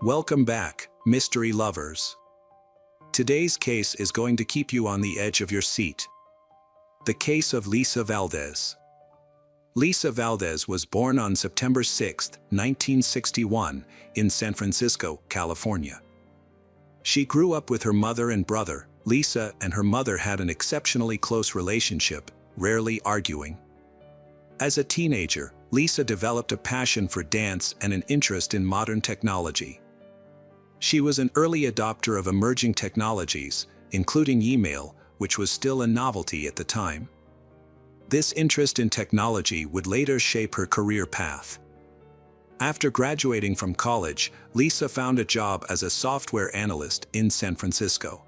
Welcome back, mystery lovers. Today's case is going to keep you on the edge of your seat. The case of Lisa Valdez. Lisa Valdez was born on September 6, 1961, in San Francisco, California. She grew up with her mother and brother. Lisa and her mother had an exceptionally close relationship, rarely arguing. As a teenager, Lisa developed a passion for dance and an interest in modern technology. She was an early adopter of emerging technologies, including email, which was still a novelty at the time. This interest in technology would later shape her career path. After graduating from college, Lisa found a job as a software analyst in San Francisco.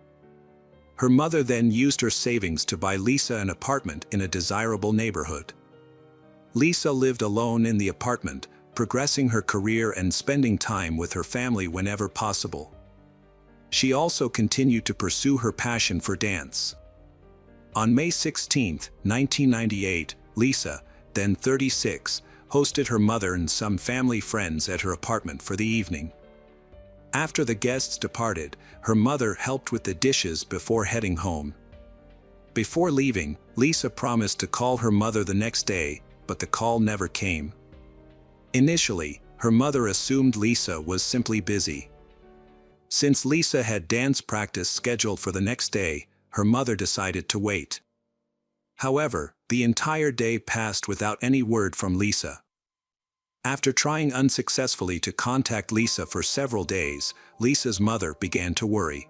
Her mother then used her savings to buy Lisa an apartment in a desirable neighborhood. Lisa lived alone in the apartment, progressing her career and spending time with her family whenever possible. She also continued to pursue her passion for dance. On May 16, 1998, Lisa, then 36, hosted her mother and some family friends at her apartment for the evening. After the guests departed, her mother helped with the dishes before heading home. Before leaving, Lisa promised to call her mother the next day, but the call never came. Initially, her mother assumed Lisa was simply busy. Since Lisa had dance practice scheduled for the next day, her mother decided to wait. However, the entire day passed without any word from Lisa. After trying unsuccessfully to contact Lisa for several days, Lisa's mother began to worry.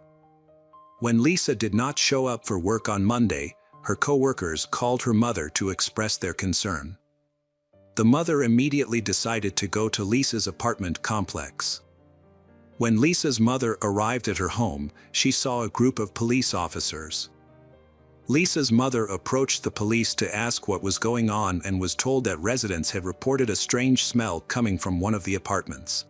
When Lisa did not show up for work on Monday, her coworkers called her mother to express their concern. The mother immediately decided to go to Lisa's apartment complex. When Lisa's mother arrived at her home, she saw a group of police officers. Lisa's mother approached the police to ask what was going on and was told that residents had reported a strange smell coming from one of the apartments.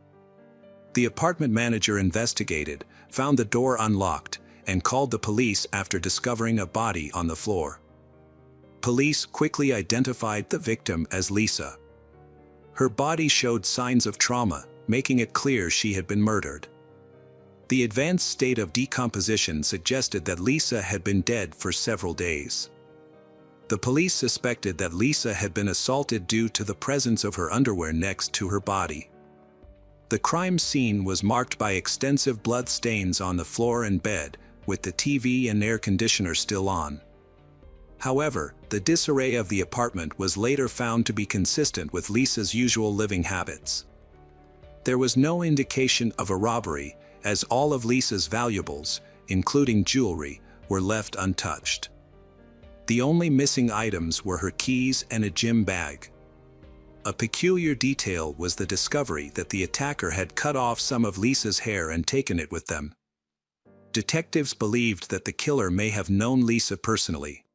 The apartment manager investigated, found the door unlocked, and called the police after discovering a body on the floor. Police quickly identified the victim as Lisa. Her body showed signs of trauma, making it clear she had been murdered. The advanced state of decomposition suggested that Lisa had been dead for several days. The police suspected that Lisa had been assaulted due to the presence of her underwear next to her body. The crime scene was marked by extensive blood stains on the floor and bed, with the TV and air conditioner still on. However, the disarray of the apartment was later found to be consistent with Lisa's usual living habits. There was no indication of a robbery, as all of Lisa's valuables, including jewelry, were left untouched. The only missing items were her keys and a gym bag. A peculiar detail was the discovery that the attacker had cut off some of Lisa's hair and taken it with them. Detectives believed that the killer may have known Lisa personally.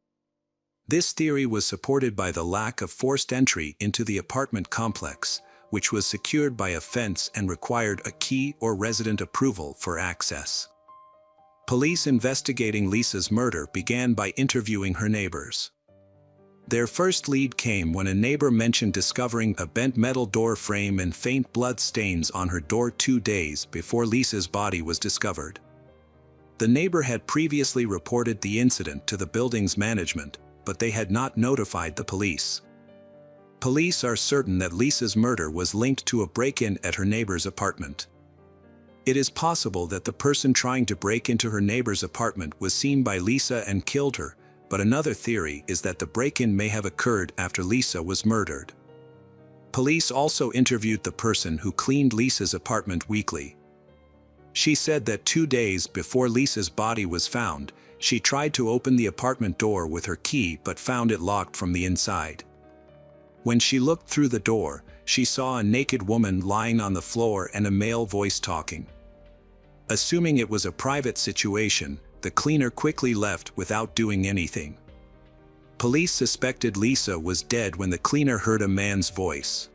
This theory was supported by the lack of forced entry into the apartment complex, which was secured by a fence and required a key or resident approval for access. Police investigating Lisa's murder began by interviewing her neighbors. Their first lead came when a neighbor mentioned discovering a bent metal door frame and faint blood stains on her door 2 days before Lisa's body was discovered. The neighbor had previously reported the incident to the building's management, but they had not notified the police. Police are certain that Lisa's murder was linked to a break-in at her neighbor's apartment. It is possible that the person trying to break into her neighbor's apartment was seen by Lisa and killed her, but another theory is that the break-in may have occurred after Lisa was murdered. Police also interviewed the person who cleaned Lisa's apartment weekly. She said that 2 days before Lisa's body was found, she tried to open the apartment door with her key but found it locked from the inside. When she looked through the door, she saw a naked woman lying on the floor and a male voice talking. Assuming it was a private situation, the cleaner quickly left without doing anything. Police suspected Lisa was dead when the cleaner heard a man's voice.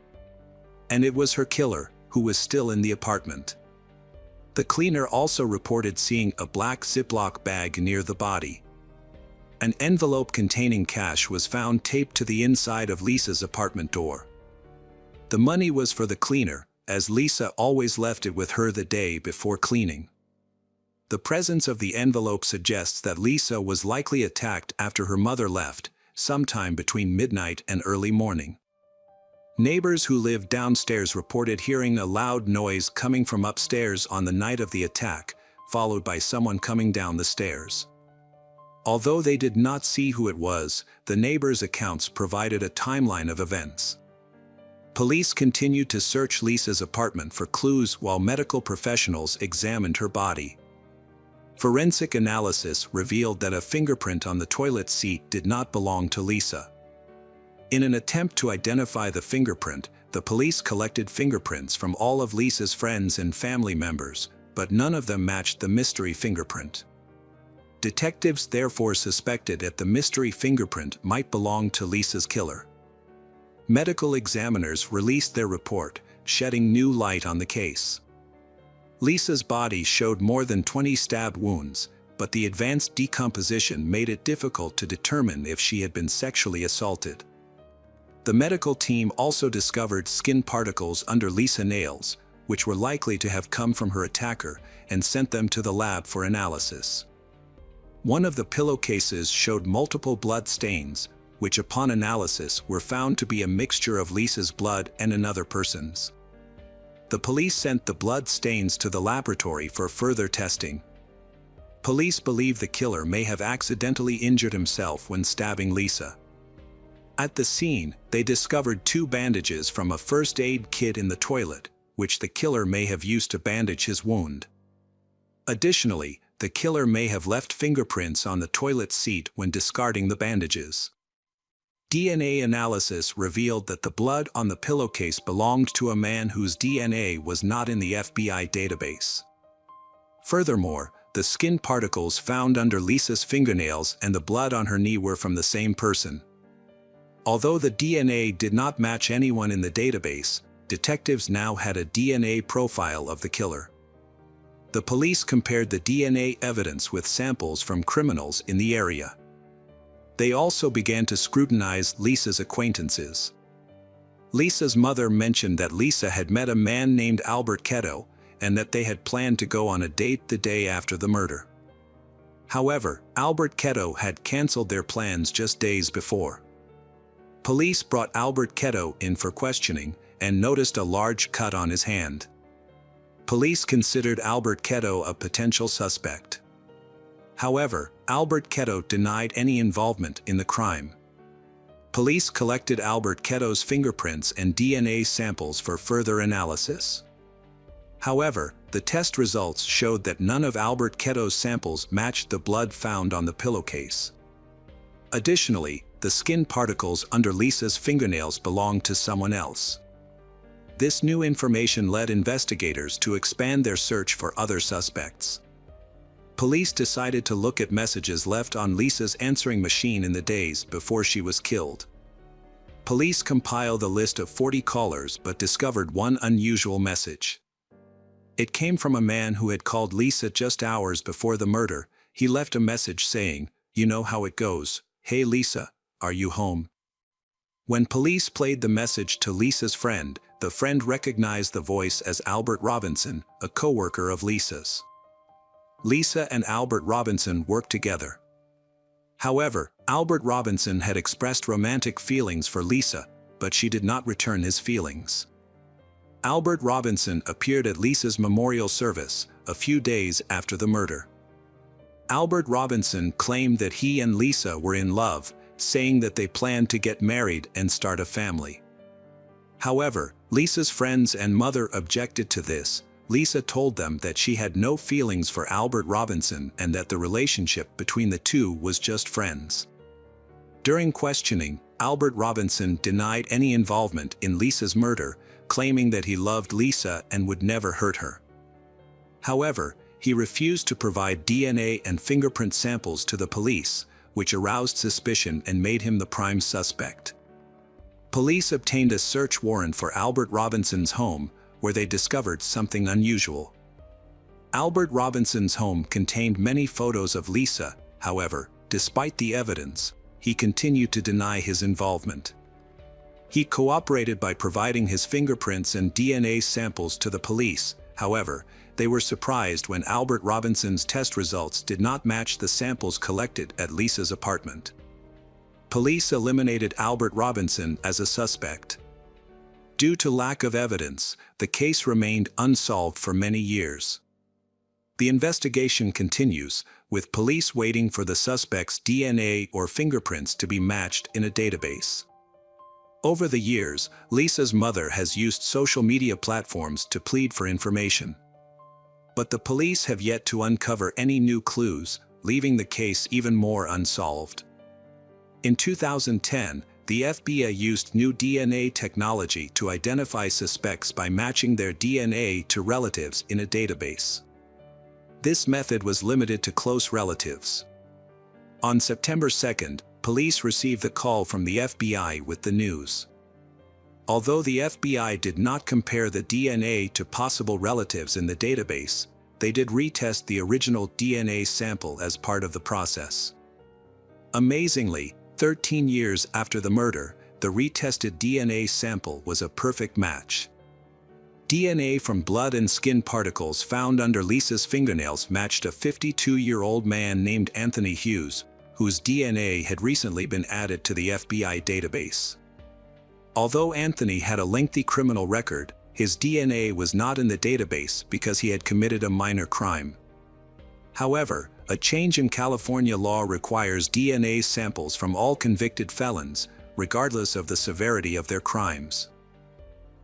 And it was her killer, who was still in the apartment. The cleaner also reported seeing a black Ziploc bag near the body. An envelope containing cash was found taped to the inside of Lisa's apartment door. The money was for the cleaner, as Lisa always left it with her the day before cleaning. The presence of the envelope suggests that Lisa was likely attacked after her mother left, sometime between midnight and early morning. Neighbors who lived downstairs reported hearing a loud noise coming from upstairs on the night of the attack, followed by someone coming down the stairs. Although they did not see who it was, the neighbors' accounts provided a timeline of events. Police continued to search Lisa's apartment for clues while medical professionals examined her body. Forensic analysis revealed that a fingerprint on the toilet seat did not belong to Lisa. In an attempt to identify the fingerprint, the police collected fingerprints from all of Lisa's friends and family members, but none of them matched the mystery fingerprint. Detectives therefore suspected that the mystery fingerprint might belong to Lisa's killer. Medical examiners released their report, shedding new light on the case. Lisa's body showed more than 20 stab wounds, but the advanced decomposition made it difficult to determine if she had been sexually assaulted. The medical team also discovered skin particles under Lisa's nails, which were likely to have come from her attacker, and sent them to the lab for analysis. One of the pillowcases showed multiple blood stains, which upon analysis were found to be a mixture of Lisa's blood and another person's. The police sent the blood stains to the laboratory for further testing. Police believe the killer may have accidentally injured himself when stabbing Lisa. At the scene, they discovered 2 bandages from a first aid kit in the toilet, which the killer may have used to bandage his wound. Additionally, the killer may have left fingerprints on the toilet seat when discarding the bandages. DNA analysis revealed that the blood on the pillowcase belonged to a man whose DNA was not in the FBI database. Furthermore, the skin particles found under Lisa's fingernails and the blood on her knee were from the same person. Although the DNA did not match anyone in the database, detectives now had a DNA profile of the killer. The police compared the DNA evidence with samples from criminals in the area. They also began to scrutinize Lisa's acquaintances. Lisa's mother mentioned that Lisa had met a man named Albert Ketto, and that they had planned to go on a date the day after the murder. However, Albert Ketto had canceled their plans just days before. Police brought Albert Ketto in for questioning and noticed a large cut on his hand. Police considered Albert Ketto a potential suspect. However, Albert Ketto denied any involvement in the crime. Police collected Albert Ketto's fingerprints and DNA samples for further analysis. However, the test results showed that none of Albert Ketto's samples matched the blood found on the pillowcase. Additionally, the skin particles under Lisa's fingernails belonged to someone else. This new information led investigators to expand their search for other suspects. Police decided to look at messages left on Lisa's answering machine in the days before she was killed. Police compiled a list of 40 callers but discovered one unusual message. It came from a man who had called Lisa just hours before the murder. He left a message saying, "You know how it goes. Hey Lisa, are you home?" When police played the message to Lisa's friend, the friend recognized the voice as Albert Robinson, a co-worker of Lisa's. Lisa and Albert Robinson worked together. However, Albert Robinson had expressed romantic feelings for Lisa, but she did not return his feelings. Albert Robinson appeared at Lisa's memorial service a few days after the murder. Albert Robinson claimed that he and Lisa were in love, saying that they planned to get married and start a family. However, Lisa's friends and mother objected to this. Lisa told them that she had no feelings for Albert Robinson and that the relationship between the two was just friends. During questioning, Albert Robinson denied any involvement in Lisa's murder, claiming that he loved Lisa and would never hurt her. However, he refused to provide DNA and fingerprint samples to the police, which aroused suspicion and made him the prime suspect. Police obtained a search warrant for Albert Robinson's home, where they discovered something unusual. Albert Robinson's home contained many photos of Lisa. However, despite the evidence, he continued to deny his involvement. He cooperated by providing his fingerprints and DNA samples to the police. However, they were surprised when Albert Robinson's test results did not match the samples collected at Lisa's apartment. Police eliminated Albert Robinson as a suspect. Due to lack of evidence, the case remained unsolved for many years. The investigation continues, with police waiting for the suspect's DNA or fingerprints to be matched in a database. Over the years, Lisa's mother has used social media platforms to plead for information. But the police have yet to uncover any new clues, leaving the case even more unsolved. In 2010, the FBI used new DNA technology to identify suspects by matching their DNA to relatives in a database. This method was limited to close relatives. On September 2nd, police received a call from the FBI with the news. Although the FBI did not compare the DNA to possible relatives in the database, they did retest the original DNA sample as part of the process. Amazingly, 13 years after the murder, the retested DNA sample was a perfect match. DNA from blood and skin particles found under Lisa's fingernails matched a 52-year-old man named Anthony Hughes, whose DNA had recently been added to the FBI database. Although Anthony had a lengthy criminal record, his DNA was not in the database because he had committed a minor crime. However, a change in California law requires DNA samples from all convicted felons, regardless of the severity of their crimes.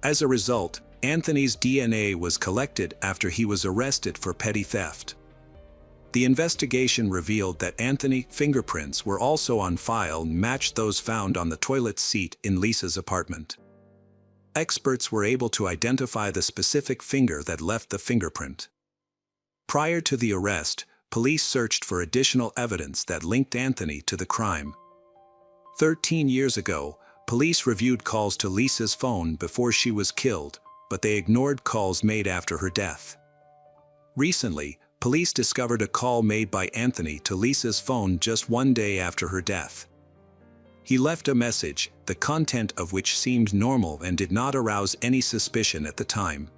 As a result, Anthony's DNA was collected after he was arrested for petty theft. The investigation revealed that Anthony's fingerprints were also on file and matched those found on the toilet seat in Lisa's apartment. Experts were able to identify the specific finger that left the fingerprint. Prior to the arrest, police searched for additional evidence that linked Anthony to the crime. 13 years ago, police reviewed calls to Lisa's phone before she was killed, but they ignored calls made after her death. Recently, police discovered a call made by Anthony to Lisa's phone just one day after her death. He left a message, the content of which seemed normal and did not arouse any suspicion at the time.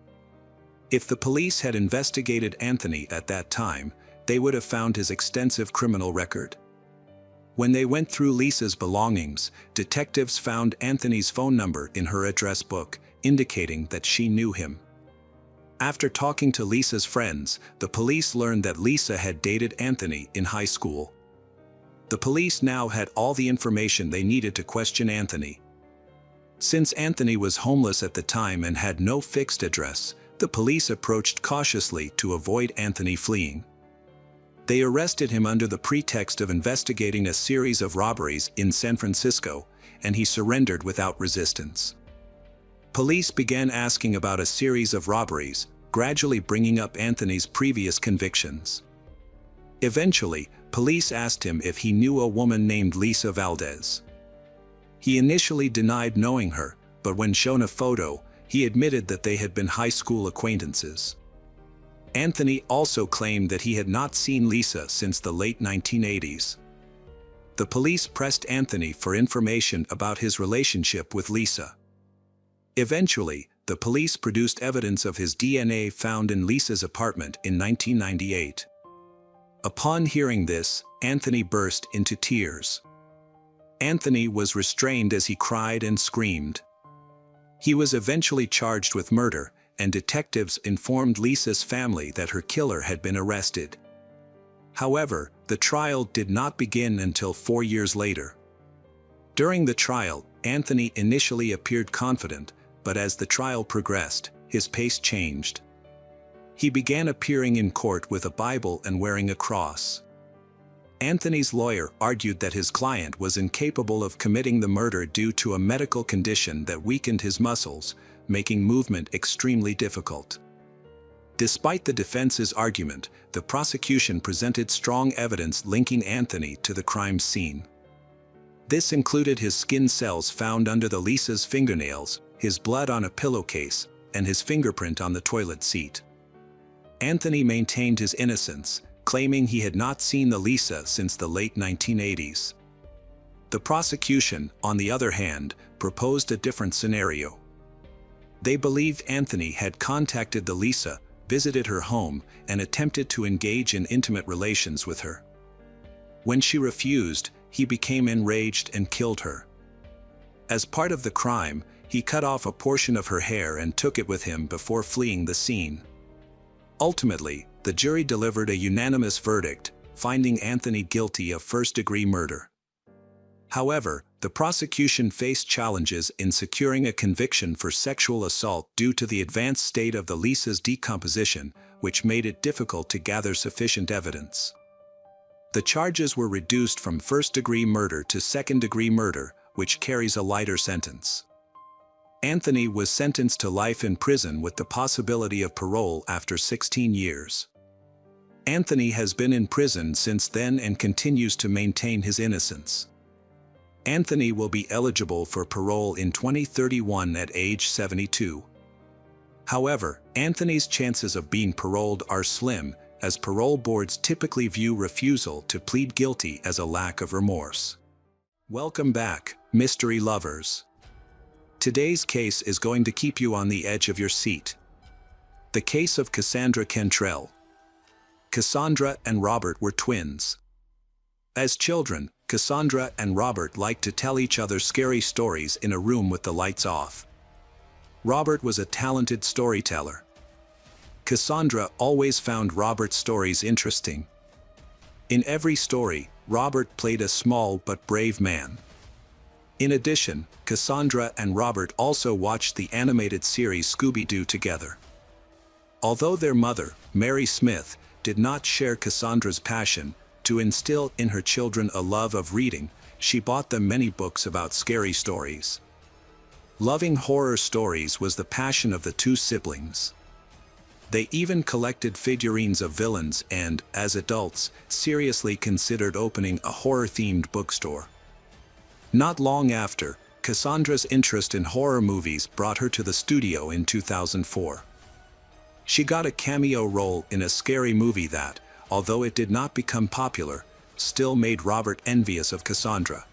If the police had investigated Anthony at that time, they would have found his extensive criminal record. When they went through Lisa's belongings, detectives found Anthony's phone number in her address book, indicating that she knew him. After talking to Lisa's friends, the police learned that Lisa had dated Anthony in high school. The police now had all the information they needed to question Anthony. Since Anthony was homeless at the time and had no fixed address, the police approached cautiously to avoid Anthony fleeing. They arrested him under the pretext of investigating a series of robberies in San Francisco, and he surrendered without resistance. Police began asking about a series of robberies, gradually bringing up Anthony's previous convictions. Eventually, police asked him if he knew a woman named Lisa Valdez. He initially denied knowing her, but when shown a photo, he admitted that they had been high school acquaintances. Anthony also claimed that he had not seen Lisa since the late 1980s. The police pressed Anthony for information about his relationship with Lisa. Eventually, the police produced evidence of his DNA found in Lisa's apartment in 1998. Upon hearing this, Anthony burst into tears. Anthony was restrained as he cried and screamed. He was eventually charged with murder, and detectives informed Lisa's family that her killer had been arrested. However, the trial did not begin until 4 years later. During the trial, Anthony initially appeared confident, but as the trial progressed, his pace changed. He began appearing in court with a Bible and wearing a cross. Anthony's lawyer argued that his client was incapable of committing the murder due to a medical condition that weakened his muscles, making movement extremely difficult. Despite the defense's argument, the prosecution presented strong evidence linking Anthony to the crime scene. This included his skin cells found under Lisa's fingernails, his blood on a pillowcase, and his fingerprint on the toilet seat. Anthony maintained his innocence, claiming he had not seen Lisa since the late 1980s. The prosecution, on the other hand, proposed a different scenario. They believed Anthony had contacted the Lisa, visited her home, and attempted to engage in intimate relations with her. When she refused, he became enraged and killed her. As part of the crime, he cut off a portion of her hair and took it with him before fleeing the scene. Ultimately, the jury delivered a unanimous verdict, finding Anthony guilty of first-degree murder. However, the prosecution faced challenges in securing a conviction for sexual assault due to the advanced state of the Lisa's decomposition, which made it difficult to gather sufficient evidence. The charges were reduced from first-degree murder to second-degree murder, which carries a lighter sentence. Anthony was sentenced to life in prison with the possibility of parole after 16 years. Anthony has been in prison since then and continues to maintain his innocence. Anthony will be eligible for parole in 2031 at age 72. However, Anthony's chances of being paroled are slim, as parole boards typically view refusal to plead guilty as a lack of remorse. Welcome back, mystery lovers. Today's case is going to keep you on the edge of your seat. The case of Cassandra Cantrell. Cassandra and Robert were twins. As children, Cassandra and Robert liked to tell each other scary stories in a room with the lights off. Robert was a talented storyteller. Cassandra always found Robert's stories interesting. In every story, Robert played a small but brave man. In addition, Cassandra and Robert also watched the animated series Scooby-Doo together. Although their mother, Mary Smith, did not share Cassandra's passion to instill in her children a love of reading, she bought them many books about scary stories. Loving horror stories was the passion of the two siblings. They even collected figurines of villains and, as adults, seriously considered opening a horror-themed bookstore. Not long after, Cassandra's interest in horror movies brought her to the studio in 2004. She got a cameo role in a scary movie that, although it did not become popular, still made Robert envious of Cassandra.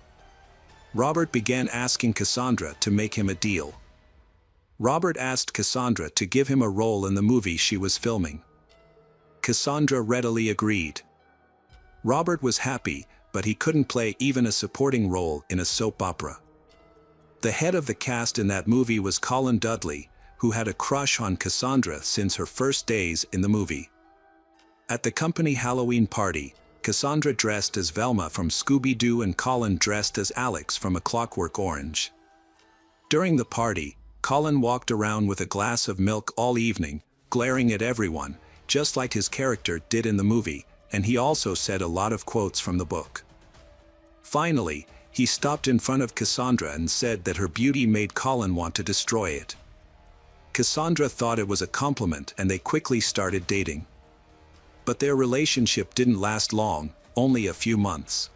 Robert began asking Cassandra to make him a deal. Robert asked Cassandra to give him a role in the movie she was filming. Cassandra readily agreed. Robert was happy, but he couldn't play even a supporting role in a soap opera. The head of the cast in that movie was Colin Dudley, who had a crush on Cassandra since her first days in the movie. At the company Halloween party, Cassandra dressed as Velma from Scooby-Doo and Colin dressed as Alex from A Clockwork Orange. During the party, Colin walked around with a glass of milk all evening, glaring at everyone, just like his character did in the movie, and he also said a lot of quotes from the book. Finally, he stopped in front of Cassandra and said that her beauty made Colin want to destroy it. Cassandra thought it was a compliment and they quickly started dating. But their relationship didn't last long, only a few months.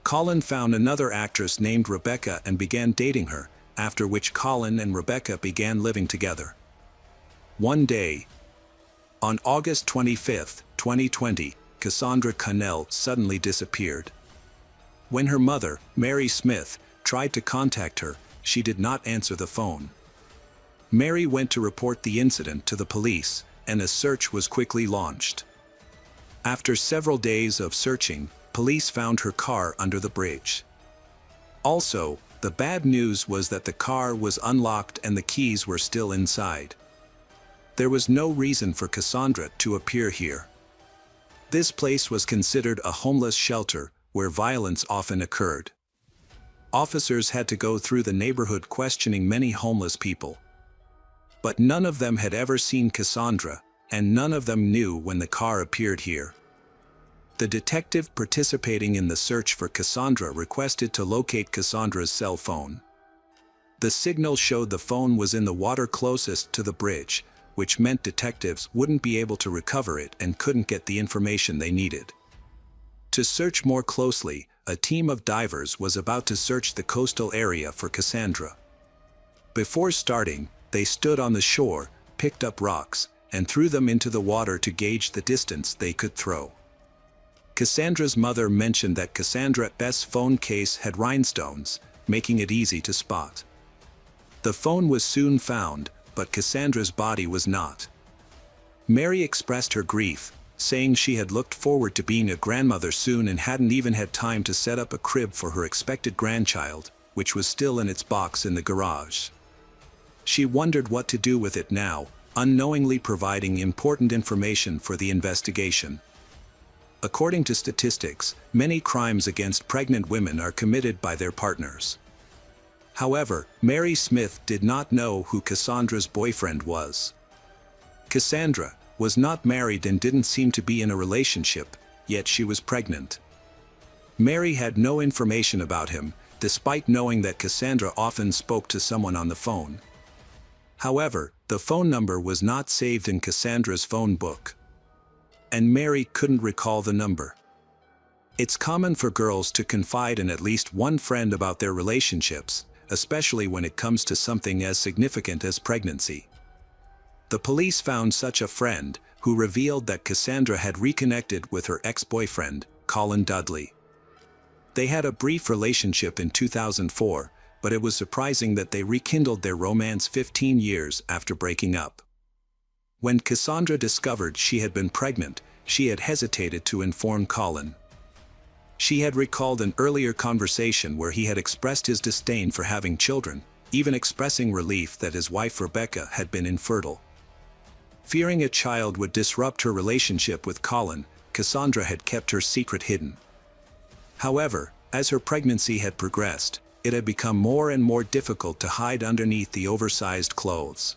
Colin found another actress named Rebecca and began dating her, after which Colin and Rebecca began living together. One day, on August 25, 2020, Cassandra Cantrell suddenly disappeared. When her mother, Mary Smith, tried to contact her, she did not answer the phone. Mary went to report the incident to the police, and a search was quickly launched. After several days of searching, police found her car under the bridge. Also, the bad news was that the car was unlocked and the keys were still inside. There was no reason for Cassandra to appear here. This place was considered a homeless shelter where violence often occurred. Officers had to go through the neighborhood questioning many homeless people. But none of them had ever seen Cassandra, and none of them knew when the car appeared here. The detective participating in the search for Cassandra requested to locate Cassandra's cell phone. The signal showed the phone was in the water closest to the bridge, which meant detectives wouldn't be able to recover it and couldn't get the information they needed. To search more closely, a team of divers was about to search the coastal area for Cassandra. Before starting, they stood on the shore, picked up rocks, and threw them into the water to gauge the distance they could throw. Cassandra's mother mentioned that Cassandra's phone case had rhinestones, making it easy to spot. The phone was soon found, but Cassandra's body was not. Mary expressed her grief, saying she had looked forward to being a grandmother soon and hadn't even had time to set up a crib for her expected grandchild, which was still in its box in the garage. She wondered what to do with it now, unknowingly providing important information for the investigation. According to statistics, many crimes against pregnant women are committed by their partners. However, Mary Smith did not know who Cassandra's boyfriend was. Cassandra was not married and didn't seem to be in a relationship, yet she was pregnant. Mary had no information about him, despite knowing that Cassandra often spoke to someone on the phone. However, the phone number was not saved in Cassandra's phone book, and Mary couldn't recall the number. It's common for girls to confide in at least one friend about their relationships, especially when it comes to something as significant as pregnancy. The police found such a friend, who revealed that Cassandra had reconnected with her ex-boyfriend, Colin Dudley. They had a brief relationship in 2004, but it was surprising that they rekindled their romance 15 years after breaking up. When Cassandra discovered she had been pregnant, she had hesitated to inform Colin. She had recalled an earlier conversation where he had expressed his disdain for having children, even expressing relief that his wife Rebecca had been infertile. Fearing a child would disrupt her relationship with Colin, Cassandra had kept her secret hidden. However, as her pregnancy had progressed, it had become more and more difficult to hide underneath the oversized clothes.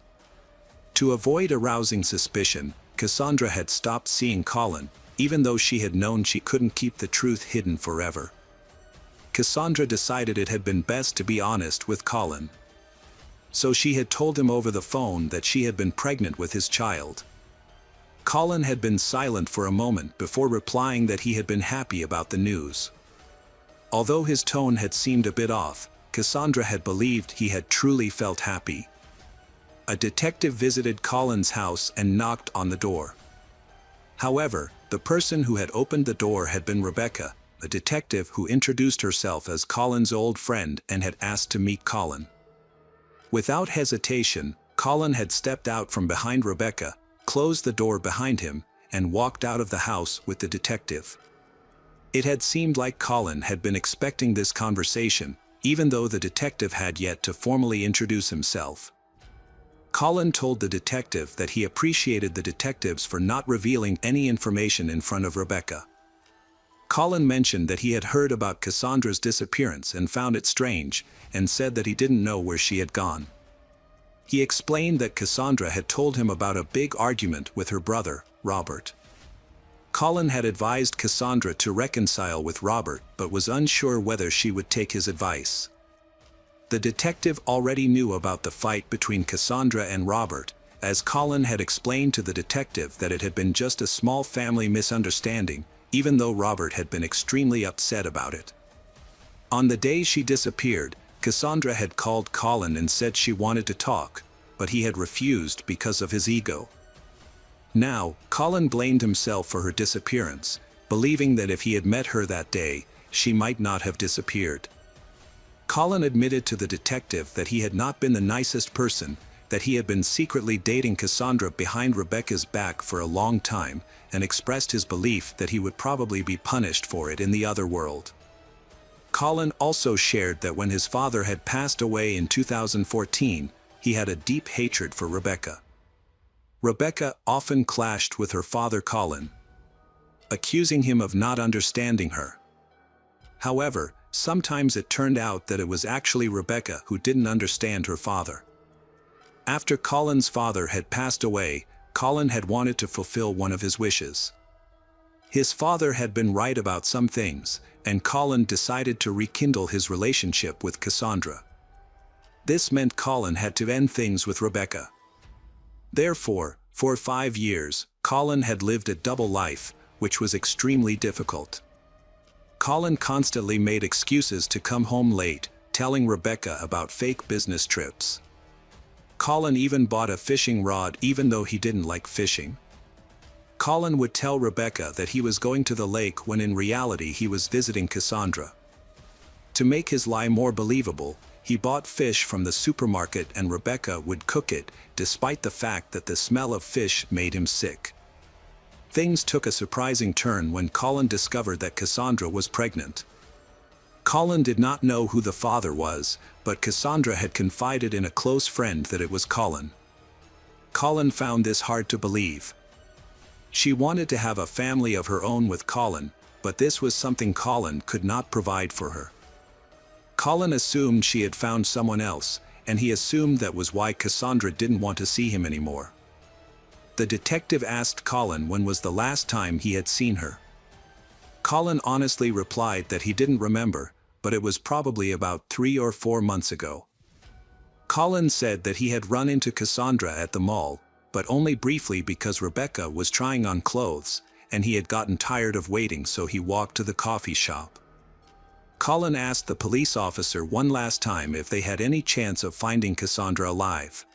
To avoid arousing suspicion, Cassandra had stopped seeing Colin, even though she had known she couldn't keep the truth hidden forever. Cassandra decided it had been best to be honest with Colin. So she had told him over the phone that she had been pregnant with his child. Colin had been silent for a moment before replying that he had been happy about the news. Although his tone had seemed a bit off, Cassandra had believed he had truly felt happy. A detective visited Colin's house and knocked on the door. However, the person who had opened the door had been Rebecca, a detective who introduced herself as Colin's old friend and had asked to meet Colin. Without hesitation, Colin had stepped out from behind Rebecca, closed the door behind him, and walked out of the house with the detective. It had seemed like Colin had been expecting this conversation, even though the detective had yet to formally introduce himself. Colin told the detective that he appreciated the detectives for not revealing any information in front of Rebecca. Colin mentioned that he had heard about Cassandra's disappearance and found it strange, and said that he didn't know where she had gone. He explained that Cassandra had told him about a big argument with her brother, Robert. Colin had advised Cassandra to reconcile with Robert but was unsure whether she would take his advice. The detective already knew about the fight between Cassandra and Robert, as Colin had explained to the detective that it had been just a small family misunderstanding, even though Robert had been extremely upset about it. On the day she disappeared, Cassandra had called Colin and said she wanted to talk, but he had refused because of his ego. Now, Colin blamed himself for her disappearance, believing that if he had met her that day, she might not have disappeared. Colin admitted to the detective that he had not been the nicest person, that he had been secretly dating Cassandra behind Rebecca's back for a long time, and expressed his belief that he would probably be punished for it in the other world. Colin also shared that when his father had passed away in 2014, he had a deep hatred for Rebecca. Rebecca often clashed with her father Colin, accusing him of not understanding her. However, sometimes it turned out that it was actually Rebecca who didn't understand her father. After Colin's father had passed away, Colin had wanted to fulfill one of his wishes. His father had been right about some things, and Colin decided to rekindle his relationship with Cassandra. This meant Colin had to end things with Rebecca. Therefore, for 5 years, Colin had lived a double life, which was extremely difficult. Colin constantly made excuses to come home late, telling Rebecca about fake business trips. Colin even bought a fishing rod even though he didn't like fishing. Colin would tell Rebecca that he was going to the lake when in reality he was visiting Cassandra. To make his lie more believable, he bought fish from the supermarket and Rebecca would cook it, despite the fact that the smell of fish made him sick. Things took a surprising turn when Colin discovered that Cassandra was pregnant. Colin did not know who the father was, but Cassandra had confided in a close friend that it was Colin. Colin found this hard to believe. She wanted to have a family of her own with Colin, but this was something Colin could not provide for her. Colin assumed she had found someone else, and he assumed that was why Cassandra didn't want to see him anymore. The detective asked Colin when was the last time he had seen her. Colin honestly replied that he didn't remember, but it was probably about 3 or 4 months ago. Colin said that he had run into Cassandra at the mall, but only briefly because Rebecca was trying on clothes, and he had gotten tired of waiting, so he walked to the coffee shop. Colin asked the police officer one last time if they had any chance of finding Cassandra alive.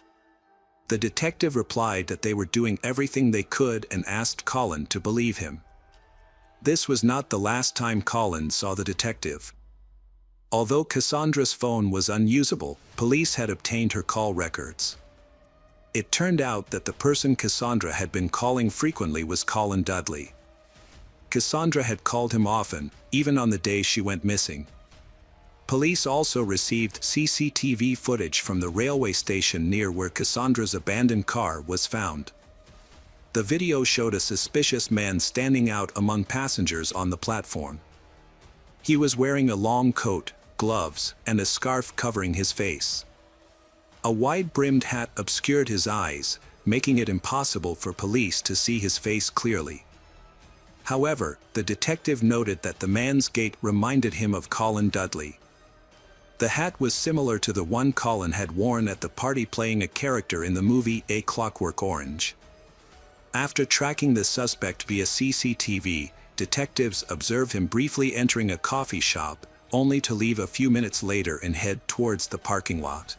The detective replied that they were doing everything they could and asked Colin to believe him. This was not the last time Colin saw the detective. Although Cassandra's phone was unusable, police had obtained her call records. It turned out that the person Cassandra had been calling frequently was Colin Dudley. Cassandra had called him often, even on the day she went missing. Police also received CCTV footage from the railway station near where Cassandra's abandoned car was found. The video showed a suspicious man standing out among passengers on the platform. He was wearing a long coat, gloves, and a scarf covering his face. A wide-brimmed hat obscured his eyes, making it impossible for police to see his face clearly. However, the detective noted that the man's gait reminded him of Colin Dudley. The hat was similar to the one Colin had worn at the party playing a character in the movie A Clockwork Orange. After tracking the suspect via CCTV, detectives observed him briefly entering a coffee shop, only to leave a few minutes later and head towards the parking lot.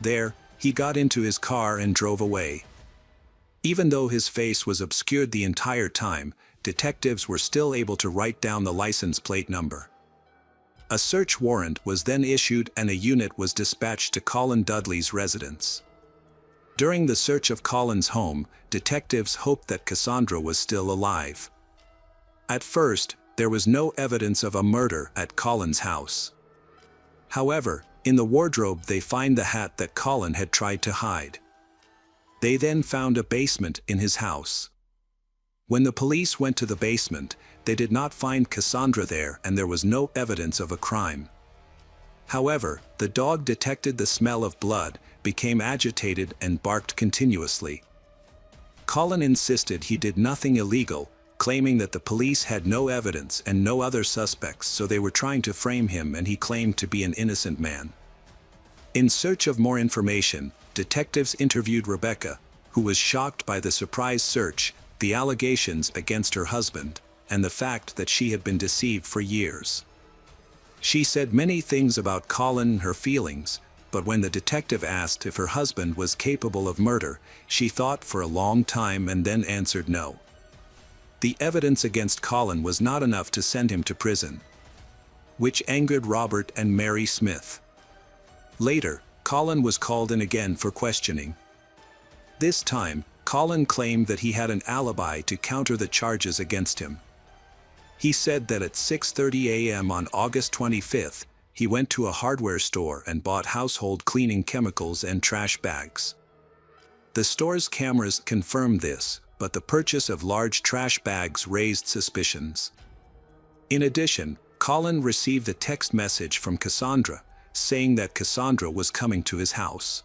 There, he got into his car and drove away. Even though his face was obscured the entire time, detectives were still able to write down the license plate number. A search warrant was then issued and a unit was dispatched to Colin Dudley's residence. During the search of Colin's home, detectives hoped that Cassandra was still alive. At first, there was no evidence of a murder at Colin's house. However, in the wardrobe they find the hat that Colin had tried to hide. They then found a basement in his house. When the police went to the basement, they did not find Cassandra there and there was no evidence of a crime. However, the dog detected the smell of blood, became agitated and barked continuously. Colin insisted he did nothing illegal, claiming that the police had no evidence and no other suspects, so they were trying to frame him, and he claimed to be an innocent man. In search of more information, detectives interviewed Rebecca, who was shocked by the surprise search, the allegations against her husband, and the fact that she had been deceived for years. She said many things about Colin and her feelings, but when the detective asked if her husband was capable of murder, she thought for a long time and then answered no. The evidence against Colin was not enough to send him to prison, which angered Robert and Mary Smith. Later, Colin was called in again for questioning. This time, Colin claimed that he had an alibi to counter the charges against him. He said that at 6:30 a.m. on August 25th, he went to a hardware store and bought household cleaning chemicals and trash bags. The store's cameras confirmed this, but the purchase of large trash bags raised suspicions. In addition, Colin received a text message from Cassandra, saying that Cassandra was coming to his house.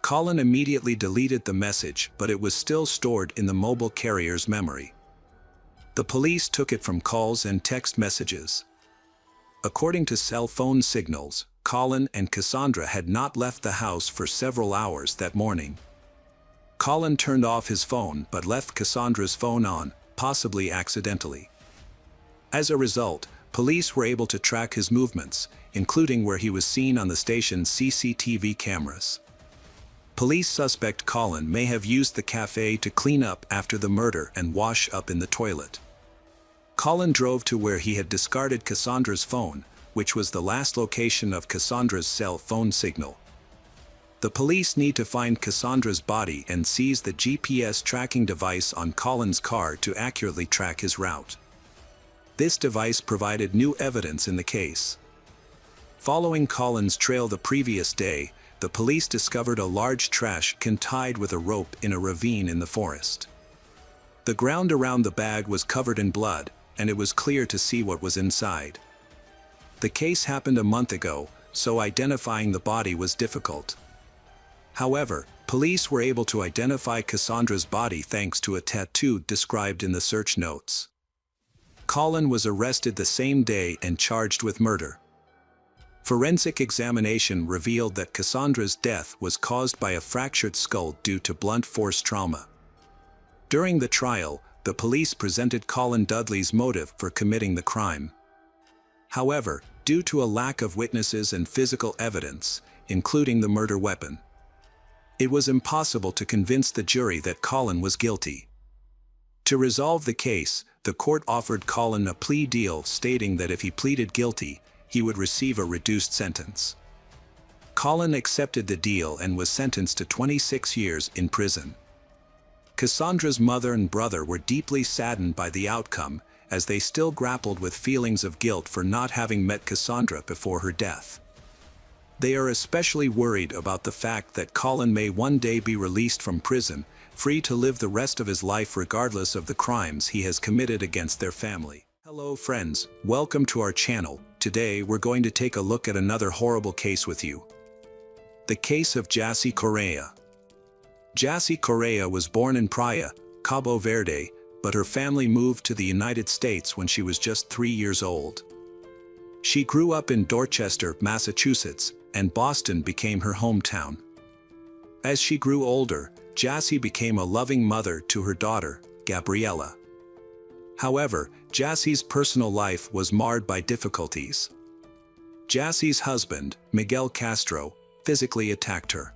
Colin immediately deleted the message, but it was still stored in the mobile carrier's memory. The police took it from calls and text messages. According to cell phone signals, Colin and Cassandra had not left the house for several hours that morning. Colin turned off his phone but left Cassandra's phone on, possibly accidentally. As a result, police were able to track his movements, including where he was seen on the station's CCTV cameras. Police suspect Colin may have used the cafe to clean up after the murder and wash up in the toilet. Colin drove to where he had discarded Cassandra's phone, which was the last location of Cassandra's cell phone signal. The police need to find Cassandra's body and seize the GPS tracking device on Colin's car to accurately track his route. This device provided new evidence in the case. Following Colin's trail the previous day, the police discovered a large trash can tied with a rope in a ravine in the forest. The ground around the bag was covered in blood, and it was clear to see what was inside. The case happened a month ago, so identifying the body was difficult. However, police were able to identify Cassandra's body thanks to a tattoo described in the search notes. Colin was arrested the same day and charged with murder. Forensic examination revealed that Cassandra's death was caused by a fractured skull due to blunt force trauma. During the trial, the police presented Colin Dudley's motive for committing the crime. However, due to a lack of witnesses and physical evidence, including the murder weapon, it was impossible to convince the jury that Colin was guilty. To resolve the case, the court offered Colin a plea deal stating that if he pleaded guilty, he would receive a reduced sentence. Colin accepted the deal and was sentenced to 26 years in prison. Cassandra's mother and brother were deeply saddened by the outcome, as they still grappled with feelings of guilt for not having met Cassandra before her death. They are especially worried about the fact that Colin may one day be released from prison, free to live the rest of his life regardless of the crimes he has committed against their family. Hello friends, welcome to our channel. Today we're going to take a look at another horrible case with you. The case of Jassy Correa. Jassy Correa was born in Praia, Cabo Verde, but her family moved to the United States when she was just 3 years old. She grew up in Dorchester, Massachusetts, and Boston became her hometown. As she grew older, Jassy became a loving mother to her daughter, Gabriella. However, Jassy's personal life was marred by difficulties. Jassy's husband, Miguel Castro, physically attacked her.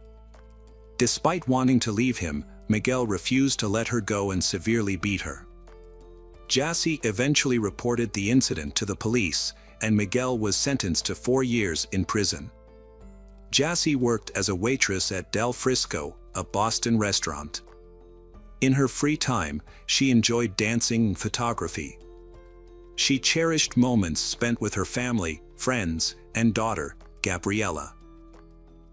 Despite wanting to leave him, Miguel refused to let her go and severely beat her. Jassy eventually reported the incident to the police, and Miguel was sentenced to 4 years in prison. Jassy worked as a waitress at Del Frisco, a Boston restaurant. In her free time, she enjoyed dancing and photography. She cherished moments spent with her family, friends, and daughter, Gabriella.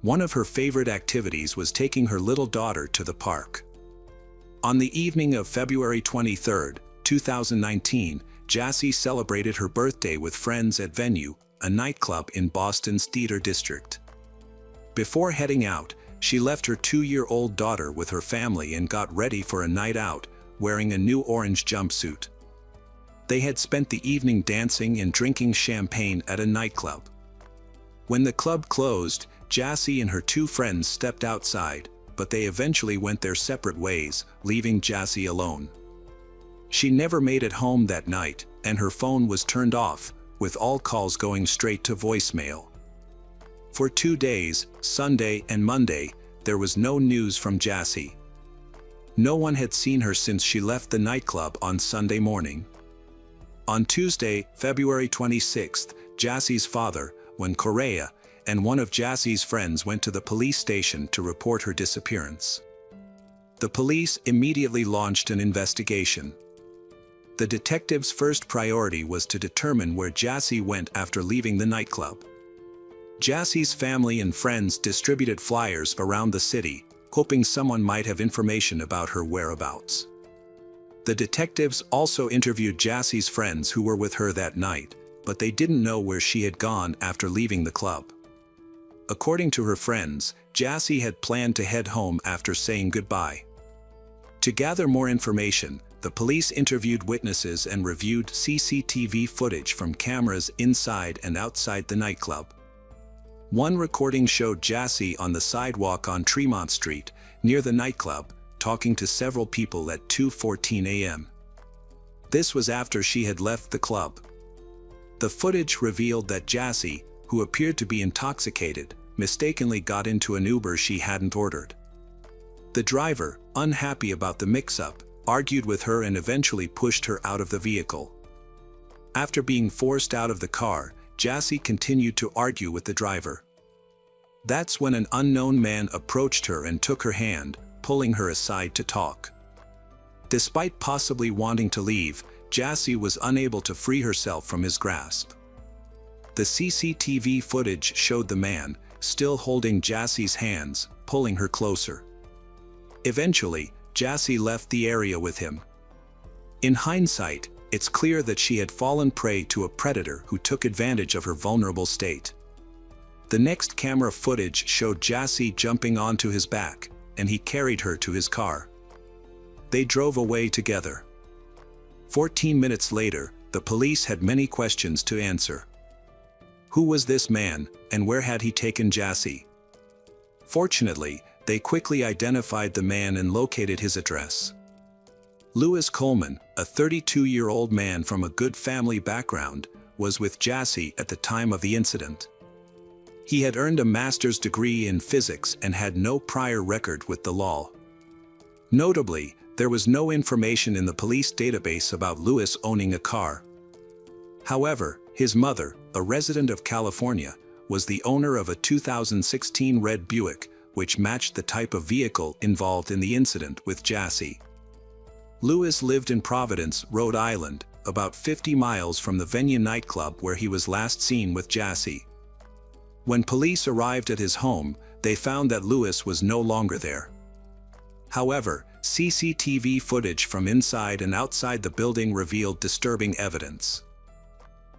One of her favorite activities was taking her little daughter to the park. On the evening of February 23, 2019, Jassy celebrated her birthday with friends at Venue, a nightclub in Boston's Theater District. Before heading out, she left her 2-year-old daughter with her family and got ready for a night out, wearing a new orange jumpsuit. They had spent the evening dancing and drinking champagne at a nightclub. When the club closed, Jassy and her 2 friends stepped outside, but they eventually went their separate ways, leaving Jassy alone. She never made it home that night, and her phone was turned off, with all calls going straight to voicemail. For 2 days, Sunday and Monday, there was no news from Jassy. No one had seen her since she left the nightclub on Sunday morning. On Tuesday, February 26th, Jassy's father, Juan Correa, and one of Jassy's friends went to the police station to report her disappearance. The police immediately launched an investigation. The detectives' first priority was to determine where Jassy went after leaving the nightclub. Jassy's family and friends distributed flyers around the city, hoping someone might have information about her whereabouts. The detectives also interviewed Jassy's friends who were with her that night, but they didn't know where she had gone after leaving the club. According to her friends, Jassy had planned to head home after saying goodbye. To gather more information, the police interviewed witnesses and reviewed CCTV footage from cameras inside and outside the nightclub. One recording showed Jassy on the sidewalk on Tremont Street, near the nightclub, talking to several people at 2:14 a.m. This was after she had left the club. The footage revealed that Jassy, who appeared to be intoxicated, mistakenly got into an Uber she hadn't ordered. The driver, unhappy about the mix-up, argued with her and eventually pushed her out of the vehicle. After being forced out of the car, Jassy continued to argue with the driver. That's when an unknown man approached her and took her hand, pulling her aside to talk. Despite possibly wanting to leave, Jassy was unable to free herself from his grasp. The CCTV footage showed the man, still holding Jassy's hands, pulling her closer. Eventually, Jassy left the area with him. In hindsight, it's clear that she had fallen prey to a predator who took advantage of her vulnerable state. The next camera footage showed Jassy jumping onto his back, and he carried her to his car. They drove away together. 14 minutes later, the police had many questions to answer. Who was this man, and where had he taken Jassy? Fortunately, they quickly identified the man and located his address. Louis Coleman, a 32-year-old man from a good family background, was with Jassy at the time of the incident. He had earned a master's degree in physics and had no prior record with the law. Notably, there was no information in the police database about Louis owning a car. However, his mother, a resident of California, was the owner of a 2016 red Buick, which matched the type of vehicle involved in the incident with Jassy. Louis lived in Providence, Rhode Island, about 50 miles from the Venue nightclub where he was last seen with Jassy. When police arrived at his home, they found that Louis was no longer there. However, CCTV footage from inside and outside the building revealed disturbing evidence.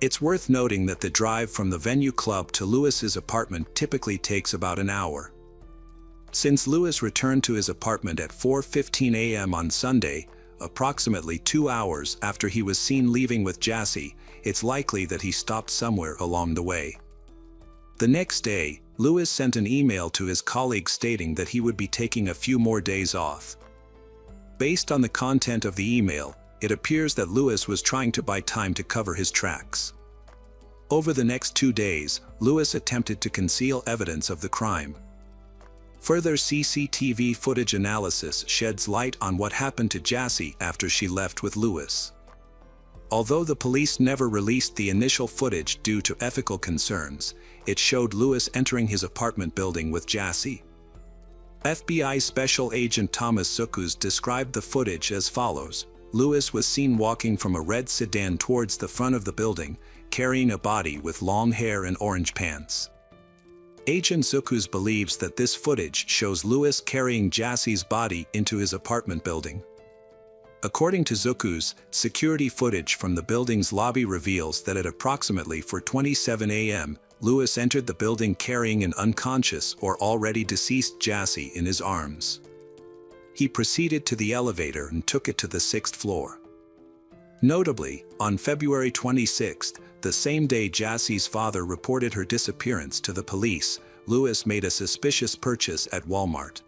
It's worth noting that the drive from the Venue Club to Louis's apartment typically takes about an hour. Since Louis returned to his apartment at 4:15 a.m. on Sunday, approximately 2 hours after he was seen leaving with Jassy, it's likely that he stopped somewhere along the way. The next day, Louis sent an email to his colleague stating that he would be taking a few more days off. Based on the content of the email, it appears that Louis was trying to buy time to cover his tracks. Over the next 2 days, Louis attempted to conceal evidence of the crime. Further CCTV footage analysis sheds light on what happened to Jassy after she left with Louis. Although the police never released the initial footage due to ethical concerns, it showed Louis entering his apartment building with Jassy. FBI Special Agent Thomas Sukus described the footage as follows. Louis was seen walking from a red sedan towards the front of the building, carrying a body with long hair and orange pants. Agent Sukus believes that this footage shows Louis carrying Jassy's body into his apartment building. According to Sukus, security footage from the building's lobby reveals that at approximately 4:27 a.m., Louis entered the building carrying an unconscious or already deceased Jassy in his arms. He proceeded to the elevator and took it to the 6th floor. Notably, on February 26th, the same day Jassy's father reported her disappearance to the police, Louis made a suspicious purchase at Walmart.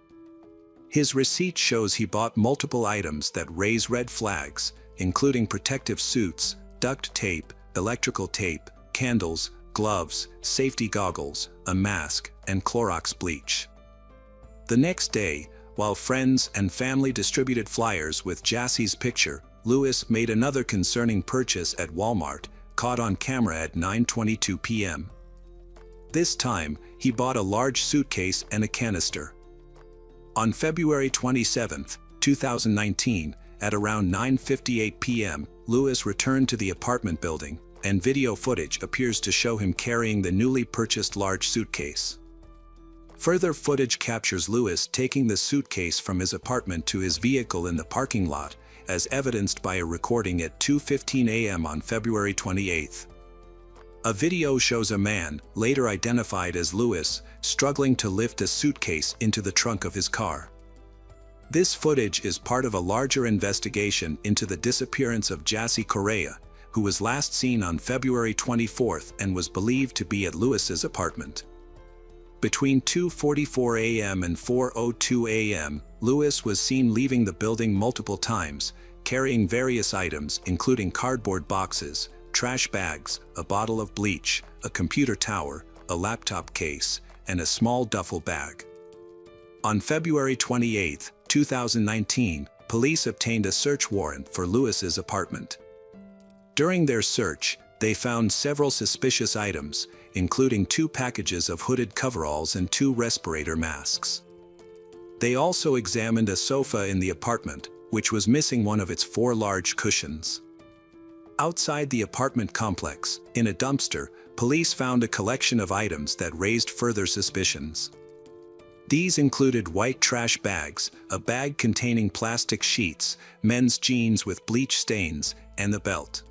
His receipt shows he bought multiple items that raise red flags, including protective suits, duct tape, electrical tape, candles, gloves, safety goggles, a mask, and Clorox bleach. The next day, while friends and family distributed flyers with Jassy's picture, Louis made another concerning purchase at Walmart, caught on camera at 9:22 p.m. This time, he bought a large suitcase and a canister. On February 27, 2019, at around 9:58 p.m., Louis returned to the apartment building, and video footage appears to show him carrying the newly purchased large suitcase. Further footage captures Louis taking the suitcase from his apartment to his vehicle in the parking lot, as evidenced by a recording at 2:15 a.m. on February 28. A video shows a man, later identified as Louis, struggling to lift a suitcase into the trunk of his car. This footage is part of a larger investigation into the disappearance of Jassy Correa, who was last seen on February 24 and was believed to be at Louis's apartment. Between 2:44 a.m. and 4:02 a.m., Louis was seen leaving the building multiple times, carrying various items including cardboard boxes, trash bags, a bottle of bleach, a computer tower, a laptop case, and a small duffel bag. On February 28, 2019, police obtained a search warrant for Louis's apartment. During their search, They found several suspicious items, including 2 packages of hooded coveralls and 2 respirator masks. They also examined a sofa in the apartment, which was missing one of its 4 large cushions. Outside the apartment complex, in a dumpster, police found a collection of items that raised further suspicions. These included white trash bags, a bag containing plastic sheets, men's jeans with bleach stains, and the belt.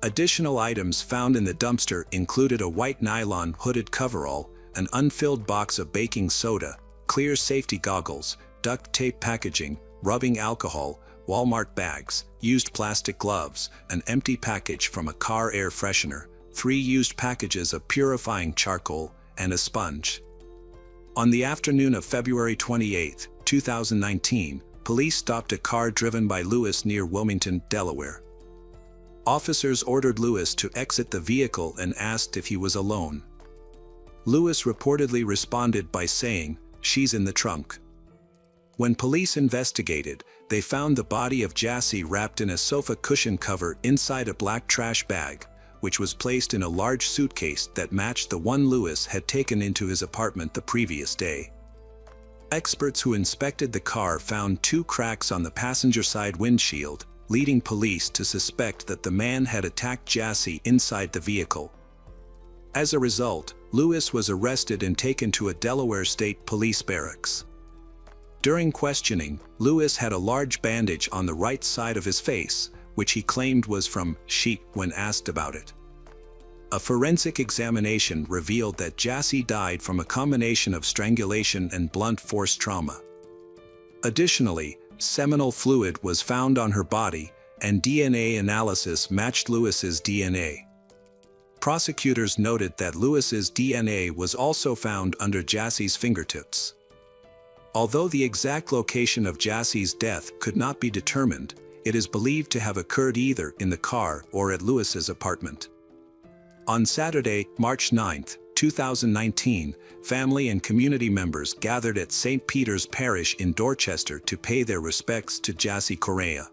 Additional items found in the dumpster included a white nylon hooded coverall, an unfilled box of baking soda, clear safety goggles, duct tape packaging, rubbing alcohol, Walmart bags, used plastic gloves, an empty package from a car air freshener, 3 used packages of purifying charcoal, and a sponge. On the afternoon of February 28, 2019, police stopped a car driven by Lewis near Wilmington, Delaware. Officers ordered Lewis to exit the vehicle and asked if he was alone. Lewis reportedly responded by saying, "She's in the trunk." When police investigated, they found the body of Jassy wrapped in a sofa cushion cover inside a black trash bag, which was placed in a large suitcase that matched the one Lewis had taken into his apartment the previous day. Experts who inspected the car found 2 cracks on the passenger side windshield, leading police to suspect that the man had attacked Jassy inside the vehicle. As a result, Lewis was arrested and taken to a Delaware State Police barracks. During questioning, Lewis had a large bandage on the right side of his face, which he claimed was from sheet when asked about it. A forensic examination revealed that Jassy died from a combination of strangulation and blunt force trauma. Additionally, seminal fluid was found on her body, and DNA analysis matched Lewis's DNA. Prosecutors noted that Lewis's DNA was also found under Jassy's fingertips. Although the exact location of Jassy's death could not be determined, it is believed to have occurred either in the car or at Lewis's apartment. On Saturday, March 9, 2019, family and community members gathered at St. Peter's Parish in Dorchester to pay their respects to Jassy Correia.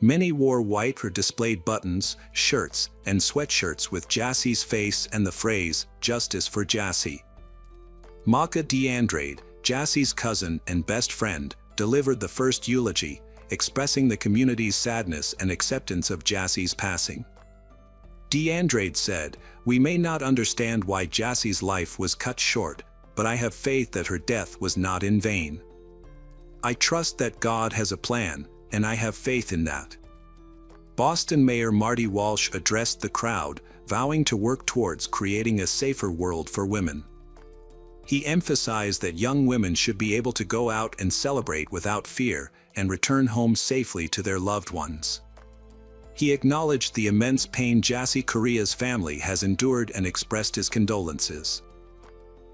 Many wore white or displayed buttons, shirts, and sweatshirts with Jassy's face and the phrase, "Justice for Jassy." Maka DeAndrade, Jassy's cousin and best friend, delivered the first eulogy, expressing the community's sadness and acceptance of Jassy's passing. DeAndrade said, "We may not understand why Jassy's life was cut short, but I have faith that her death was not in vain. I trust that God has a plan, and I have faith in that." Boston Mayor Marty Walsh addressed the crowd, vowing to work towards creating a safer world for women. He emphasized that young women should be able to go out and celebrate without fear and return home safely to their loved ones. He acknowledged the immense pain Jassy Correia's family has endured and expressed his condolences.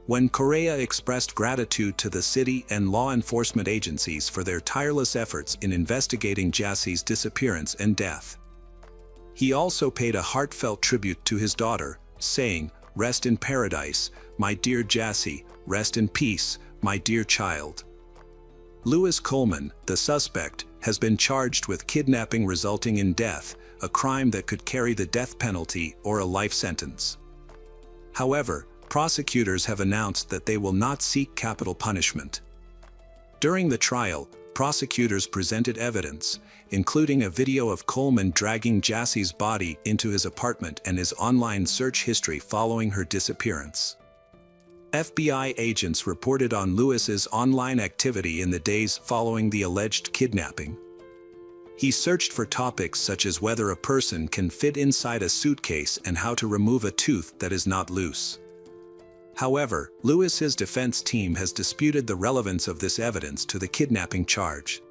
When Correia expressed gratitude to the city and law enforcement agencies for their tireless efforts in investigating Jassy's disappearance and death. He also paid a heartfelt tribute to his daughter, saying, "Rest in paradise, my dear Jassy, rest in peace, my dear child." Lewis Coleman, the suspect, has been charged with kidnapping resulting in death, a crime that could carry the death penalty or a life sentence. However, prosecutors have announced that they will not seek capital punishment. During the trial, prosecutors presented evidence, including a video of Coleman dragging Jassy's body into his apartment and his online search history following her disappearance. FBI agents reported on Lewis's online activity in the days following the alleged kidnapping. He searched for topics such as whether a person can fit inside a suitcase and how to remove a tooth that is not loose. However, Lewis's defense team has disputed the relevance of this evidence to the kidnapping charge.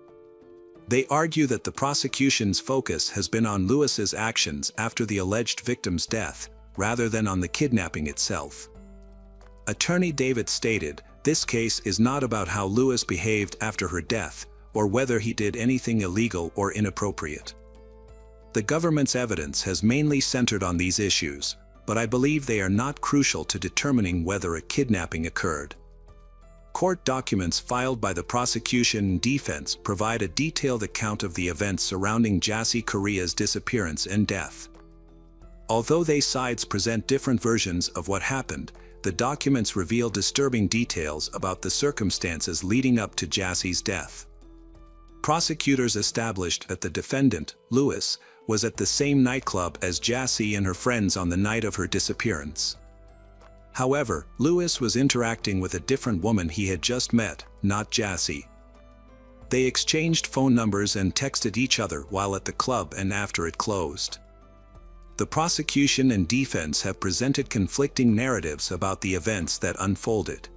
They argue that the prosecution's focus has been on Lewis's actions after the alleged victim's death, rather than on the kidnapping itself. Attorney David stated, "This case is not about how Lewis behaved after her death, or whether he did anything illegal or inappropriate. The government's evidence has mainly centered on these issues, but I believe they are not crucial to determining whether a kidnapping occurred." Court documents filed by the prosecution and defense provide a detailed account of the events surrounding Jassy Correia's disappearance and death. Although they sides present different versions of what happened, the documents reveal disturbing details about the circumstances leading up to Jassie's death. Prosecutors established that the defendant, Lewis, was at the same nightclub as Jassie and her friends on the night of her disappearance. However, Lewis was interacting with a different woman he had just met, not Jassie. They exchanged phone numbers and texted each other while at the club and after it closed. The prosecution and defense have presented conflicting narratives about the events that unfolded.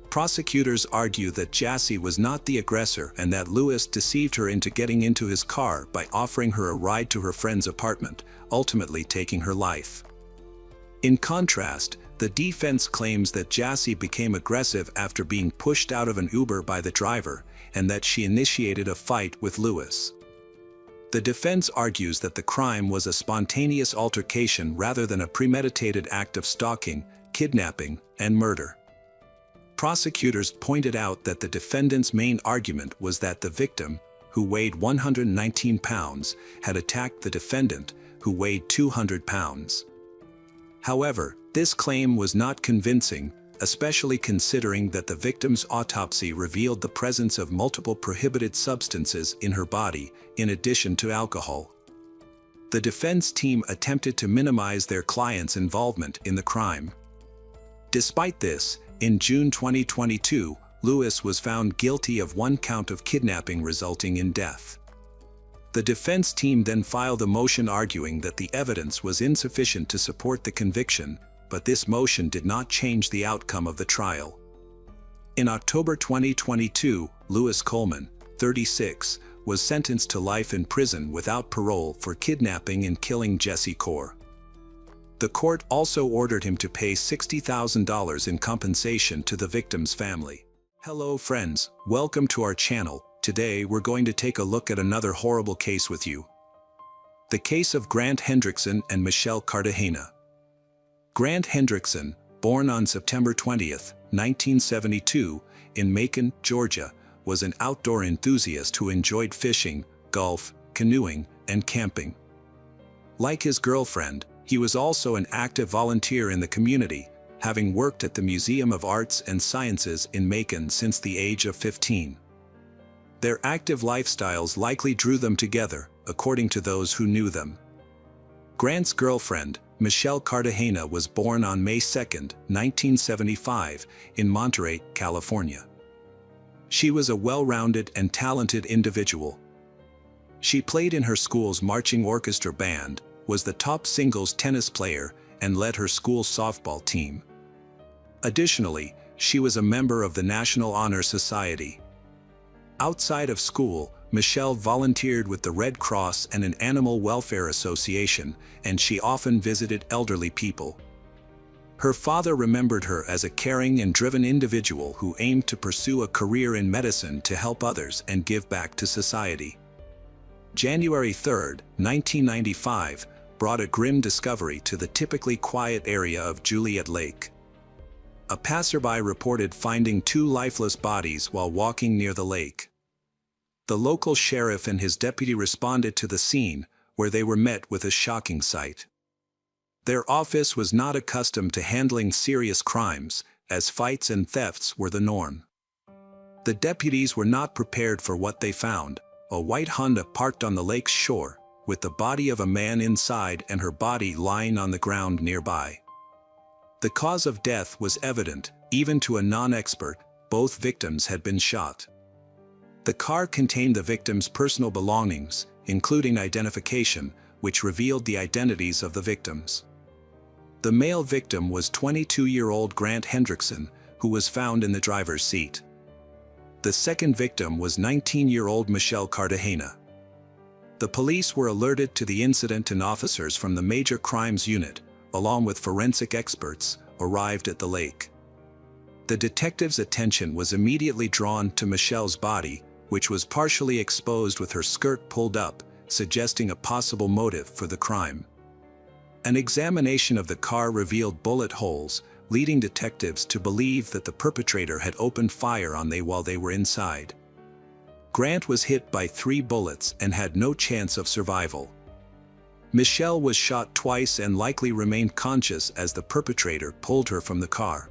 Prosecutors argue that Jassie was not the aggressor and that Lewis deceived her into getting into his car by offering her a ride to her friend's apartment, ultimately taking her life. In contrast, the defense claims that Jassie became aggressive after being pushed out of an Uber by the driver, and that she initiated a fight with Lewis. The defense argues that the crime was a spontaneous altercation rather than a premeditated act of stalking, kidnapping, and murder. Prosecutors pointed out that the defendant's main argument was that the victim, who weighed 119 pounds, had attacked the defendant, who weighed 200 pounds. However, this claim was not convincing, especially considering that the victim's autopsy revealed the presence of multiple prohibited substances in her body, in addition to alcohol. The defense team attempted to minimize their client's involvement in the crime. Despite this, in June 2022, Lewis was found guilty of one count of kidnapping resulting in death. The defense team then filed a motion arguing that the evidence was insufficient to support the conviction, but this motion did not change the outcome of the trial. In October 2022, Lewis Coleman, 36, was sentenced to life in prison without parole for kidnapping and killing Jesse Core. The court also ordered him to pay $60,000 in compensation to the victim's family. Hello friends, welcome to our channel. Today we're going to take a look at another horrible case with you. The case of Grant Hendrickson and Michelle Cartagena. Grant Hendrickson, born on September 20, 1972, in Macon, Georgia, was an outdoor enthusiast who enjoyed fishing, golf, canoeing, and camping. Like his girlfriend, he was also an active volunteer in the community, having worked at the Museum of Arts and Sciences in Macon since the age of 15. Their active lifestyles likely drew them together, according to those who knew them. Grant's girlfriend, Michelle Cartagena, was born on May 2, 1975, in Monterey, California. She was a well-rounded and talented individual. She played in her school's marching orchestra band, was the top singles tennis player, and led her school's softball team. Additionally, she was a member of the National Honor Society. Outside of school, Michelle volunteered with the Red Cross and an animal welfare association, and she often visited elderly people. Her father remembered her as a caring and driven individual who aimed to pursue a career in medicine to help others and give back to society. January 3, 1995, brought a grim discovery to the typically quiet area of Juliet Lake. A passerby reported finding two lifeless bodies while walking near the lake. The local sheriff and his deputy responded to the scene, where they were met with a shocking sight. Their office was not accustomed to handling serious crimes, as fights and thefts were the norm. The deputies were not prepared for what they found: a white Honda parked on the lake's shore, with the body of a man inside and her body lying on the ground nearby. The cause of death was evident, even to a non-expert: both victims had been shot. The car contained the victims' personal belongings, including identification, which revealed the identities of the victims. The male victim was 22-year-old Grant Hendrickson, who was found in the driver's seat. The second victim was 19-year-old Michelle Cartagena. The police were alerted to the incident, and officers from the Major Crimes Unit, along with forensic experts, arrived at the lake. The detectives' attention was immediately drawn to Michelle's body, which was partially exposed with her skirt pulled up, suggesting a possible motive for the crime. An examination of the car revealed bullet holes, leading detectives to believe that the perpetrator had opened fire on them while they were inside. Grant was hit by 3 bullets and had no chance of survival. Michelle was shot twice and likely remained conscious as the perpetrator pulled her from the car.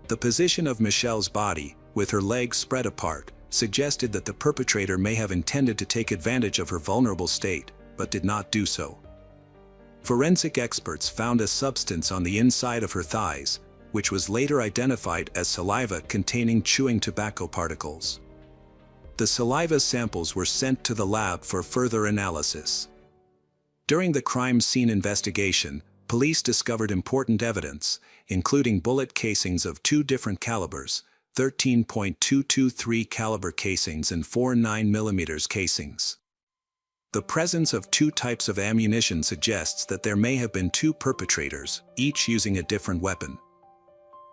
The position of Michelle's body, with her legs spread apart, suggested that the perpetrator may have intended to take advantage of her vulnerable state, but did not do so. Forensic experts found a substance on the inside of her thighs, which was later identified as saliva containing chewing tobacco particles. The saliva samples were sent to the lab for further analysis. During the crime scene investigation, police discovered important evidence, including bullet casings of 2 different calibers, 13.223 caliber casings and 4 9mm casings. The presence of 2 types of ammunition suggests that there may have been 2 perpetrators, each using a different weapon.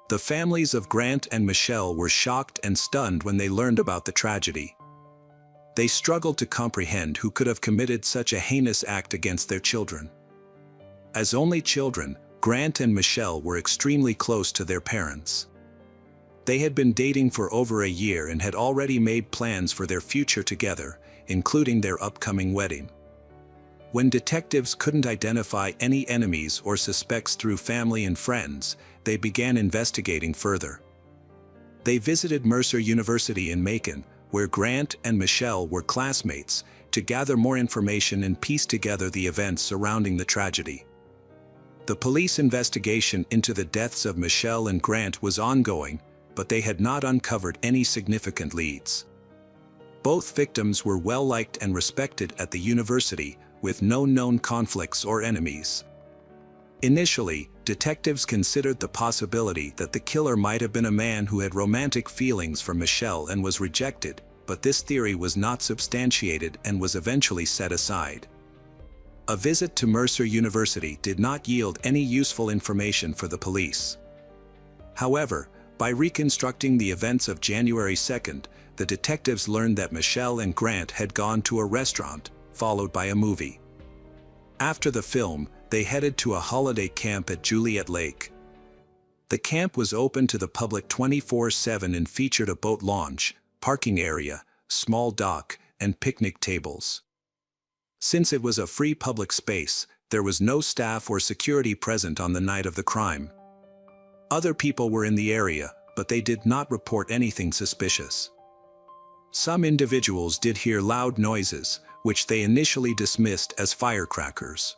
The families of Grant and Michelle were shocked and stunned when they learned about the tragedy. They struggled to comprehend who could have committed such a heinous act against their children. As only children, Grant and Michelle were extremely close to their parents. They had been dating for over a year and had already made plans for their future together, including their upcoming wedding. When detectives couldn't identify any enemies or suspects through family and friends, they began investigating further. They visited Mercer University in Macon, where Grant and Michelle were classmates, to gather more information and piece together the events surrounding the tragedy. The police investigation into the deaths of Michelle and Grant was ongoing, but they had not uncovered any significant leads. Both victims were well-liked and respected at the university, with no known conflicts or enemies. Initially, detectives considered the possibility that the killer might have been a man who had romantic feelings for Michelle and was rejected, but this theory was not substantiated and was eventually set aside. A visit to Mercer University did not yield any useful information for the police. However, by reconstructing the events of January 2nd, the detectives learned that Michelle and Grant had gone to a restaurant, followed by a movie. After the film, they headed to a holiday camp at Juliet Lake. The camp was open to the public 24/7 and featured a boat launch, parking area, small dock, and picnic tables. Since it was a free public space, there was no staff or security present on the night of the crime. Other people were in the area, but they did not report anything suspicious. Some individuals did hear loud noises, which they initially dismissed as firecrackers.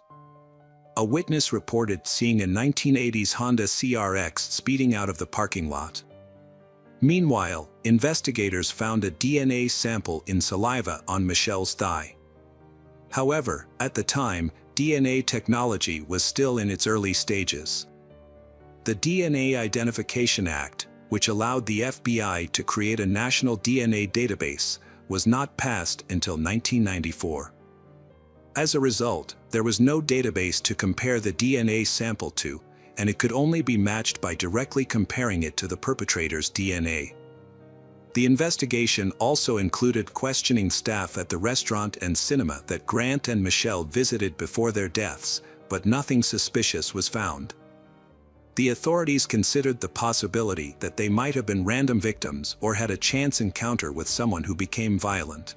A witness reported seeing a 1980s Honda CRX speeding out of the parking lot. Meanwhile, investigators found a DNA sample in saliva on Michelle's thigh. However, at the time, DNA technology was still in its early stages. The DNA Identification Act, which allowed the FBI to create a national DNA database, was not passed until 1994. As a result, there was no database to compare the DNA sample to, and it could only be matched by directly comparing it to the perpetrator's DNA. The investigation also included questioning staff at the restaurant and cinema that Grant and Michelle visited before their deaths, but nothing suspicious was found. The authorities considered the possibility that they might have been random victims or had a chance encounter with someone who became violent.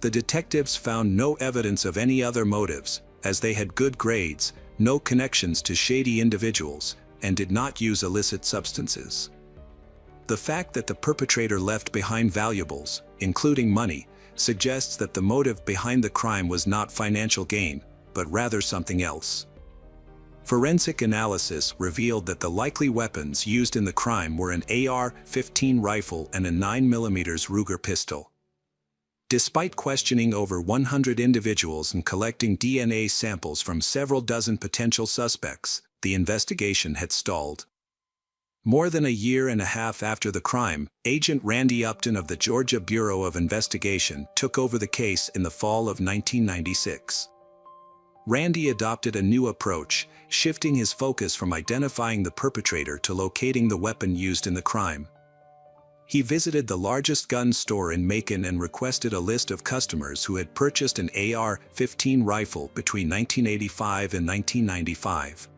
The detectives found no evidence of any other motives, as they had good grades, no connections to shady individuals, and did not use illicit substances. The fact that the perpetrator left behind valuables, including money, suggests that the motive behind the crime was not financial gain, but rather something else. Forensic analysis revealed that the likely weapons used in the crime were an AR-15 rifle and a 9mm Ruger pistol. Despite questioning over 100 individuals and collecting DNA samples from several dozen potential suspects, the investigation had stalled. More than a year and a half after the crime, Agent Randy Upton of the Georgia Bureau of Investigation took over the case in the fall of 1996. Randy adopted a new approach, shifting his focus from identifying the perpetrator to locating the weapon used in the crime. He visited the largest gun store in Macon and requested a list of customers who had purchased an AR-15 rifle between 1985 and 1995.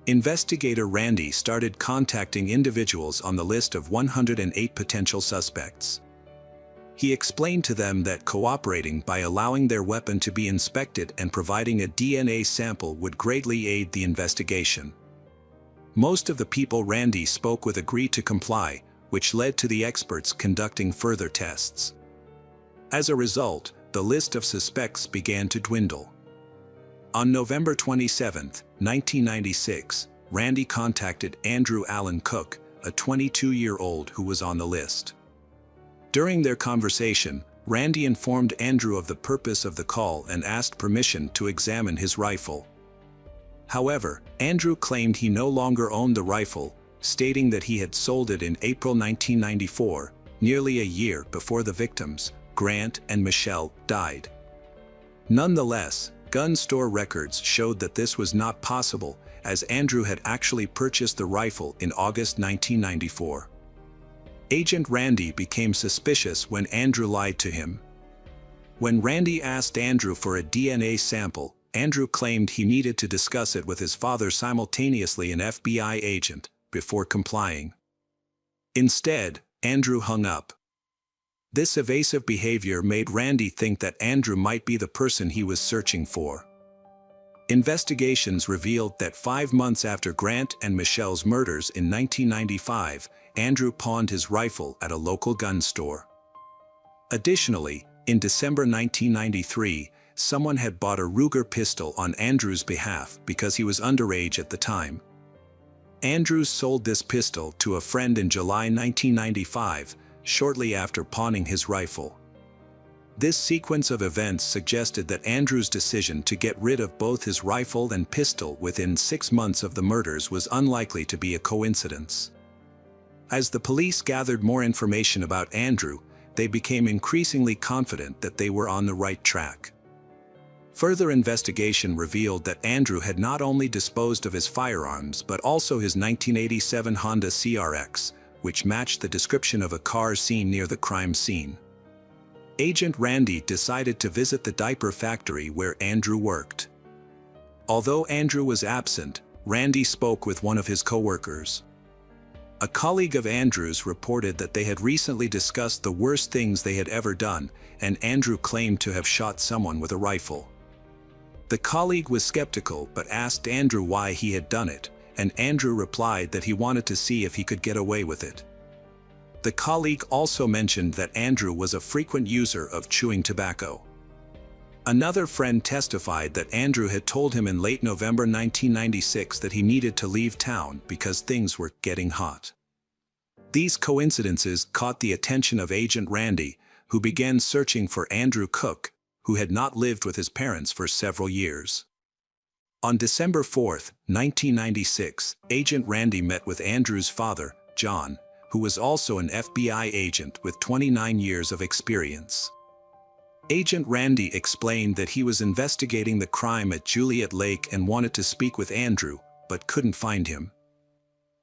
Investigator Randy started contacting individuals on the list of 108 potential suspects. He explained to them that cooperating by allowing their weapon to be inspected and providing a DNA sample would greatly aid the investigation. Most of the people Randy spoke with agreed to comply, which led to the experts conducting further tests. As a result, the list of suspects began to dwindle. On November 27, 1996, Randy contacted Andrew Allen Cook, a 22-year-old who was on the list. During their conversation, Randy informed Andrew of the purpose of the call and asked permission to examine his rifle. However, Andrew claimed he no longer owned the rifle, stating that he had sold it in April 1994, nearly a year before the victims, Grant and Michelle, died. Nonetheless, gun store records showed that this was not possible, as Andrew had actually purchased the rifle in August 1994. Agent Randy became suspicious when Andrew lied to him. When Randy asked Andrew for a DNA sample, Andrew claimed he needed to discuss it with his father, simultaneously an FBI agent, before complying. Instead, Andrew hung up. This evasive behavior made Randy think that Andrew might be the person he was searching for. Investigations revealed that 5 months after Grant and Michelle's murders in 1995, Andrew pawned his rifle at a local gun store. Additionally, in December 1993, someone had bought a Ruger pistol on Andrew's behalf because he was underage at the time. Andrew sold this pistol to a friend in July 1995, shortly after pawning his rifle. This sequence of events suggested that Andrew's decision to get rid of both his rifle and pistol within 6 months of the murders was unlikely to be a coincidence. As the police gathered more information about Andrew, they became increasingly confident that they were on the right track. Further investigation revealed that Andrew had not only disposed of his firearms but also his 1987 Honda CRX, which matched the description of a car seen near the crime scene. Agent Randy decided to visit the diaper factory where Andrew worked. Although Andrew was absent, Randy spoke with one of his co-workers. A colleague of Andrew's reported that they had recently discussed the worst things they had ever done, and Andrew claimed to have shot someone with a rifle. The colleague was skeptical but asked Andrew why he had done it, and Andrew replied that he wanted to see if he could get away with it. The colleague also mentioned that Andrew was a frequent user of chewing tobacco. Another friend testified that Andrew had told him in late November 1996 that he needed to leave town because things were getting hot. These coincidences caught the attention of Agent Randy, who began searching for Andrew Cook, who had not lived with his parents for several years. On December 4, 1996, Agent Randy met with Andrew's father, John, who was also an FBI agent with 29 years of experience. Agent Randy explained that he was investigating the crime at Juliet Lake and wanted to speak with Andrew, but couldn't find him.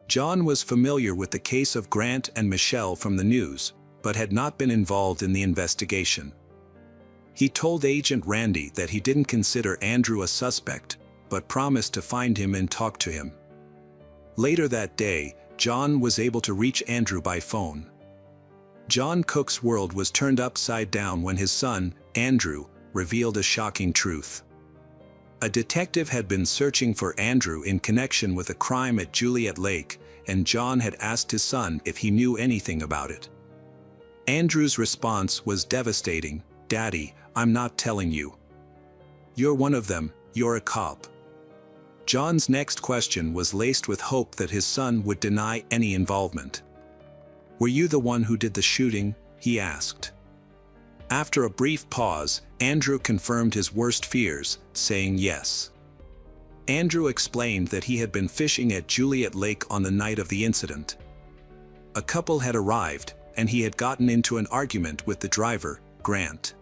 John was familiar with the case of Grant and Michelle from the news, but had not been involved in the investigation. He told Agent Randy that he didn't consider Andrew a suspect, but promised to find him and talk to him. Later that day, John was able to reach Andrew by phone. John Cook's world was turned upside down when his son, Andrew, revealed a shocking truth. A detective had been searching for Andrew in connection with a crime at Juliet Lake, and John had asked his son if he knew anything about it. Andrew's response was devastating. "Daddy, I'm not telling you. You're one of them, you're a cop." John's next question was laced with hope that his son would deny any involvement. "Were you the one who did the shooting?" he asked. After a brief pause, Andrew confirmed his worst fears, saying yes. Andrew explained that he had been fishing at Juliet Lake on the night of the incident. A couple had arrived, and he had gotten into an argument with the driver, Grant.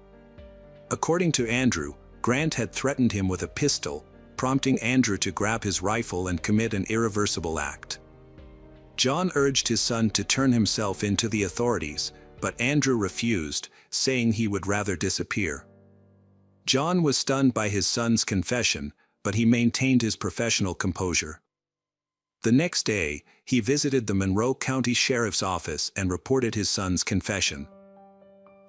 According to Andrew, Grant had threatened him with a pistol, prompting Andrew to grab his rifle and commit an irreversible act. John urged his son to turn himself in to the authorities, but Andrew refused, saying he would rather disappear. John was stunned by his son's confession, but he maintained his professional composure. The next day, he visited the Monroe County Sheriff's Office and reported his son's confession.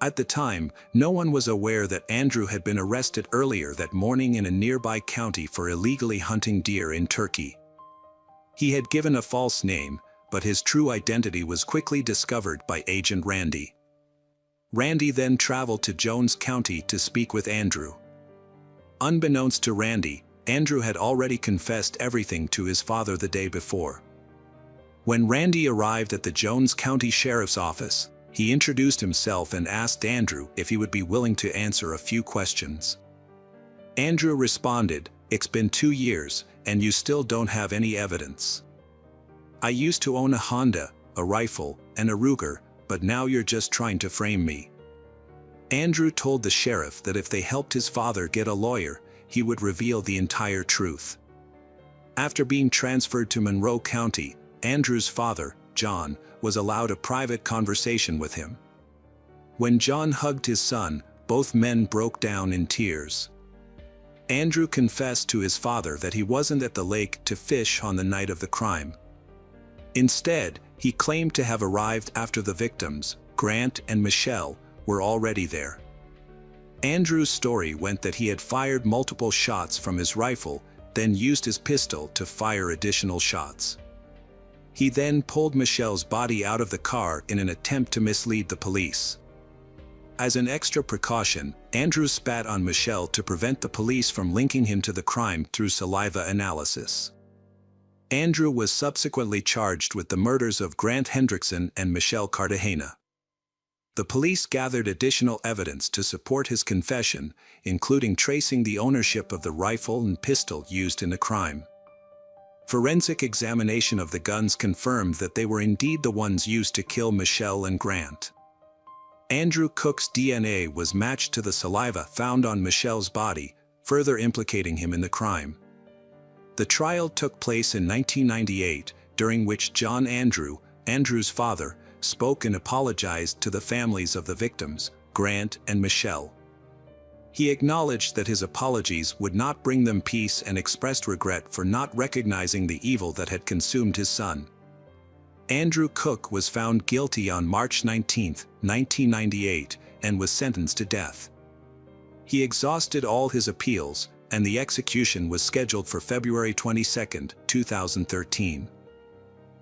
At the time, no one was aware that Andrew had been arrested earlier that morning in a nearby county for illegally hunting deer in Turkey. He had given a false name, but his true identity was quickly discovered by Agent Randy. Randy then traveled to Jones County to speak with Andrew. Unbeknownst to Randy, Andrew had already confessed everything to his father the day before. When Randy arrived at the Jones County Sheriff's Office, he introduced himself and asked Andrew if he would be willing to answer a few questions. Andrew responded, "It's been 2 years, and you still don't have any evidence. I used to own a Honda, a rifle, and a Ruger, but now you're just trying to frame me." Andrew told the sheriff that if they helped his father get a lawyer, he would reveal the entire truth. After being transferred to Monroe County, Andrew's father, John, was allowed a private conversation with him. When John hugged his son, both men broke down in tears. Andrew confessed to his father that he wasn't at the lake to fish on the night of the crime. Instead, he claimed to have arrived after the victims, Grant and Michelle, were already there. Andrew's story went that he had fired multiple shots from his rifle, then used his pistol to fire additional shots. He then pulled Michelle's body out of the car in an attempt to mislead the police. As an extra precaution, Andrew spat on Michelle to prevent the police from linking him to the crime through saliva analysis. Andrew was subsequently charged with the murders of Grant Hendrickson and Michelle Cartagena. The police gathered additional evidence to support his confession, including tracing the ownership of the rifle and pistol used in the crime. Forensic examination of the guns confirmed that they were indeed the ones used to kill Michelle and Grant. Andrew Cook's DNA was matched to the saliva found on Michelle's body, further implicating him in the crime. The trial took place in 1998, during which John Andrew, Andrew's father, spoke and apologized to the families of the victims, Grant and Michelle. He acknowledged that his apologies would not bring them peace and expressed regret for not recognizing the evil that had consumed his son. Andrew Cook was found guilty on March 19, 1998, and was sentenced to death. He exhausted all his appeals, and the execution was scheduled for February 22, 2013.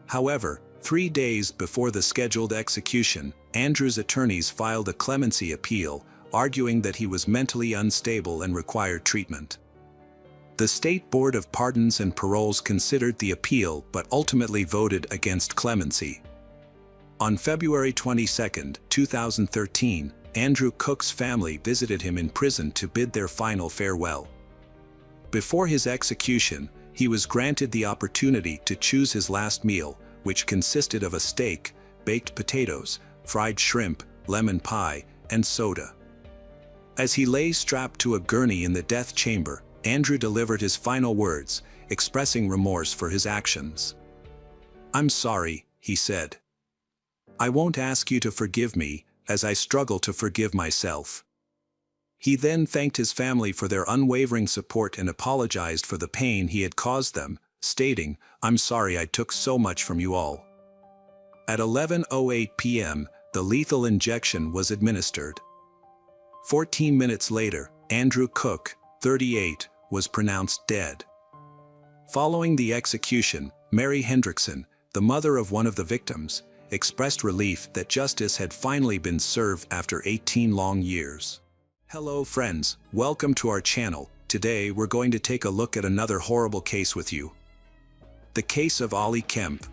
However, 3 days before the scheduled execution, Andrew's attorneys filed a clemency appeal, arguing that he was mentally unstable and required treatment. The State Board of Pardons and Paroles considered the appeal but ultimately voted against clemency. On February 22, 2013, Andrew Cook's family visited him in prison to bid their final farewell. Before his execution, he was granted the opportunity to choose his last meal, which consisted of a steak, baked potatoes, fried shrimp, lemon pie, and soda. As he lay strapped to a gurney in the death chamber, Andrew delivered his final words, expressing remorse for his actions. "I'm sorry," he said. "I won't ask you to forgive me, as I struggle to forgive myself." He then thanked his family for their unwavering support and apologized for the pain he had caused them, stating, "I'm sorry I took so much from you all." At 11:08 p.m., the lethal injection was administered. 14 minutes later, Andrew Cook, 38, was pronounced dead. Following the execution, Mary Hendrickson, the mother of one of the victims, expressed relief that justice had finally been served after 18 long years. Hello friends, welcome to our channel. Today we're going to take a look at another horrible case with you. The case of Ollie Kemp.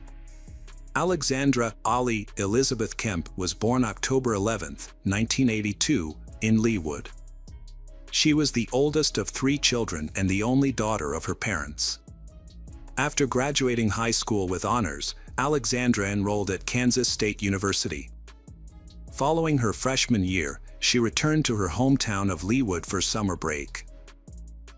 Alexandra Ollie Elizabeth Kemp was born October 11, 1982, in Leawood. She was the oldest of 3 children and the only daughter of her parents. After graduating high school with honors, Alexandra enrolled at Kansas State University. Following her freshman year, she returned to her hometown of Leawood for summer break.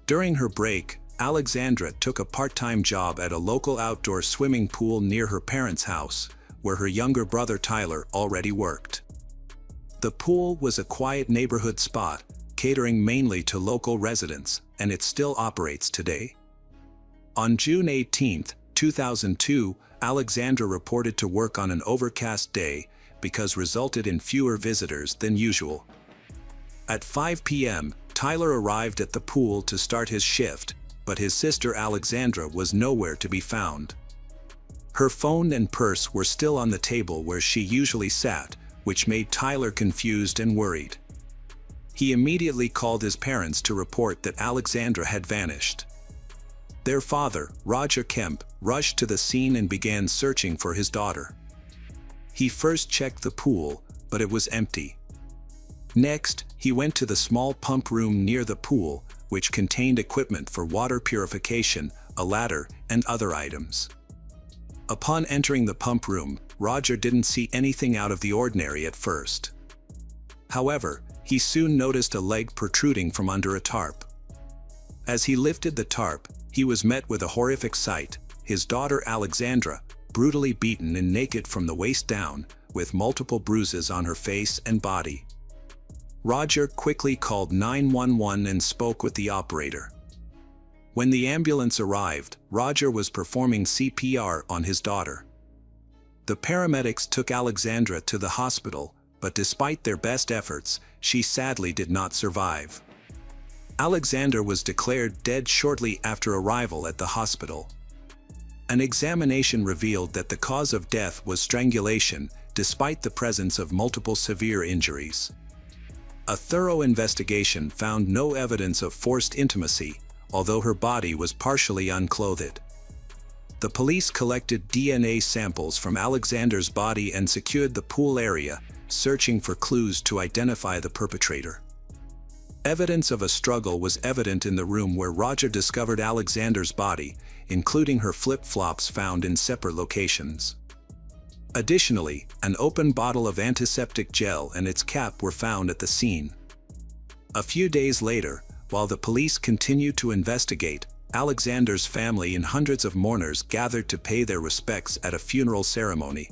During her break, Alexandra took a part-time job at a local outdoor swimming pool near her parents' house, where her younger brother Tyler already worked. The pool was a quiet neighborhood spot, catering mainly to local residents, and it still operates today. On June 18, 2002, Alexandra reported to work on an overcast day, because resulted in fewer visitors than usual. At 5 p.m., Tyler arrived at the pool to start his shift, but his sister Alexandra was nowhere to be found. Her phone and purse were still on the table where she usually sat, which made Tyler confused and worried. He immediately called his parents to report that Alexandra had vanished. Their father, Roger Kemp, rushed to the scene and began searching for his daughter. He first checked the pool, but it was empty. Next, he went to the small pump room near the pool, which contained equipment for water purification, a ladder, and other items. Upon entering the pump room, Roger didn't see anything out of the ordinary at first. However, he soon noticed a leg protruding from under a tarp. As he lifted the tarp, he was met with a horrific sight: his daughter Alexandra, brutally beaten and naked from the waist down, with multiple bruises on her face and body. Roger quickly called 911 and spoke with the operator. When the ambulance arrived, Roger was performing CPR on his daughter. The paramedics took Alexandra to the hospital, but despite their best efforts, she sadly did not survive. Alexandra was declared dead shortly after arrival at the hospital. An examination revealed that the cause of death was strangulation, despite the presence of multiple severe injuries. A thorough investigation found no evidence of forced intimacy, although her body was partially unclothed. The police collected DNA samples from Alexandra's body and secured the pool area, searching for clues to identify the perpetrator. Evidence of a struggle was evident in the room where Roger discovered Alexandra's body, including her flip-flops found in separate locations. Additionally, an open bottle of antiseptic gel and its cap were found at the scene. A few days later, while the police continued to investigate, Alexandra's family and hundreds of mourners gathered to pay their respects at a funeral ceremony.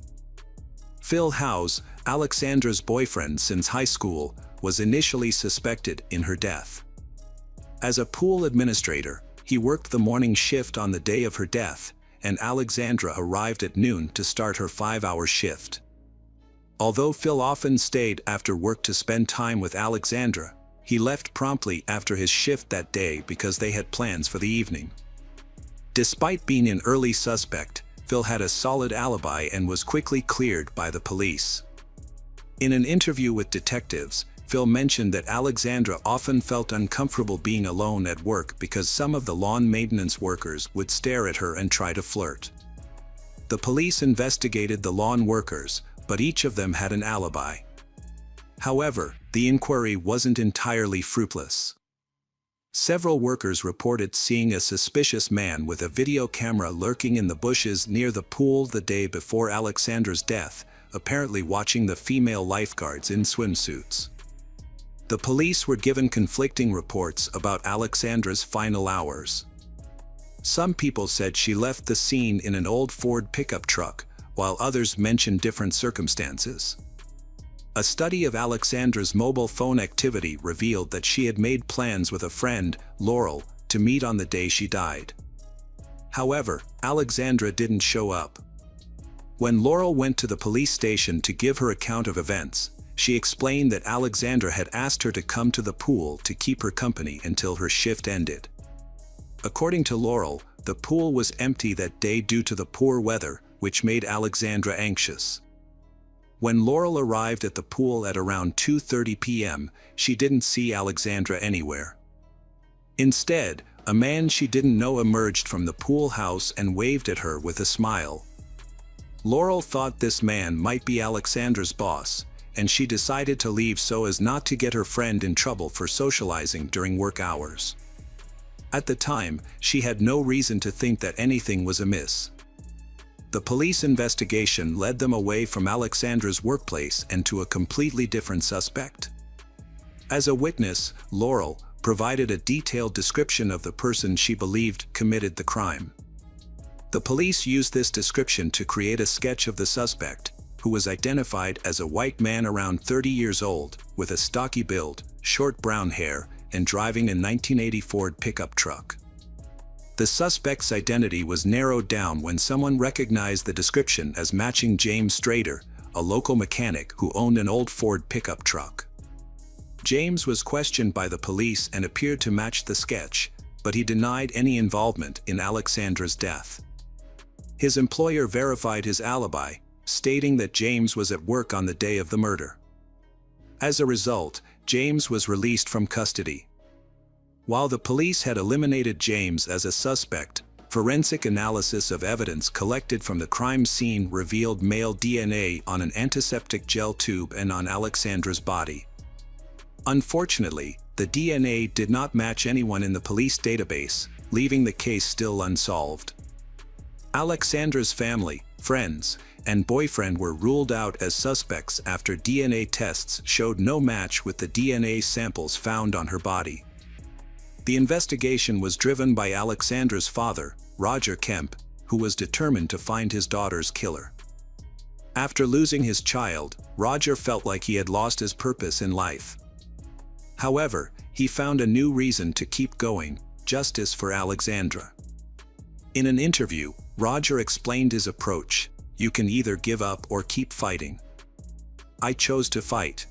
Phil Howes, Alexandra's boyfriend since high school, was initially suspected in her death. As a pool administrator, he worked the morning shift on the day of her death, and Alexandra arrived at noon to start her 5-hour shift. Although Phil often stayed after work to spend time with Alexandra, he left promptly after his shift that day because they had plans for the evening. Despite being an early suspect, Phil had a solid alibi and was quickly cleared by the police. In an interview with detectives, Phil mentioned that Alexandra often felt uncomfortable being alone at work because some of the lawn maintenance workers would stare at her and try to flirt. The police investigated the lawn workers, but each of them had an alibi. However, the inquiry wasn't entirely fruitless. Several workers reported seeing a suspicious man with a video camera lurking in the bushes near the pool the day before Alexandra's death, apparently watching the female lifeguards in swimsuits. The police were given conflicting reports about Alexandra's final hours. Some people said she left the scene in an old Ford pickup truck, while others mentioned different circumstances. A study of Alexandra's mobile phone activity revealed that she had made plans with a friend, Laurel, to meet on the day she died. However, Alexandra didn't show up. When Laurel went to the police station to give her account of events, she explained that Alexandra had asked her to come to the pool to keep her company until her shift ended. According to Laurel, the pool was empty that day due to the poor weather, which made Alexandra anxious. When Laurel arrived at the pool at around 2:30 p.m., she didn't see Alexandra anywhere. Instead, a man she didn't know emerged from the pool house and waved at her with a smile. Laurel thought this man might be Alexandra's boss, and she decided to leave so as not to get her friend in trouble for socializing during work hours. At the time, she had no reason to think that anything was amiss. The police investigation led them away from Alexandra's workplace and to a completely different suspect. As a witness, Laurel provided a detailed description of the person she believed committed the crime. The police used this description to create a sketch of the suspect, who was identified as a white man around 30 years old, with a stocky build, short brown hair, and driving a 1980 Ford pickup truck. The suspect's identity was narrowed down when someone recognized the description as matching James Strader, a local mechanic who owned an old Ford pickup truck. James was questioned by the police and appeared to match the sketch, but he denied any involvement in Alexandra's death. His employer verified his alibi, stating that James was at work on the day of the murder. As a result, James was released from custody. While the police had eliminated James as a suspect, forensic analysis of evidence collected from the crime scene revealed male DNA on an antiseptic gel tube and on Alexandra's body. Unfortunately, the DNA did not match anyone in the police database, leaving the case still unsolved. Alexandra's family, friends, and boyfriend were ruled out as suspects after DNA tests showed no match with the DNA samples found on her body. The investigation was driven by Alexandra's father, Roger Kemp, who was determined to find his daughter's killer. After losing his child, Roger felt like he had lost his purpose in life. However, he found a new reason to keep going: justice for Alexandra. In an interview, Roger explained his approach: "You can either give up or keep fighting. I chose to fight."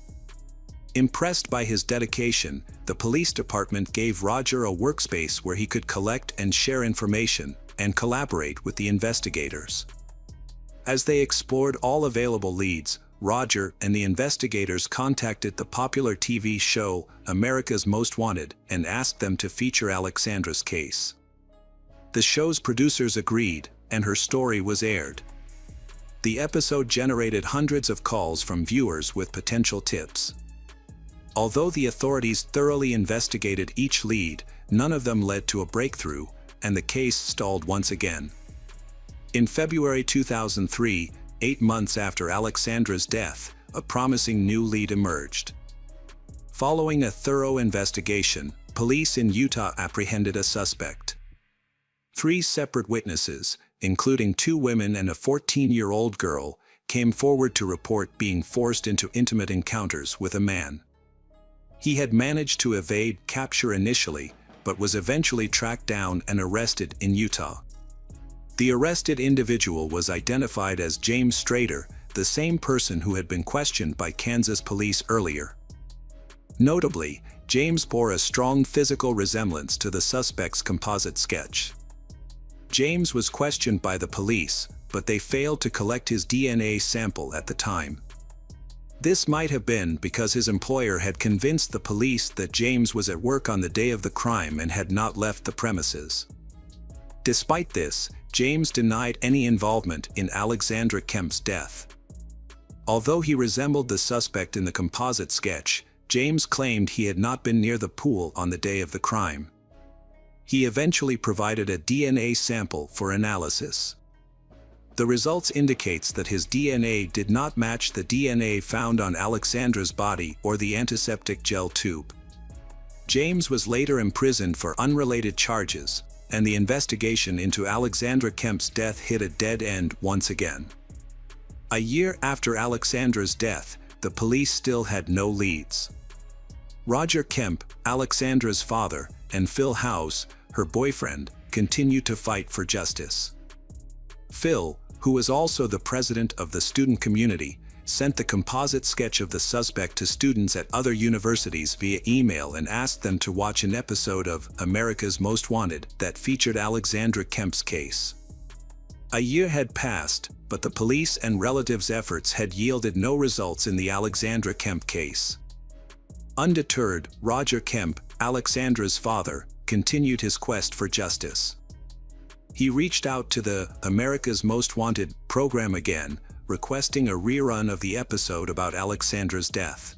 Impressed by his dedication, the police department gave Roger a workspace where he could collect and share information and collaborate with the investigators. As they explored all available leads, Roger and the investigators contacted the popular TV show America's Most Wanted and asked them to feature Alexandra's case. The show's producers agreed, and her story was aired. The episode generated hundreds of calls from viewers with potential tips. Although the authorities thoroughly investigated each lead, none of them led to a breakthrough, and the case stalled once again. In February 2003, 8 months after Alexandra's death, a promising new lead emerged. Following a thorough investigation, police in Utah apprehended a suspect. 3 separate witnesses, including 2 women and a 14-year-old girl, came forward to report being forced into intimate encounters with a man. He had managed to evade capture initially, but was eventually tracked down and arrested in Utah. The arrested individual was identified as James Strader, the same person who had been questioned by Kansas police earlier. Notably, James bore a strong physical resemblance to the suspect's composite sketch. James was questioned by the police, but they failed to collect his DNA sample at the time. This might have been because his employer had convinced the police that James was at work on the day of the crime and had not left the premises. Despite this, James denied any involvement in Alexandra Kemp's death. Although he resembled the suspect in the composite sketch, James claimed he had not been near the pool on the day of the crime. He eventually provided a DNA sample for analysis. The results indicates that his DNA did not match the DNA found on Alexandra's body or the antiseptic gel tube. James was later imprisoned for unrelated charges, and the investigation into Alexandra Kemp's death hit a dead end once again. A year after Alexandra's death, the police still had no leads. Roger Kemp, Alexandra's father, and Phil House, her boyfriend, continued to fight for justice. Phil, who was also the president of the student community, sent the composite sketch of the suspect to students at other universities via email and asked them to watch an episode of America's Most Wanted that featured Alexandra Kemp's case. A year had passed, but the police and relatives' efforts had yielded no results in the Alexandra Kemp case. Undeterred, Roger Kemp, Alexandra's father, continued his quest for justice. He reached out to the America's Most Wanted program again, requesting a rerun of the episode about Alexandra's death.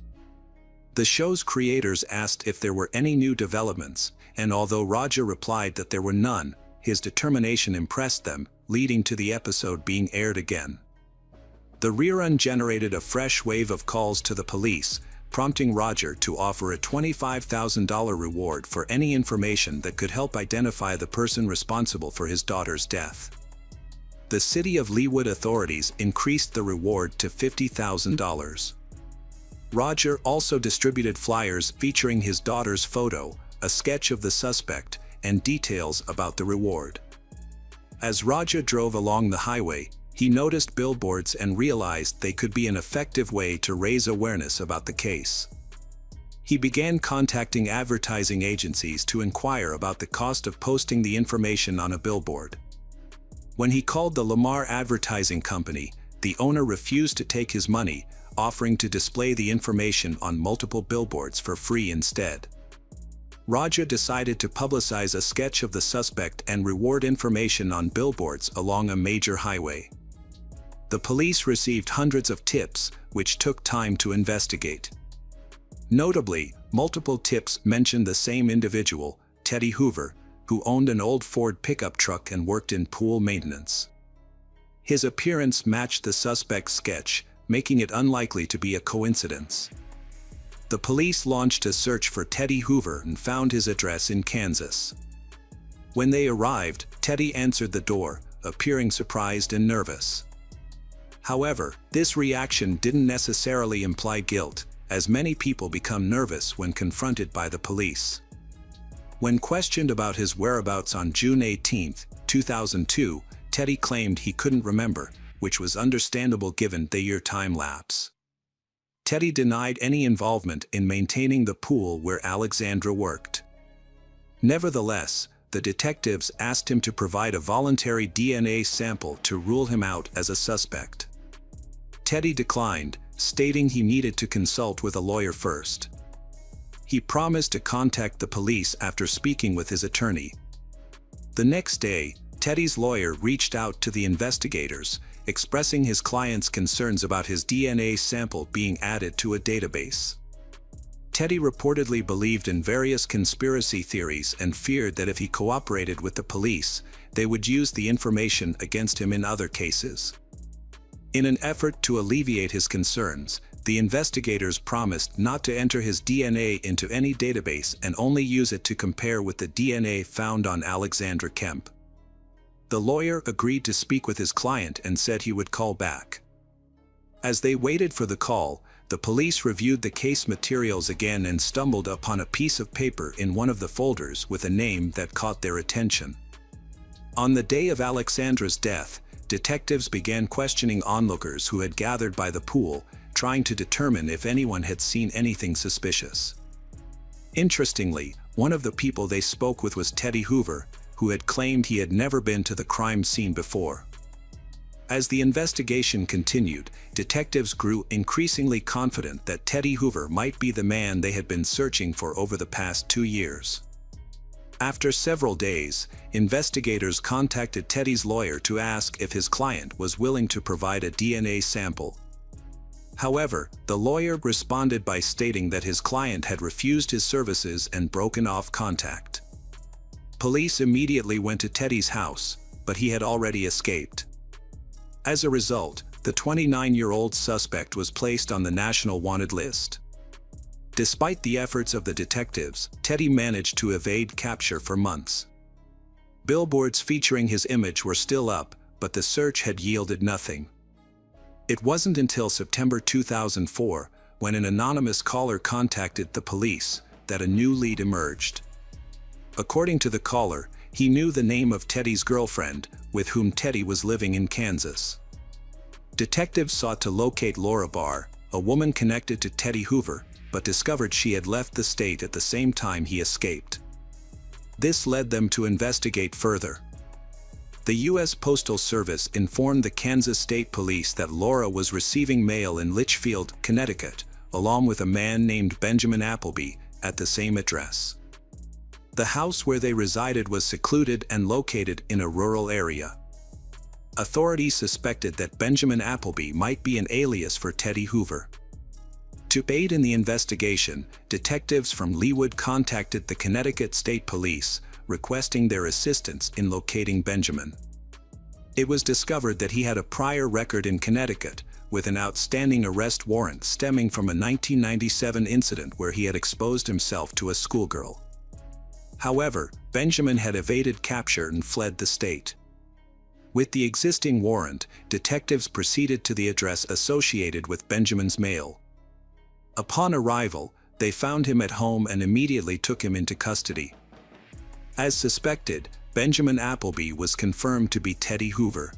The show's creators asked if there were any new developments, and although Roger replied that there were none, his determination impressed them, leading to the episode being aired again. The rerun generated a fresh wave of calls to the police, prompting Roger to offer a $25,000 reward for any information that could help identify the person responsible for his daughter's death. The city of Leawood authorities increased the reward to $50,000. Roger also distributed flyers featuring his daughter's photo, a sketch of the suspect, and details about the reward. As Roger drove along the highway, He noticed billboards and realized they could be an effective way to raise awareness about the case. He began contacting advertising agencies to inquire about the cost of posting the information on a billboard. When he called the Lamar Advertising Company, the owner refused to take his money, offering to display the information on multiple billboards for free instead. Raja decided to publicize a sketch of the suspect and reward information on billboards along a major highway. The police received hundreds of tips, which took time to investigate. Notably, multiple tips mentioned the same individual, Teddy Hoover, who owned an old Ford pickup truck and worked in pool maintenance. His appearance matched the suspect's sketch, making it unlikely to be a coincidence. The police launched a search for Teddy Hoover and found his address in Kansas. When they arrived, Teddy answered the door, appearing surprised and nervous. However, this reaction didn't necessarily imply guilt, as many people become nervous when confronted by the police. When questioned about his whereabouts on June 18, 2002, Teddy claimed he couldn't remember, which was understandable given the year time lapse. Teddy denied any involvement in maintaining the pool where Alexandra worked. Nevertheless, the detectives asked him to provide a voluntary DNA sample to rule him out as a suspect. Teddy declined, stating he needed to consult with a lawyer first. He promised to contact the police after speaking with his attorney. The next day, Teddy's lawyer reached out to the investigators, expressing his client's concerns about his DNA sample being added to a database. Teddy reportedly believed in various conspiracy theories and feared that if he cooperated with the police, they would use the information against him in other cases. In an effort to alleviate his concerns, the investigators promised not to enter his DNA into any database and only use it to compare with the DNA found on Alexandra Kemp. The lawyer agreed to speak with his client and said he would call back. As they waited for the call, the police reviewed the case materials again and stumbled upon a piece of paper in one of the folders with a name that caught their attention. On the day of Alexandra's death, detectives began questioning onlookers who had gathered by the pool, trying to determine if anyone had seen anything suspicious. Interestingly, one of the people they spoke with was Teddy Hoover, who had claimed he had never been to the crime scene before. As the investigation continued, detectives grew increasingly confident that Teddy Hoover might be the man they had been searching for over the past 2 years. After several days, investigators contacted Teddy's lawyer to ask if his client was willing to provide a DNA sample. However, the lawyer responded by stating that his client had refused his services and broken off contact. Police immediately went to Teddy's house, but he had already escaped. As a result, the 29-year-old suspect was placed on the National Wanted list. Despite the efforts of the detectives, Teddy managed to evade capture for months. Billboards featuring his image were still up, but the search had yielded nothing. It wasn't until September 2004, when an anonymous caller contacted the police, that a new lead emerged. According to the caller, he knew the name of Teddy's girlfriend, with whom Teddy was living in Kansas. Detectives sought to locate Laura Barr, a woman connected to Teddy Hoover, but discovered she had left the state at the same time he escaped. This led them to investigate further. The U.S. Postal Service informed the Kansas State Police that Laura was receiving mail in Litchfield, Connecticut, along with a man named Benjamin Appleby, at the same address. The house where they resided was secluded and located in a rural area. Authorities suspected that Benjamin Appleby might be an alias for Teddy Hoover. To aid in the investigation, detectives from Leawood contacted the Connecticut State Police, requesting their assistance in locating Benjamin. It was discovered that he had a prior record in Connecticut, with an outstanding arrest warrant stemming from a 1997 incident where he had exposed himself to a schoolgirl. However, Benjamin had evaded capture and fled the state. With the existing warrant, detectives proceeded to the address associated with Benjamin's mail. Upon arrival, they found him at home and immediately took him into custody. As suspected, Benjamin Appleby was confirmed to be Teddy Hoover.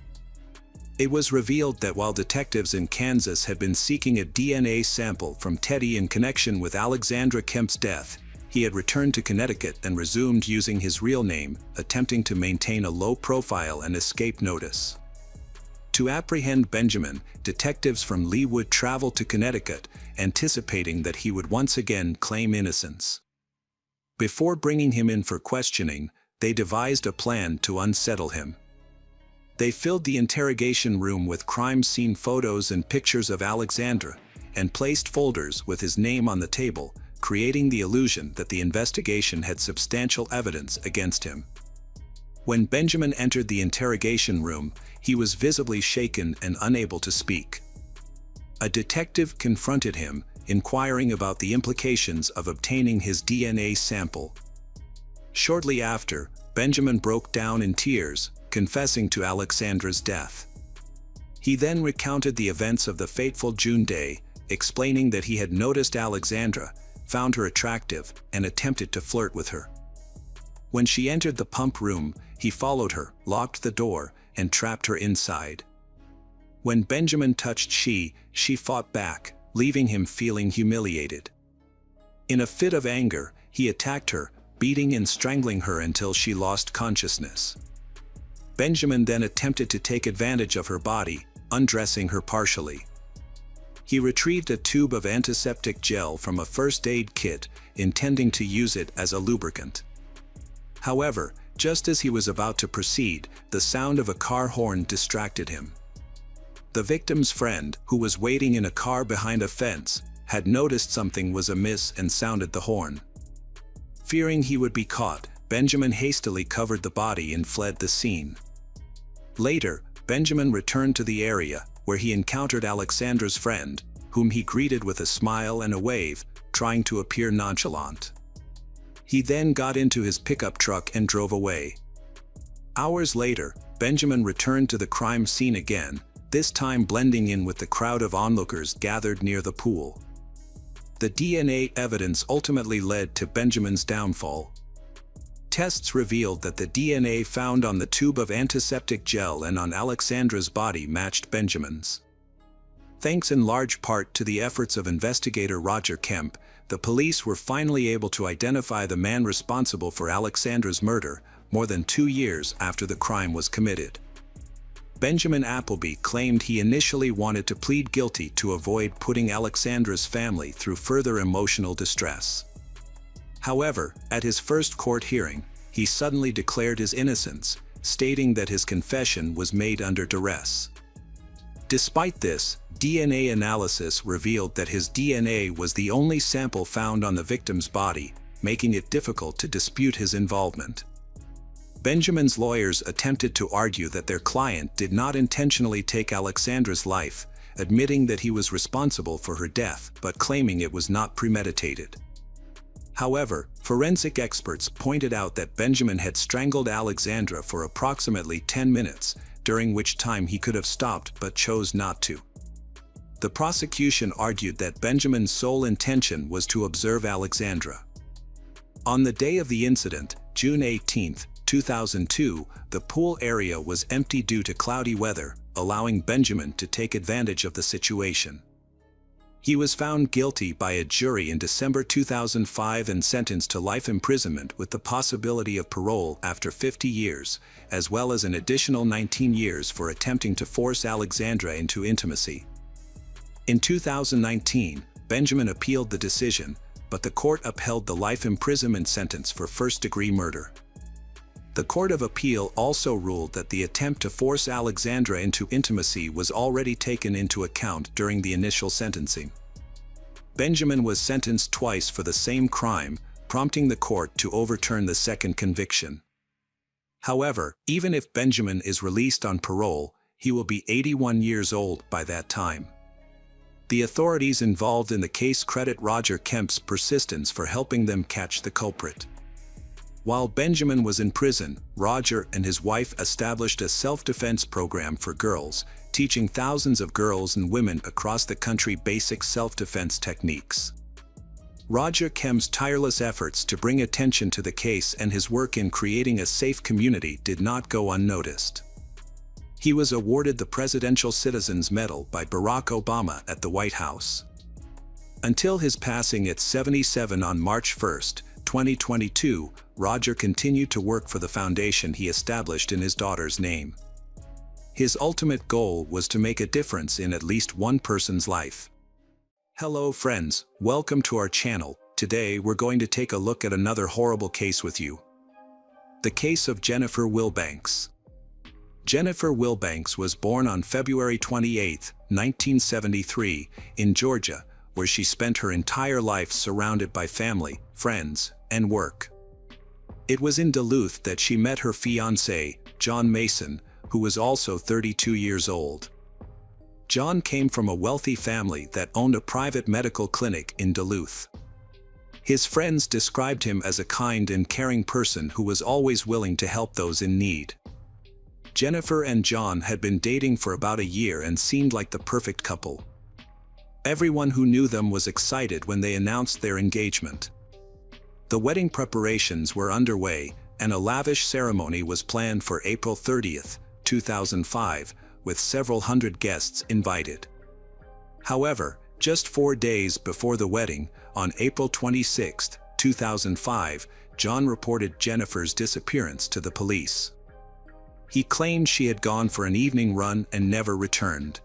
It was revealed that while detectives in Kansas had been seeking a DNA sample from Teddy in connection with Alexandra Kemp's death, he had returned to Connecticut and resumed using his real name, attempting to maintain a low profile and escape notice. To apprehend Benjamin, detectives from Leawood traveled to Connecticut, anticipating that he would once again claim innocence. Before bringing him in for questioning, they devised a plan to unsettle him. They filled the interrogation room with crime scene photos and pictures of Alexandra, and placed folders with his name on the table, creating the illusion that the investigation had substantial evidence against him. When Benjamin entered the interrogation room, he was visibly shaken and unable to speak. A detective confronted him, inquiring about the implications of obtaining his DNA sample. Shortly after, Benjamin broke down in tears, confessing to Alexandra's death. He then recounted the events of the fateful June day, explaining that he had noticed Alexandra, found her attractive, and attempted to flirt with her. When she entered the pump room, he followed her, locked the door, and trapped her inside. When Benjamin touched she fought back, leaving him feeling humiliated. In a fit of anger, he attacked her, beating and strangling her until she lost consciousness. Benjamin then attempted to take advantage of her body, undressing her partially. He retrieved a tube of antiseptic gel from a first aid kit, intending to use it as a lubricant. However, just as he was about to proceed, the sound of a car horn distracted him. The victim's friend, who was waiting in a car behind a fence, had noticed something was amiss and sounded the horn. Fearing he would be caught, Benjamin hastily covered the body and fled the scene. Later, Benjamin returned to the area, where he encountered Alexandra's friend, whom he greeted with a smile and a wave, trying to appear nonchalant. He then got into his pickup truck and drove away. Hours later, Benjamin returned to the crime scene again, this time blending in with the crowd of onlookers gathered near the pool. The DNA evidence ultimately led to Benjamin's downfall. Tests revealed that the DNA found on the tube of antiseptic gel and on Alexandra's body matched Benjamin's. Thanks in large part to the efforts of investigator Roger Kemp, the police were finally able to identify the man responsible for Alexandra's murder, more than 2 years after the crime was committed. Benjamin Appleby claimed he initially wanted to plead guilty to avoid putting Alexandra's family through further emotional distress. However, at his first court hearing, he suddenly declared his innocence, stating that his confession was made under duress. Despite this, DNA analysis revealed that his DNA was the only sample found on the victim's body, making it difficult to dispute his involvement. Benjamin's lawyers attempted to argue that their client did not intentionally take Alexandra's life, admitting that he was responsible for her death but claiming it was not premeditated. However, forensic experts pointed out that Benjamin had strangled Alexandra for approximately 10 minutes, during which time he could have stopped but chose not to. The prosecution argued that Benjamin's sole intention was to observe Alexandra. On the day of the incident, June 18, 2002, the pool area was empty due to cloudy weather, allowing Benjamin to take advantage of the situation. He was found guilty by a jury in December 2005 and sentenced to life imprisonment with the possibility of parole after 50 years, as well as an additional 19 years for attempting to force Alexandra into intimacy. In 2019, Benjamin appealed the decision, but the court upheld the life imprisonment sentence for first-degree murder. The Court of Appeal also ruled that the attempt to force Alexandra into intimacy was already taken into account during the initial sentencing. Benjamin was sentenced twice for the same crime, prompting the court to overturn the second conviction. However, even if Benjamin is released on parole, he will be 81 years old by that time. The authorities involved in the case credit Roger Kemp's persistence for helping them catch the culprit. While Benjamin was in prison, Roger and his wife established a self-defense program for girls, teaching thousands of girls and women across the country basic self-defense techniques. Roger Kemp's tireless efforts to bring attention to the case and his work in creating a safe community did not go unnoticed. He was awarded the Presidential Citizens Medal by Barack Obama at the White House. Until his passing at 77 on March 1, 2022, Roger continued to work for the foundation he established in his daughter's name. His ultimate goal was to make a difference in at least one person's life. Hello friends, welcome to our channel. Today we're going to take a look at another horrible case with you. The case of Jennifer Wilbanks. Jennifer Wilbanks was born on February 28, 1973, in Georgia, where she spent her entire life surrounded by family, friends, and work. It was in Duluth that she met her fiancé, John Mason, who was also 32 years old. John came from a wealthy family that owned a private medical clinic in Duluth. His friends described him as a kind and caring person who was always willing to help those in need. Jennifer and John had been dating for about a year and seemed like the perfect couple. Everyone who knew them was excited when they announced their engagement. The wedding preparations were underway, and a lavish ceremony was planned for April 30, 2005, with several hundred guests invited. However, just 4 days before the wedding, on April 26, 2005, John reported Jennifer's disappearance to the police. He claimed she had gone for an evening run and never returned.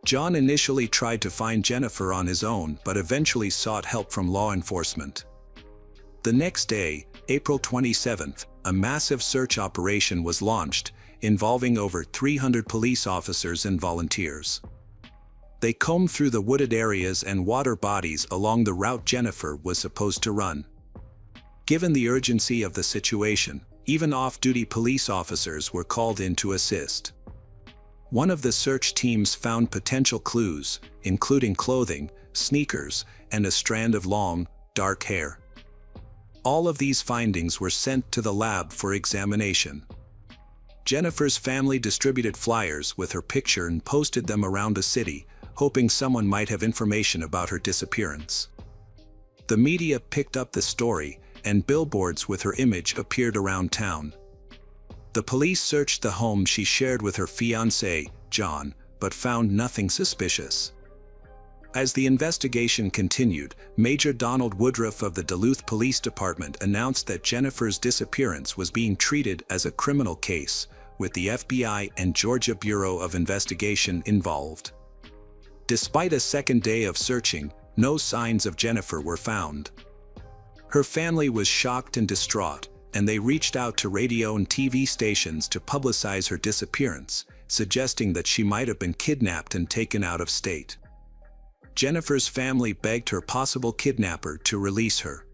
John initially tried to find Jennifer on his own but eventually sought help from law enforcement. The next day, April 27, a massive search operation was launched, involving over 300 police officers and volunteers. They combed through the wooded areas and water bodies along the route Jennifer was supposed to run. Given the urgency of the situation, even off-duty police officers were called in to assist. One of the search teams found potential clues, including clothing, sneakers, and a strand of long, dark hair. All of these findings were sent to the lab for examination. Jennifer's family distributed flyers with her picture and posted them around the city, hoping someone might have information about her disappearance. The media picked up the story, and billboards with her image appeared around town. The police searched the home she shared with her fiancé, John, but found nothing suspicious. As the investigation continued, Major Donald Woodruff of the Duluth Police Department announced that Jennifer's disappearance was being treated as a criminal case, with the FBI and Georgia Bureau of Investigation involved. Despite a second day of searching, no signs of Jennifer were found. Her family was shocked and distraught, and they reached out to radio and TV stations to publicize her disappearance, suggesting that she might have been kidnapped and taken out of state. Jennifer's family begged her possible kidnapper to release her.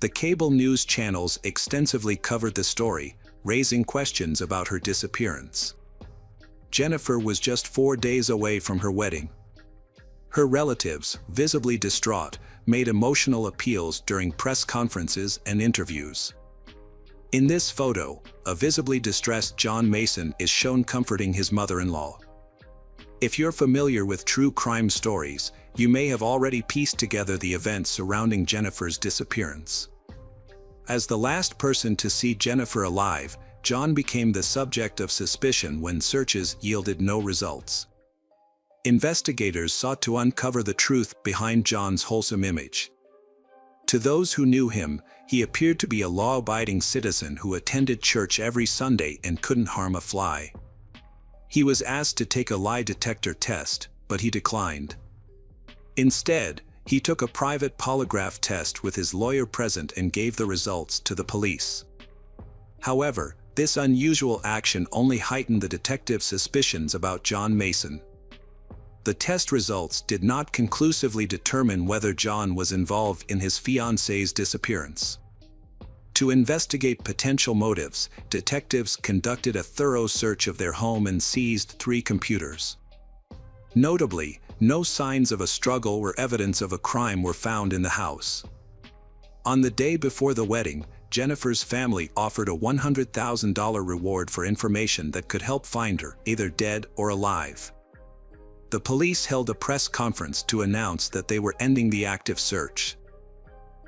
The cable news channels extensively covered the story, raising questions about her disappearance. Jennifer was just 4 days away from her wedding. Her relatives, visibly distraught, made emotional appeals during press conferences and interviews. In this photo, a visibly distressed John Mason is shown comforting his mother-in-law. If you're familiar with true crime stories, you may have already pieced together the events surrounding Jennifer's disappearance. As the last person to see Jennifer alive, John became the subject of suspicion when searches yielded no results. Investigators sought to uncover the truth behind John's wholesome image. To those who knew him, he appeared to be a law-abiding citizen who attended church every Sunday and couldn't harm a fly. He was asked to take a lie detector test, but he declined. Instead, he took a private polygraph test with his lawyer present and gave the results to the police. However, this unusual action only heightened the detective's suspicions about John Mason. The test results did not conclusively determine whether John was involved in his fiancée's disappearance. To investigate potential motives, detectives conducted a thorough search of their home and seized 3 computers. Notably, no signs of a struggle or evidence of a crime were found in the house. On the day before the wedding, Jennifer's family offered a $100,000 reward for information that could help find her, either dead or alive. The police held a press conference to announce that they were ending the active search.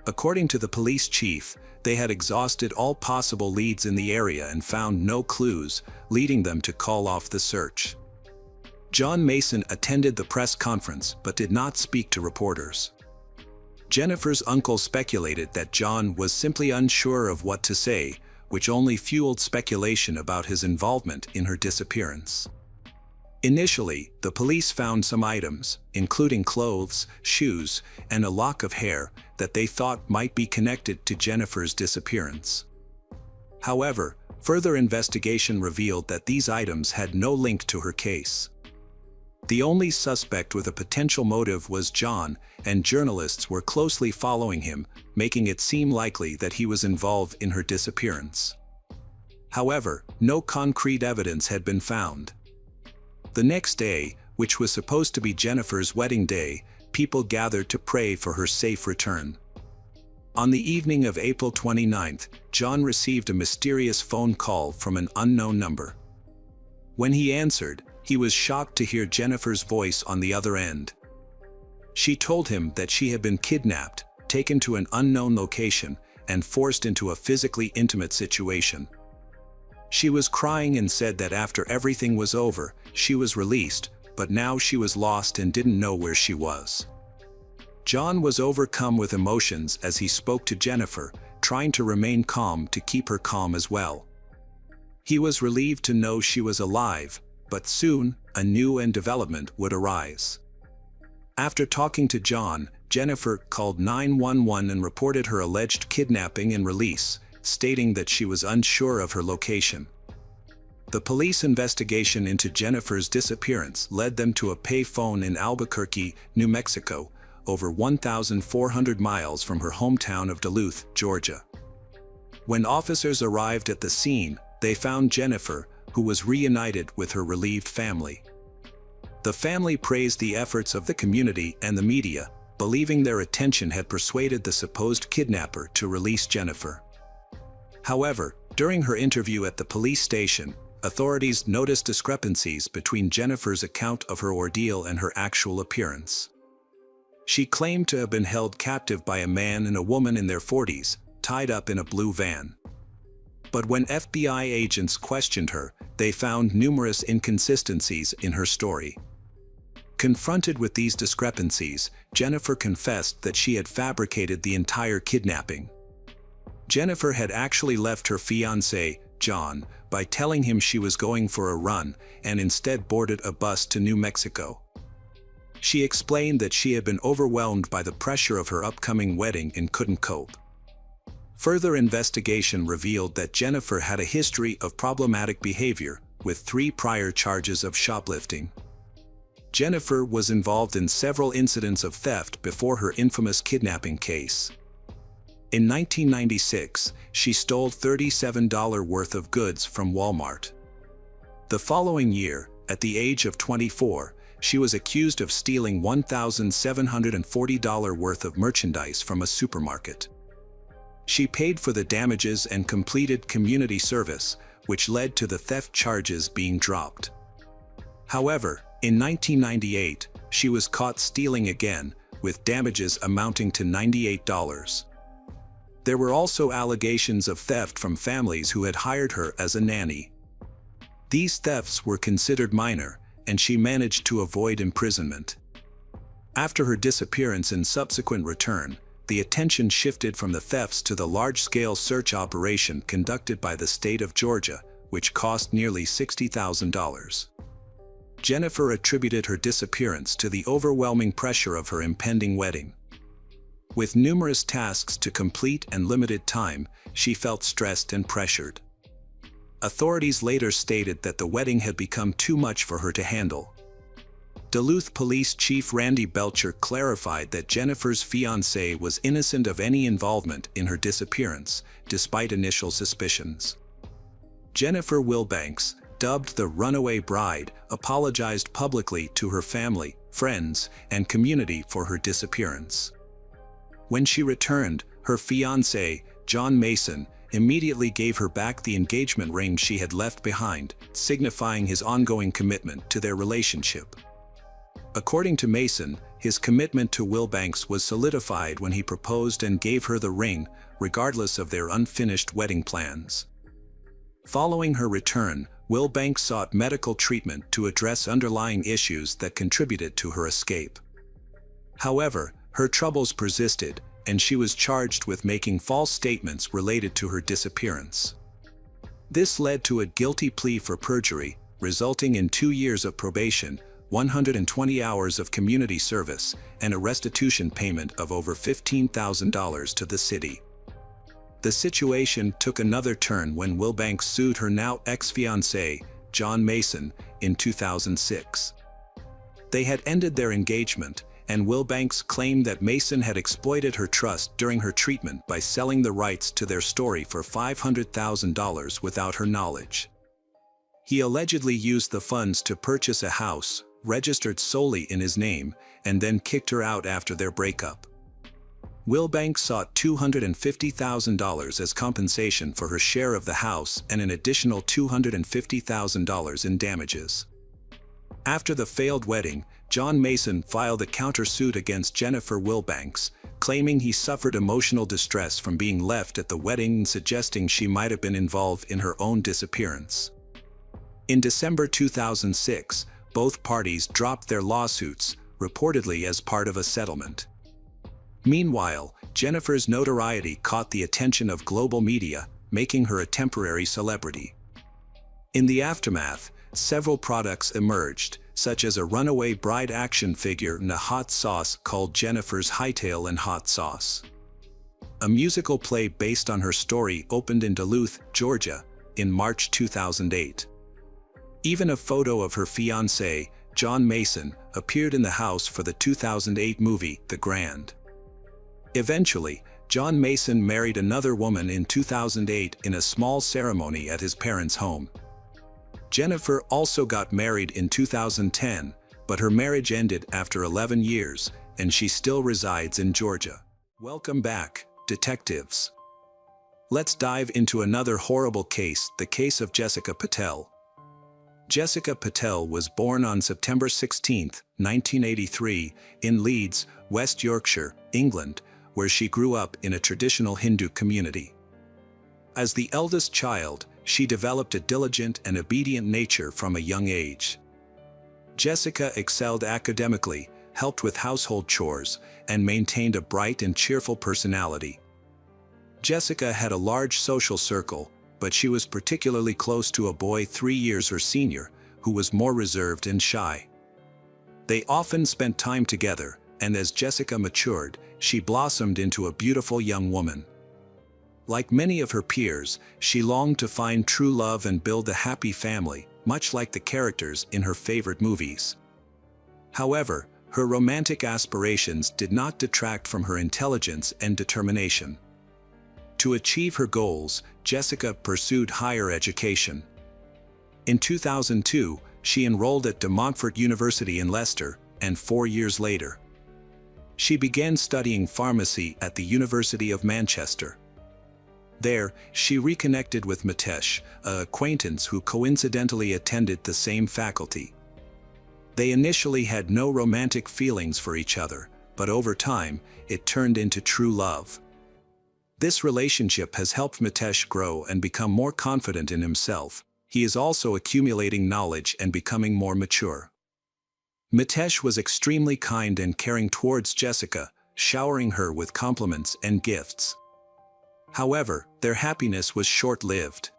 According to the police chief, they had exhausted all possible leads in the area and found no clues, leading them to call off the search. John Mason attended the press conference but did not speak to reporters. Jennifer's uncle speculated that John was simply unsure of what to say, which only fueled speculation about his involvement in her disappearance. Initially, the police found some items, including clothes, shoes, and a lock of hair, that they thought might be connected to Jennifer's disappearance. However, further investigation revealed that these items had no link to her case. The only suspect with a potential motive was John, and journalists were closely following him, making it seem likely that he was involved in her disappearance. However, no concrete evidence had been found. The next day, which was supposed to be Jennifer's wedding day, people gathered to pray for her safe return. On the evening of April 29th, John received a mysterious phone call from an unknown number. When he answered, he was shocked to hear Jennifer's voice on the other end. She told him that she had been kidnapped, taken to an unknown location, and forced into a physically intimate situation. She was crying and said that after everything was over, she was released, but now she was lost and didn't know where she was. John was overcome with emotions as he spoke to Jennifer, trying to remain calm to keep her calm as well. He was relieved to know she was alive, but soon, a new development would arise. After talking to John, Jennifer called 911 and reported her alleged kidnapping and release, stating that she was unsure of her location. The police investigation into Jennifer's disappearance led them to a pay phone in Albuquerque, New Mexico, over 1,400 miles from her hometown of Duluth, Georgia. When officers arrived at the scene, they found Jennifer, who was reunited with her relieved family. The family praised the efforts of the community and the media, believing their attention had persuaded the supposed kidnapper to release Jennifer. However, during her interview at the police station, authorities noticed discrepancies between Jennifer's account of her ordeal and her actual appearance. She claimed to have been held captive by a man and a woman in their 40s, tied up in a blue van. But when FBI agents questioned her, they found numerous inconsistencies in her story. Confronted with these discrepancies, Jennifer confessed that she had fabricated the entire kidnapping. Jennifer had actually left her fiancé, John, by telling him she was going for a run and instead boarded a bus to New Mexico. She explained that she had been overwhelmed by the pressure of her upcoming wedding and couldn't cope. Further investigation revealed that Jennifer had a history of problematic behavior, with 3 prior charges of shoplifting. Jennifer was involved in several incidents of theft before her infamous kidnapping case. In 1996, she stole $37 worth of goods from Walmart. The following year, at the age of 24, she was accused of stealing $1,740 worth of merchandise from a supermarket. She paid for the damages and completed community service, which led to the theft charges being dropped. However, in 1998, she was caught stealing again, with damages amounting to $98. There were also allegations of theft from families who had hired her as a nanny. These thefts were considered minor, and she managed to avoid imprisonment. After her disappearance and subsequent return, the attention shifted from the thefts to the large-scale search operation conducted by the state of Georgia, which cost nearly $60,000. Jennifer attributed her disappearance to the overwhelming pressure of her impending wedding. With numerous tasks to complete and limited time, she felt stressed and pressured. Authorities later stated that the wedding had become too much for her to handle. Duluth Police Chief Randy Belcher clarified that Jennifer's fiancé was innocent of any involvement in her disappearance, despite initial suspicions. Jennifer Wilbanks, dubbed the Runaway Bride, apologized publicly to her family, friends, and community for her disappearance. When she returned, her fiancé, John Mason, immediately gave her back the engagement ring she had left behind, signifying his ongoing commitment to their relationship. According to Mason, his commitment to Wilbanks was solidified when he proposed and gave her the ring, regardless of their unfinished wedding plans. Following her return, Wilbanks sought medical treatment to address underlying issues that contributed to her escape. However, her troubles persisted, and she was charged with making false statements related to her disappearance. This led to a guilty plea for perjury, resulting in 2 years of probation, 120 hours of community service, and a restitution payment of over $15,000 to the city. The situation took another turn when Wilbanks sued her now ex-fiancé, John Mason, in 2006. They had ended their engagement, and Wilbanks claimed that Mason had exploited her trust during her treatment by selling the rights to their story for $500,000 without her knowledge. He allegedly used the funds to purchase a house, registered solely in his name, and then kicked her out after their breakup. Wilbanks sought $250,000 as compensation for her share of the house and an additional $250,000 in damages. After the failed wedding, John Mason filed a countersuit against Jennifer Wilbanks, claiming he suffered emotional distress from being left at the wedding and suggesting she might have been involved in her own disappearance. In December 2006, both parties dropped their lawsuits, reportedly as part of a settlement. Meanwhile, Jennifer's notoriety caught the attention of global media, making her a temporary celebrity. In the aftermath, several products emerged, such as a runaway bride action figure and a hot sauce called Jennifer's Hightail and Hot Sauce. A musical play based on her story opened in Duluth, Georgia, in March 2008. Even a photo of her fiancé, John Mason, appeared in the house for the 2008 movie, The Grand. Eventually, John Mason married another woman in 2008 in a small ceremony at his parents' home. Jennifer also got married in 2010, but her marriage ended after 11 years, and she still resides in Georgia. Welcome back, detectives. Let's dive into another horrible case, the case of Jessica Patel. Jessica Patel was born on September 16, 1983, in Leeds, West Yorkshire, England, where she grew up in a traditional Hindu community. As the eldest child, she developed a diligent and obedient nature from a young age. Jessica excelled academically, helped with household chores, and maintained a bright and cheerful personality. Jessica had a large social circle, but she was particularly close to a boy 3 years her senior, who was more reserved and shy. They often spent time together, and as Jessica matured, she blossomed into a beautiful young woman. Like many of her peers, she longed to find true love and build a happy family, much like the characters in her favorite movies. However, her romantic aspirations did not detract from her intelligence and determination. To achieve her goals, Jessica pursued higher education. In 2002, she enrolled at De Montfort University in Leicester, and 4 years later, she began studying pharmacy at the University of Manchester. There, she reconnected with Mitesh, an acquaintance who coincidentally attended the same faculty. They initially had no romantic feelings for each other, but over time, it turned into true love. This relationship has helped Mitesh grow and become more confident in himself. He is also accumulating knowledge and becoming more mature. Mitesh was extremely kind and caring towards Jessica, showering her with compliments and gifts. However, their happiness was short-lived.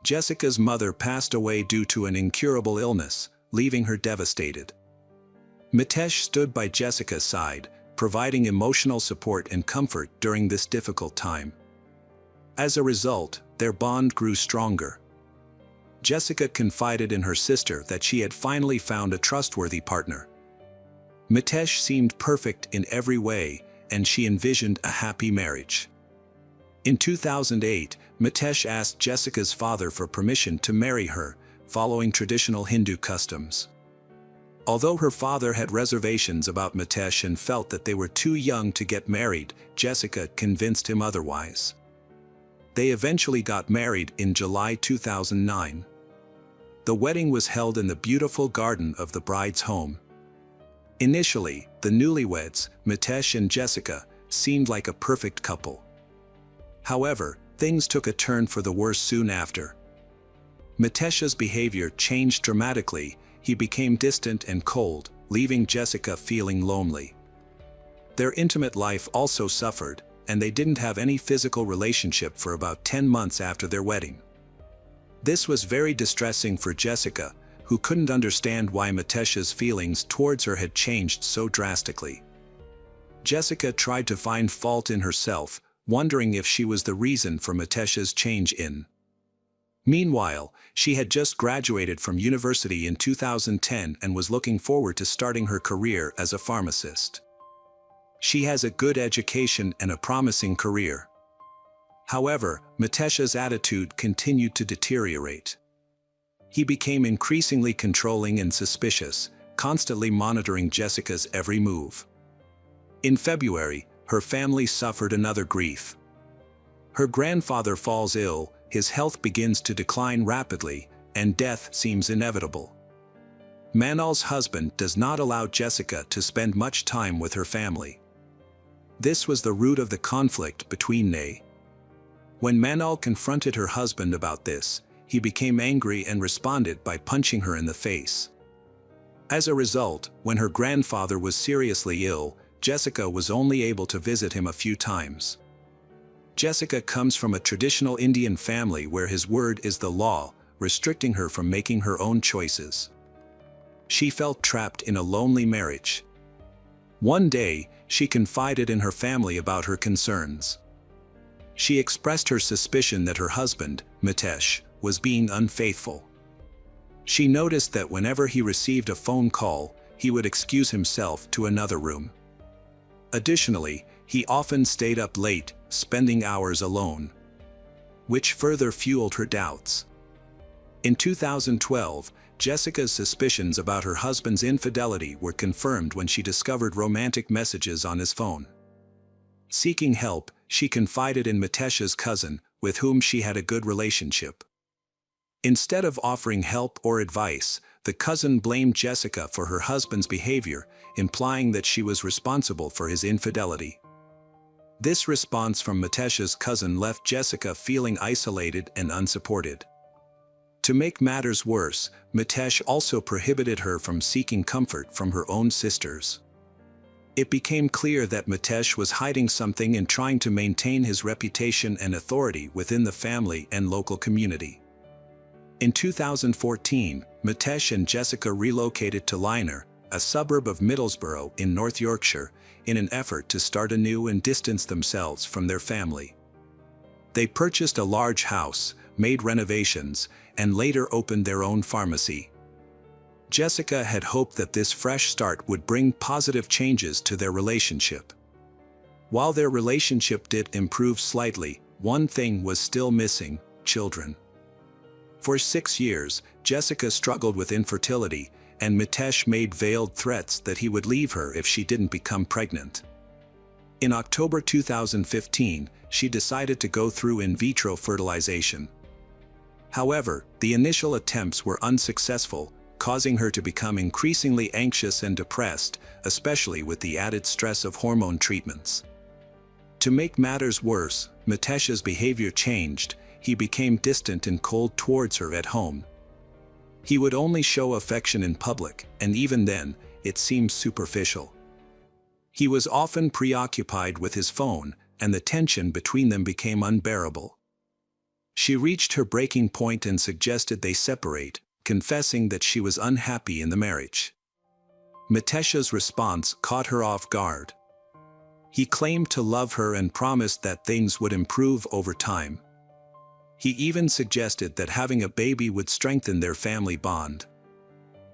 Jessica's mother passed away due to an incurable illness, leaving her devastated. Mitesh stood by Jessica's side, providing emotional support and comfort during this difficult time. As a result, their bond grew stronger. Jessica confided in her sister that she had finally found a trustworthy partner. Mitesh seemed perfect in every way, and she envisioned a happy marriage. In 2008, Mitesh asked Jessica's father for permission to marry her, following traditional Hindu customs. Although her father had reservations about Mitesh and felt that they were too young to get married, Jessica convinced him otherwise. They eventually got married in July 2009. The wedding was held in the beautiful garden of the bride's home. Initially, the newlyweds, Mitesh and Jessica, seemed like a perfect couple. However, things took a turn for the worse soon after. Mitesh's behavior changed dramatically. He became distant and cold, leaving Jessica feeling lonely. Their intimate life also suffered, and they didn't have any physical relationship for about 10 months after their wedding. This was very distressing for Jessica, who couldn't understand why Mitesh's feelings towards her had changed so drastically. Jessica tried to find fault in herself, wondering if she was the reason for Mitesh's change in. Meanwhile, she had just graduated from university in 2010 and was looking forward to starting her career as a pharmacist. She has a good education and a promising career. However, Mitesh's attitude continued to deteriorate. He became increasingly controlling and suspicious, constantly monitoring Jessica's every move. In February, her family suffered another grief. Her grandfather falls ill, his health begins to decline rapidly, and death seems inevitable. Manal's husband does not allow Jessica to spend much time with her family. This was the root of the conflict between they. When Manal confronted her husband about this, he became angry and responded by punching her in the face. As a result, when her grandfather was seriously ill, Jessica was only able to visit him a few times. Jessica comes from a traditional Indian family where his word is the law, restricting her from making her own choices. She felt trapped in a lonely marriage. One day, she confided in her family about her concerns. She expressed her suspicion that her husband, Mitesh, was being unfaithful. She noticed that whenever he received a phone call, he would excuse himself to another room. Additionally, he often stayed up late, spending hours alone, which further fueled her doubts. In 2012, Jessica's suspicions about her husband's infidelity were confirmed when she discovered romantic messages on his phone. Seeking help, she confided in Mitesh's cousin, with whom she had a good relationship. Instead of offering help or advice, the cousin blamed Jessica for her husband's behavior, implying that she was responsible for his infidelity. This response from Mitesh's cousin left Jessica feeling isolated and unsupported. To make matters worse, Mitesh also prohibited her from seeking comfort from her own sisters. It became clear that Mitesh was hiding something and trying to maintain his reputation and authority within the family and local community. In 2014, Mitesh and Jessica relocated to Lynor, a suburb of Middlesbrough in North Yorkshire, in an effort to start anew and distance themselves from their family. They purchased a large house, made renovations, and later opened their own pharmacy. Jessica had hoped that this fresh start would bring positive changes to their relationship. While their relationship did improve slightly, one thing was still missing: children. For 6 years, Jessica struggled with infertility, and Mitesh made veiled threats that he would leave her if she didn't become pregnant. In October 2015, she decided to go through in vitro fertilization. However, the initial attempts were unsuccessful, causing her to become increasingly anxious and depressed, especially with the added stress of hormone treatments. To make matters worse, Mitesh's behavior changed. He became distant and cold towards her at home. He would only show affection in public, and even then, it seemed superficial. He was often preoccupied with his phone, and the tension between them became unbearable. She reached her breaking point and suggested they separate, confessing that she was unhappy in the marriage. Mitesh's response caught her off guard. He claimed to love her and promised that things would improve over time. He even suggested that having a baby would strengthen their family bond.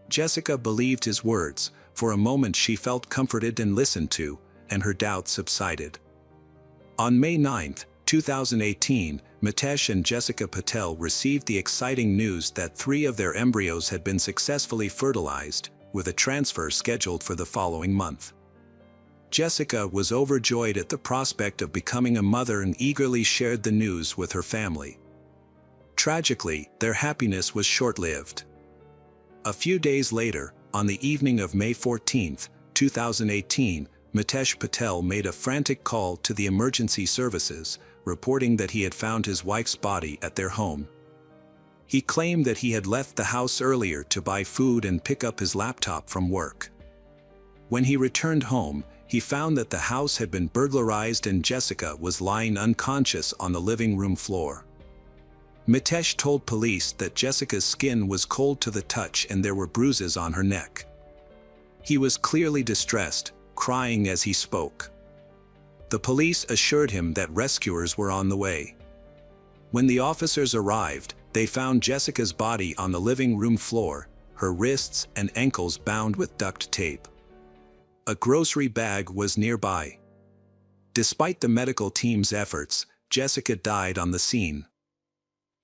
Jessica believed his words. For a moment she felt comforted and listened to, and her doubts subsided. On May 9, 2018, Mitesh and Jessica Patel received the exciting news that 3 of their embryos had been successfully fertilized, with a transfer scheduled for the following month. Jessica was overjoyed at the prospect of becoming a mother and eagerly shared the news with her family. Tragically, their happiness was short-lived. A few days later, on the evening of May 14, 2018, Mitesh Patel made a frantic call to the emergency services, reporting that he had found his wife's body at their home. He claimed that he had left the house earlier to buy food and pick up his laptop from work. When he returned home, he found that the house had been burglarized and Jessica was lying unconscious on the living room floor. Mitesh told police that Jessica's skin was cold to the touch and there were bruises on her neck. He was clearly distressed, crying as he spoke. The police assured him that rescuers were on the way. When the officers arrived, they found Jessica's body on the living room floor, her wrists and ankles bound with duct tape. A grocery bag was nearby. Despite the medical team's efforts, Jessica died on the scene.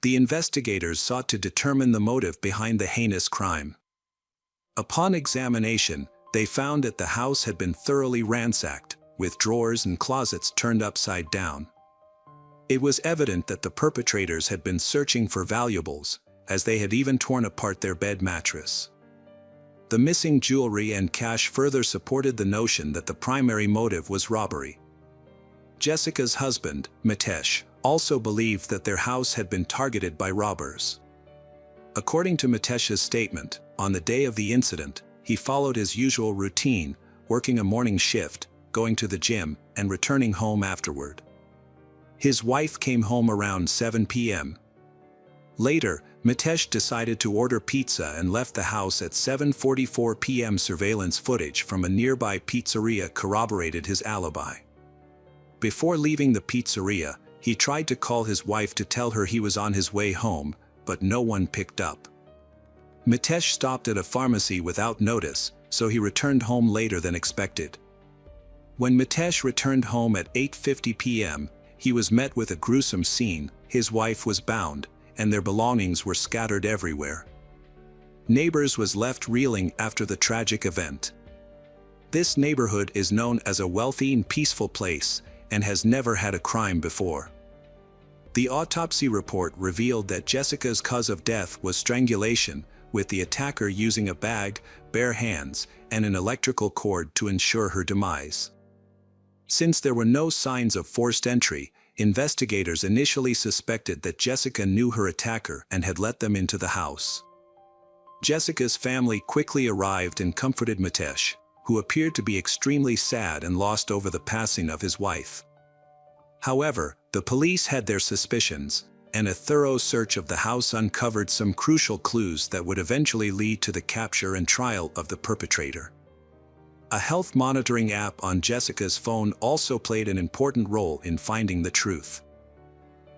The investigators sought to determine the motive behind the heinous crime. Upon examination, they found that the house had been thoroughly ransacked, with drawers and closets turned upside down. It was evident that the perpetrators had been searching for valuables, as they had even torn apart their bed mattress. The missing jewelry and cash further supported the notion that the primary motive was robbery. Jessica's husband, Mitesh, also believed that their house had been targeted by robbers. According to Mitesh's statement, on the day of the incident, he followed his usual routine, working a morning shift, going to the gym, and returning home afterward. His wife came home around 7 p.m. Later, Mitesh decided to order pizza and left the house at 7:44 p.m. Surveillance footage from a nearby pizzeria corroborated his alibi. Before leaving the pizzeria, he tried to call his wife to tell her he was on his way home, but no one picked up. Mitesh stopped at a pharmacy without notice, so he returned home later than expected. When Mitesh returned home at 8:50 p.m., he was met with a gruesome scene. His wife was bound, and their belongings were scattered everywhere. Neighbors was left reeling after the tragic event. This neighborhood is known as a wealthy and peaceful place, and has never had a crime before. The autopsy report revealed that Jessica's cause of death was strangulation, with the attacker using a bag, bare hands, and an electrical cord to ensure her demise. Since there were no signs of forced entry, investigators initially suspected that Jessica knew her attacker and had let them into the house. Jessica's family quickly arrived and comforted Mitesh, who appeared to be extremely sad and lost over the passing of his wife. However, the police had their suspicions, and a thorough search of the house uncovered some crucial clues that would eventually lead to the capture and trial of the perpetrator. A health monitoring app on Jessica's phone also played an important role in finding the truth.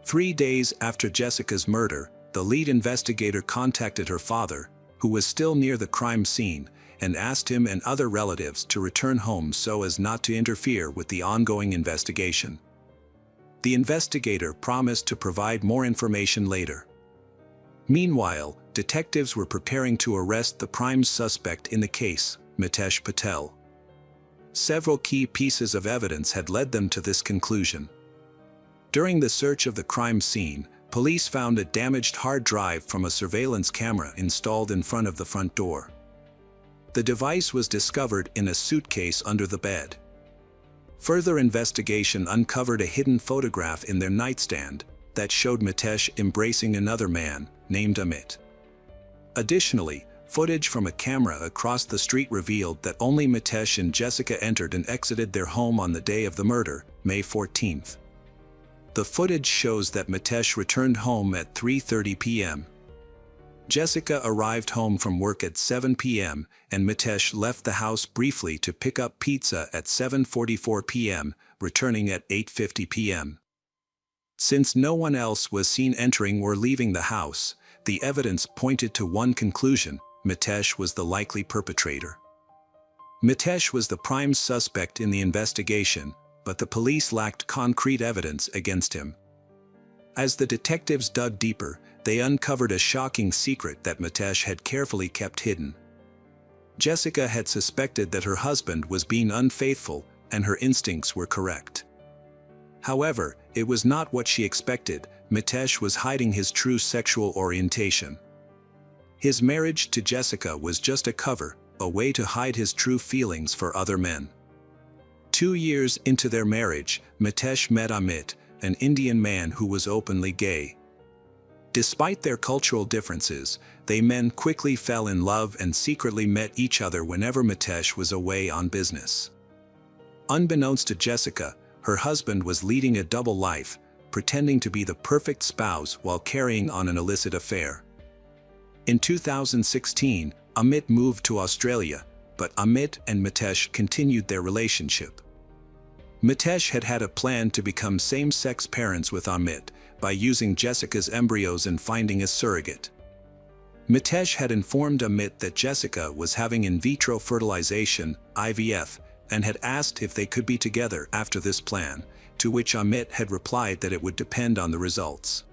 3 days after Jessica's murder, the lead investigator contacted her father, who was still near the crime scene, and asked him and other relatives to return home so as not to interfere with the ongoing investigation. The investigator promised to provide more information later. Meanwhile, detectives were preparing to arrest the prime suspect in the case, Mitesh Patel. Several key pieces of evidence had led them to this conclusion. During the search of the crime scene, police found a damaged hard drive from a surveillance camera installed in front of the front door. The device was discovered in a suitcase under the bed. Further investigation uncovered a hidden photograph in their nightstand that showed Mitesh embracing another man, named Amit. Additionally, footage from a camera across the street revealed that only Mitesh and Jessica entered and exited their home on the day of the murder, May 14th. The footage shows that Mitesh returned home at 3:30 p.m. Jessica arrived home from work at 7 p.m., and Mitesh left the house briefly to pick up pizza at 7:44 p.m., returning at 8:50 p.m. Since no one else was seen entering or leaving the house, the evidence pointed to one conclusion: Mitesh was the likely perpetrator. Mitesh was the prime suspect in the investigation, but the police lacked concrete evidence against him. As the detectives dug deeper, they uncovered a shocking secret that Mitesh had carefully kept hidden. Jessica had suspected that her husband was being unfaithful, and her instincts were correct. However, it was not what she expected. Mitesh was hiding his true sexual orientation. His marriage to Jessica was just a cover, a way to hide his true feelings for other men. 2 years into their marriage, Mitesh met Amit, an Indian man who was openly gay. Despite their cultural differences, they men quickly fell in love and secretly met each other whenever Mitesh was away on business. Unbeknownst to Jessica, her husband was leading a double life, pretending to be the perfect spouse while carrying on an illicit affair. In 2016, Amit moved to Australia, but Amit and Mitesh continued their relationship. Mitesh had had a plan to become same-sex parents with Amit by using Jessica's embryos and finding a surrogate. Mitesh had informed Amit that Jessica was having in vitro fertilization, IVF, and had asked if they could be together after this plan, to which Amit had replied that it would depend on the results.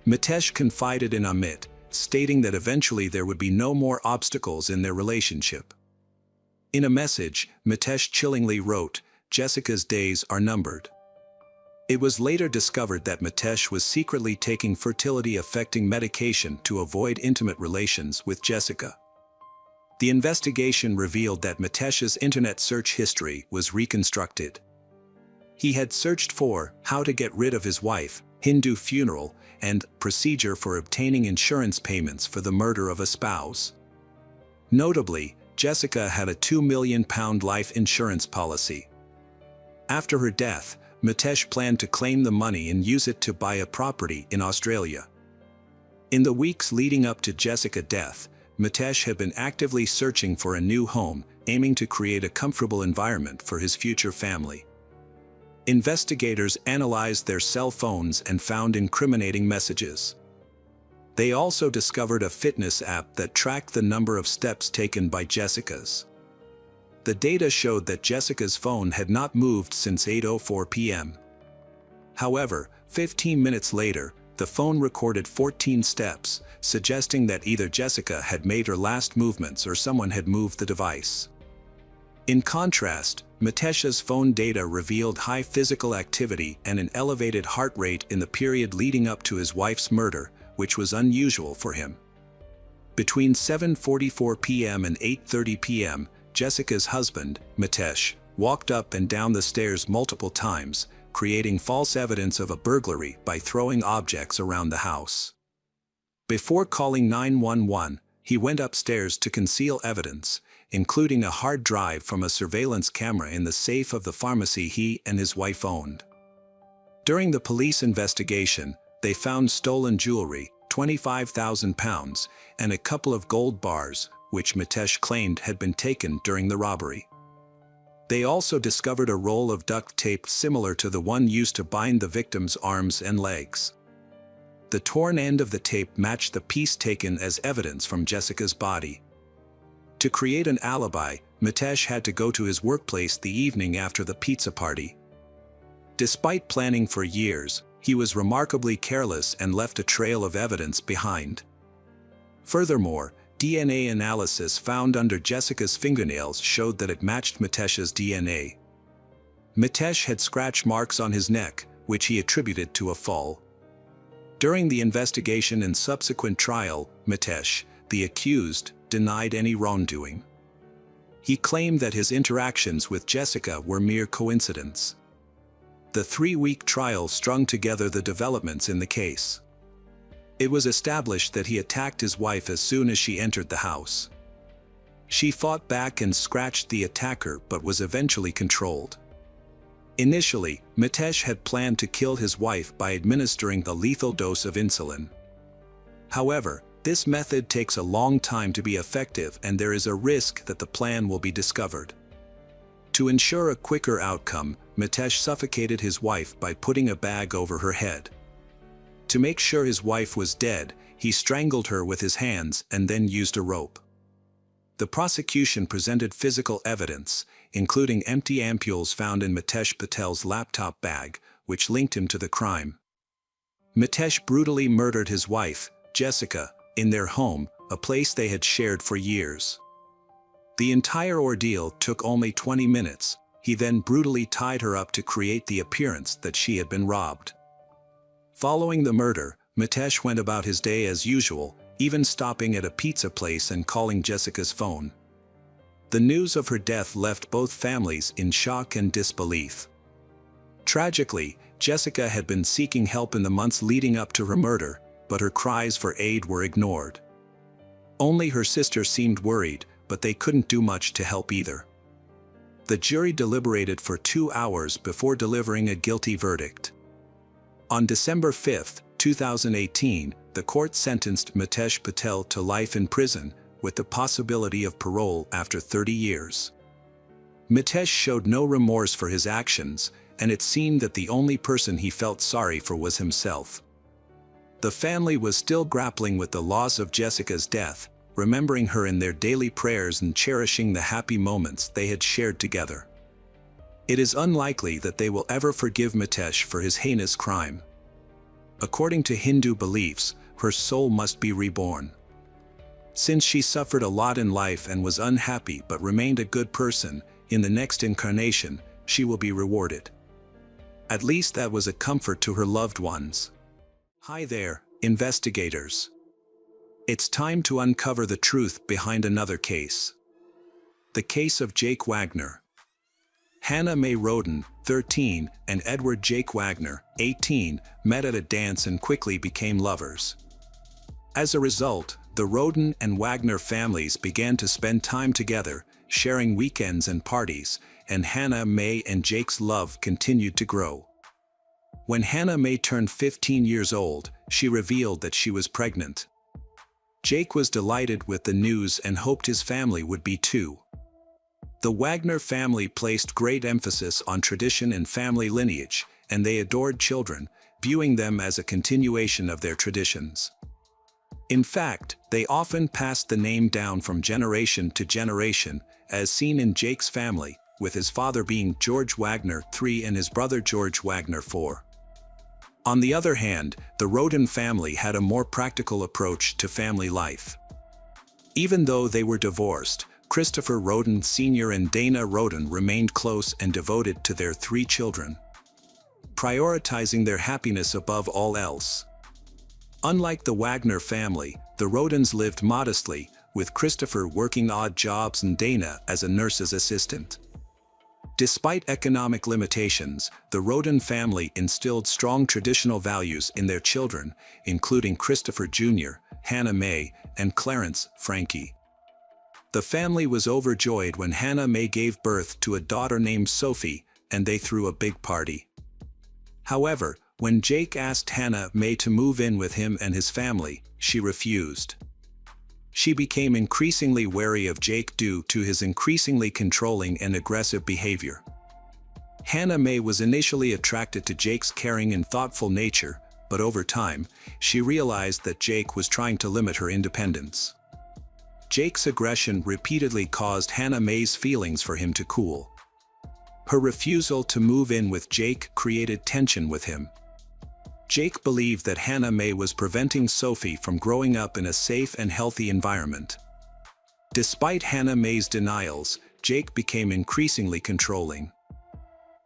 Mitesh confided in Amit, stating that eventually there would be no more obstacles in their relationship. In a message, Mitesh chillingly wrote, "Jessica's days are numbered." It was later discovered that Mitesh was secretly taking fertility-affecting medication to avoid intimate relations with Jessica. The investigation revealed that Mitesh's internet search history was reconstructed. He had searched for how to get rid of his wife, Hindu funeral, and procedure for obtaining insurance payments for the murder of a spouse. Notably, Jessica had a £2 million life insurance policy. After her death, Mitesh planned to claim the money and use it to buy a property in Australia. In the weeks leading up to Jessica's death, Mitesh had been actively searching for a new home, aiming to create a comfortable environment for his future family. Investigators analyzed their cell phones and found incriminating messages. They also discovered a fitness app that tracked the number of steps taken by Jessica's. The data showed that Jessica's phone had not moved since 8:04 p.m. However, 15 minutes later, the phone recorded 14 steps, suggesting that either Jessica had made her last movements or someone had moved the device. In contrast, Mitesh's phone data revealed high physical activity and an elevated heart rate in the period leading up to his wife's murder, which was unusual for him. Between 7:44 p.m. and 8:30 p.m., Jessica's husband, Mitesh, walked up and down the stairs multiple times, creating false evidence of a burglary by throwing objects around the house. Before calling 911, he went upstairs to conceal evidence, including a hard drive from a surveillance camera in the safe of the pharmacy he and his wife owned. During the police investigation, they found stolen jewelry, £25,000, and a couple of gold bars, which Mitesh claimed had been taken during the robbery. They also discovered a roll of duct tape similar to the one used to bind the victim's arms and legs. The torn end of the tape matched the piece taken as evidence from Jessica's body. To create an alibi, Mitesh had to go to his workplace the evening after the pizza party. Despite planning for years, he was remarkably careless and left a trail of evidence behind. Furthermore, DNA analysis found under Jessica's fingernails showed that it matched Mitesh's DNA. Mitesh had scratch marks on his neck, which he attributed to a fall. During the investigation and subsequent trial, Mitesh, the accused, denied any wrongdoing. He claimed that his interactions with Jessica were mere coincidence. The 3-week trial strung together the developments in the case. It was established that he attacked his wife as soon as she entered the house. She fought back and scratched the attacker but was eventually controlled. Initially, Mitesh had planned to kill his wife by administering a lethal dose of insulin. However, this method takes a long time to be effective and there is a risk that the plan will be discovered. To ensure a quicker outcome, Mitesh suffocated his wife by putting a bag over her head. To make sure his wife was dead, he strangled her with his hands and then used a rope. The prosecution presented physical evidence, including empty ampules found in Mitesh Patel's laptop bag, which linked him to the crime. Mitesh brutally murdered his wife, Jessica, in their home, a place they had shared for years. The entire ordeal took only 20 minutes. He then brutally tied her up to create the appearance that she had been robbed. Following the murder, Mitesh went about his day as usual, even stopping at a pizza place and calling Jessica's phone. The news of her death left both families in shock and disbelief. Tragically, Jessica had been seeking help in the months leading up to her murder, but her cries for aid were ignored. Only her sister seemed worried, but they couldn't do much to help either. The jury deliberated for 2 hours before delivering a guilty verdict. On December 5, 2018, the court sentenced Mitesh Patel to life in prison, with the possibility of parole after 30 years. Mitesh showed no remorse for his actions, and it seemed that the only person he felt sorry for was himself. The family was still grappling with the loss of Jessica's death, remembering her in their daily prayers and cherishing the happy moments they had shared together. It is unlikely that they will ever forgive Mitesh for his heinous crime. According to Hindu beliefs, her soul must be reborn. Since she suffered a lot in life and was unhappy but remained a good person, in the next incarnation, she will be rewarded. At least that was a comfort to her loved ones. Hi there, investigators. It's time to uncover the truth behind another case. The case of Jake Wagner. Hannah Mae Roden, 13, and Edward Jake Wagner, 18, met at a dance and quickly became lovers. As a result, the Roden and Wagner families began to spend time together, sharing weekends and parties, and Hannah Mae and Jake's love continued to grow. When Hannah Mae turned 15 years old, she revealed that she was pregnant. Jake was delighted with the news and hoped his family would be too. The Wagner family placed great emphasis on tradition and family lineage, and they adored children, viewing them as a continuation of their traditions. In fact, they often passed the name down from generation to generation, as seen in Jake's family, with his father being George Wagner III and his brother George Wagner IV. On the other hand, the Roden family had a more practical approach to family life. Even though they were divorced, Christopher Roden Sr. and Dana Roden remained close and devoted to their 3 children, prioritizing their happiness above all else. Unlike the Wagner family, the Rodens lived modestly, with Christopher working odd jobs and Dana as a nurse's assistant. Despite economic limitations, the Roden family instilled strong traditional values in their children, including Christopher Jr., Hannah Mae, and Clarence, Frankie. The family was overjoyed when Hannah Mae gave birth to a daughter named Sophie, and they threw a big party. However, when Jake asked Hannah Mae to move in with him and his family, she refused. She became increasingly wary of Jake due to his increasingly controlling and aggressive behavior. Hannah Mae was initially attracted to Jake's caring and thoughtful nature, but over time, she realized that Jake was trying to limit her independence. Jake's aggression repeatedly caused Hannah Mae's feelings for him to cool. Her refusal to move in with Jake created tension with him. Jake believed that Hannah Mae was preventing Sophie from growing up in a safe and healthy environment. Despite Hannah Mae's denials, Jake became increasingly controlling.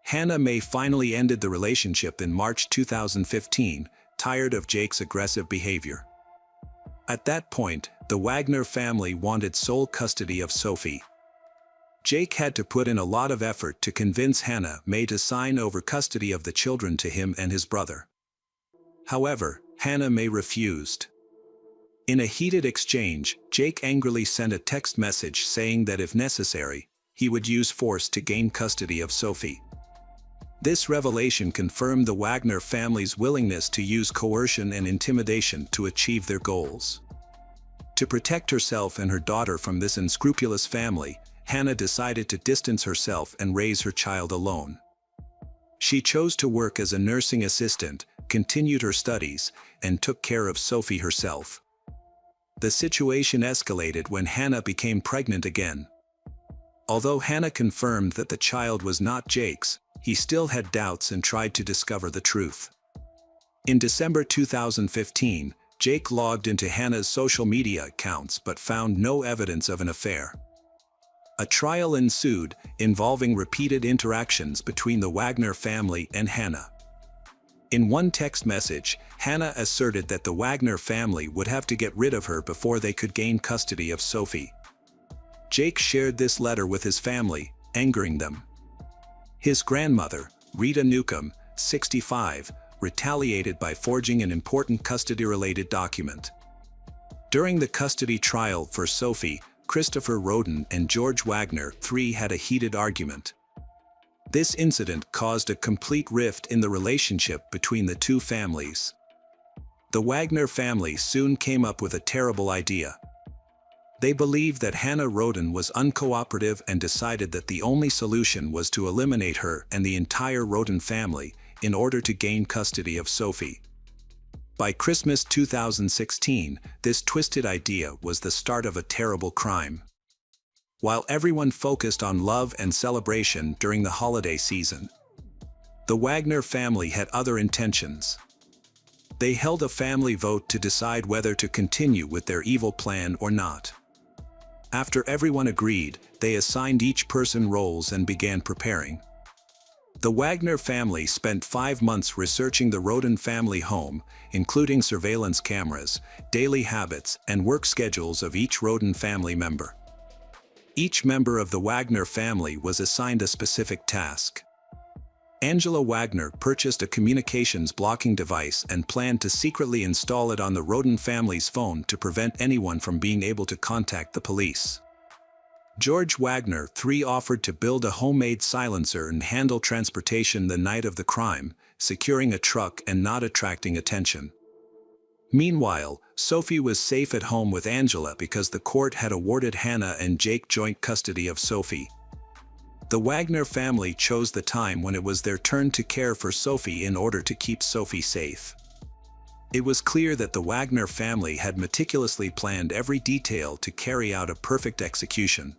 Hannah Mae finally ended the relationship in March 2015, tired of Jake's aggressive behavior. At that point, the Wagner family wanted sole custody of Sophie. Jake had to put in a lot of effort to convince Hannah Mae to sign over custody of the children to him and his brother. However, Hannah Mae refused. In a heated exchange, Jake angrily sent a text message saying that if necessary, he would use force to gain custody of Sophie. This revelation confirmed the Wagner family's willingness to use coercion and intimidation to achieve their goals. To protect herself and her daughter from this unscrupulous family, Hannah decided to distance herself and raise her child alone. She chose to work as a nursing assistant, continued her studies, and took care of Sophie herself. The situation escalated when Hannah became pregnant again. Although Hannah confirmed that the child was not Jake's, he still had doubts and tried to discover the truth. In December 2015, Jake logged into Hannah's social media accounts but found no evidence of an affair. A trial ensued, involving repeated interactions between the Wagner family and Hannah. In one text message, Hannah asserted that the Wagner family would have to get rid of her before they could gain custody of Sophie. Jake shared this letter with his family, angering them. His grandmother, Rita Newcomb, 65, retaliated by forging an important custody-related document. During the custody trial for Sophie, Christopher Rhoden and George Wagner, 3, had a heated argument. This incident caused a complete rift in the relationship between the two families. The Wagner family soon came up with a terrible idea. They believed that Hannah Rhoden was uncooperative and decided that the only solution was to eliminate her and the entire Rhoden family in order to gain custody of Sophie. By Christmas 2016, this twisted idea was the start of a terrible crime. While everyone focused on love and celebration during the holiday season, the Wagner family had other intentions. They held a family vote to decide whether to continue with their evil plan or not. After everyone agreed, they assigned each person roles and began preparing. The Wagner family spent 5 months researching the Rhoden family home, including surveillance cameras, daily habits, and work schedules of each Rhoden family member. Each member of the Wagner family was assigned a specific task. Angela Wagner purchased a communications blocking device and planned to secretly install it on the Rhoden family's phone to prevent anyone from being able to contact the police. George Wagner, 3, offered to build a homemade silencer and handle transportation the night of the crime, securing a truck and not attracting attention. Meanwhile, Sophie was safe at home with Angela because the court had awarded Hannah and Jake joint custody of Sophie. The Wagner family chose the time when it was their turn to care for Sophie in order to keep Sophie safe. It was clear that the Wagner family had meticulously planned every detail to carry out a perfect execution.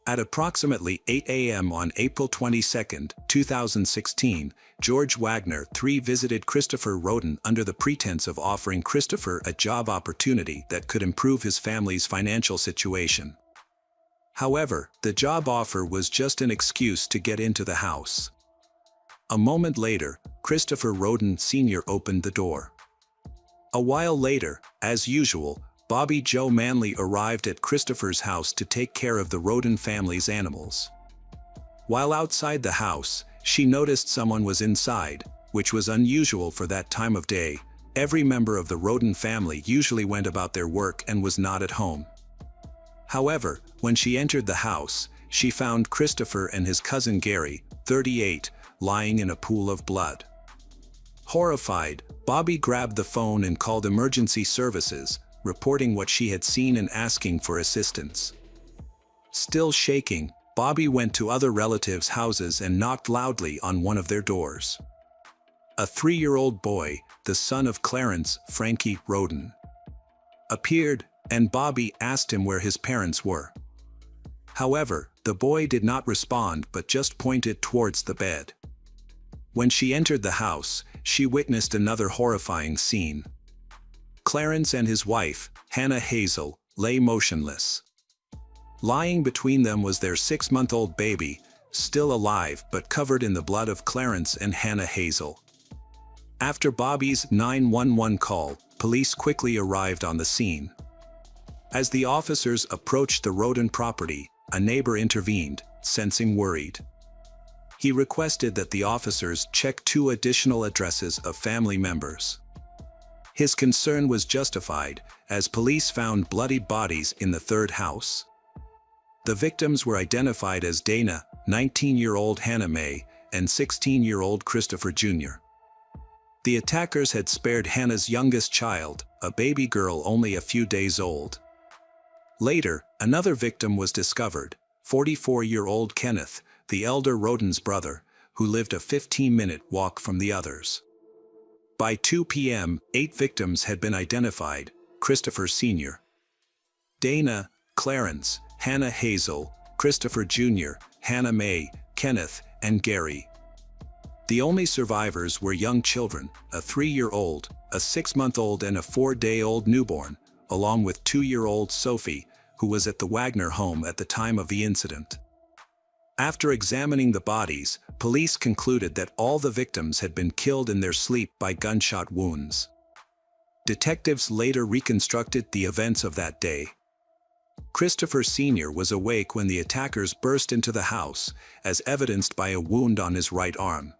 At approximately 8 a.m. on April 22, 2016, George Wagner, 3, visited Christopher Rhoden under the pretense of offering Christopher a job opportunity that could improve his family's financial situation. However, the job offer was just an excuse to get into the house. A moment later, Christopher Rhoden Sr. opened the door. A while later, as usual, Bobby Jo Manley arrived at Christopher's house to take care of the Rhoden family's animals. While outside the house, she noticed someone was inside, which was unusual for that time of day. Every member of the Rhoden family usually went about their work and was not at home. However, when she entered the house, she found Christopher and his cousin Gary, 38, lying in a pool of blood. Horrified, Bobby grabbed the phone and called emergency services, reporting what she had seen and asking for assistance. Still shaking, Bobby went to other relatives' houses and knocked loudly on one of their doors. A 3-year-old boy, the son of Clarence, Frankie Rhoden, appeared, and Bobby asked him where his parents were. However, the boy did not respond but just pointed towards the bed. When she entered the house, she witnessed another horrifying scene. Clarence and his wife, Hannah Hazel, lay motionless. Lying between them was their 6-month-old baby, still alive but covered in the blood of Clarence and Hannah Hazel. After Bobby's 911 call, police quickly arrived on the scene. As the officers approached the Rhoden property, a neighbor intervened, sensing worried. He requested that the officers check 2 additional addresses of family members. His concern was justified, as police found bloodied bodies in the 3rd house. The victims were identified as Dana, 19-year-old Hannah Mae, and 16-year-old Christopher Jr. The attackers had spared Hannah's youngest child, a baby girl only a few days old. Later, another victim was discovered, 44-year-old Kenneth, the elder Rhoden's brother, who lived a 15-minute walk from the others. By 2 p.m., 8 victims had been identified, Christopher Sr., Dana, Clarence, Hannah Hazel, Christopher Jr., Hannah Mae, Kenneth, and Gary. The only survivors were young children, a 3-year-old, a 6-month-old and a 4-day-old newborn, along with 2-year-old Sophie, who was at the Wagner home at the time of the incident. After examining the bodies, police concluded that all the victims had been killed in their sleep by gunshot wounds. Detectives later reconstructed the events of that day. Christopher Sr. was awake when the attackers burst into the house, as evidenced by a wound on his right arm.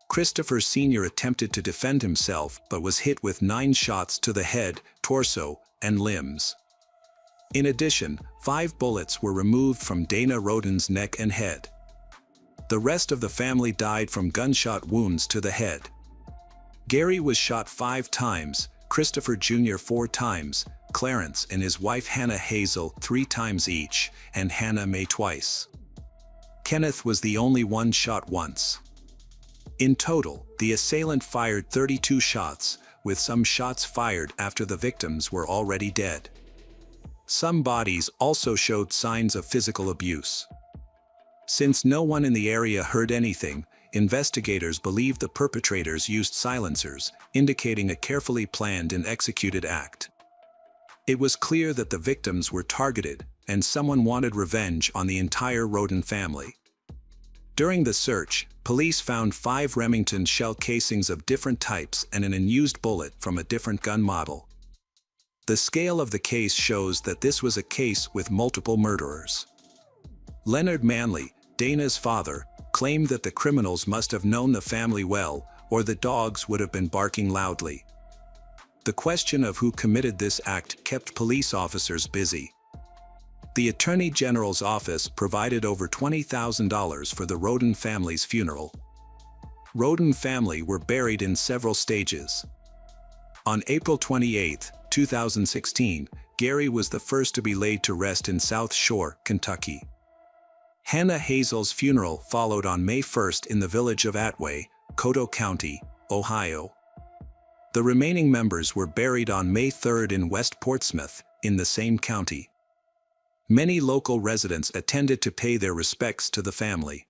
Christopher Sr. attempted to defend himself but was hit with 9 shots to the head, torso, and limbs. In addition, 5 bullets were removed from Dana Roden's neck and head. The rest of the family died from gunshot wounds to the head. Gary was shot 5 times, Christopher Jr. 4 times, Clarence and his wife Hannah Hazel 3 times each, and Hannah Mae twice. Kenneth was the only one shot once. In total, the assailant fired 32 shots, with some shots fired after the victims were already dead. Some bodies also showed signs of physical abuse. Since no one in the area heard anything, investigators believe the perpetrators used silencers, indicating a carefully planned and executed act. It was clear that the victims were targeted, and someone wanted revenge on the entire Roden family. During the search, police found 5 Remington shell casings of different types and an unused bullet from a different gun model. The scale of the case shows that this was a case with multiple murderers. Leonard Manley, Dana's father, claimed that the criminals must have known the family well, or the dogs would have been barking loudly. The question of who committed this act kept police officers busy. The Attorney General's office provided over $20,000 for the Roden family's funeral. Roden family were buried in several stages. On April 28, 2016, Gary was the first to be laid to rest in South Shore, Kentucky. Hannah Hazel's funeral followed on May 1 in the village of Atway, Coteau County, Ohio. The remaining members were buried on May 3 in West Portsmouth, in the same county. Many local residents attended to pay their respects to the family.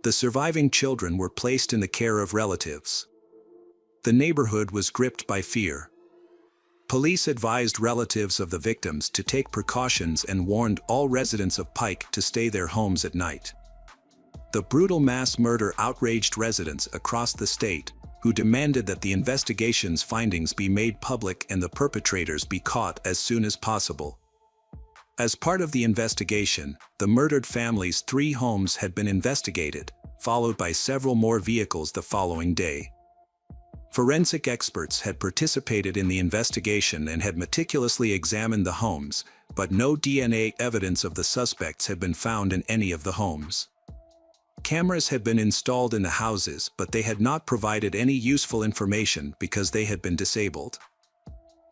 The surviving children were placed in the care of relatives. The neighborhood was gripped by fear. Police advised relatives of the victims to take precautions and warned all residents of Pike to stay their homes at night. The brutal mass murder outraged residents across the state, who demanded that the investigation's findings be made public and the perpetrators be caught as soon as possible. As part of the investigation, the murdered family's 3 homes had been investigated, followed by several more vehicles the following day. Forensic experts had participated in the investigation and had meticulously examined the homes, but no DNA evidence of the suspects had been found in any of the homes. Cameras had been installed in the houses, but they had not provided any useful information because they had been disabled.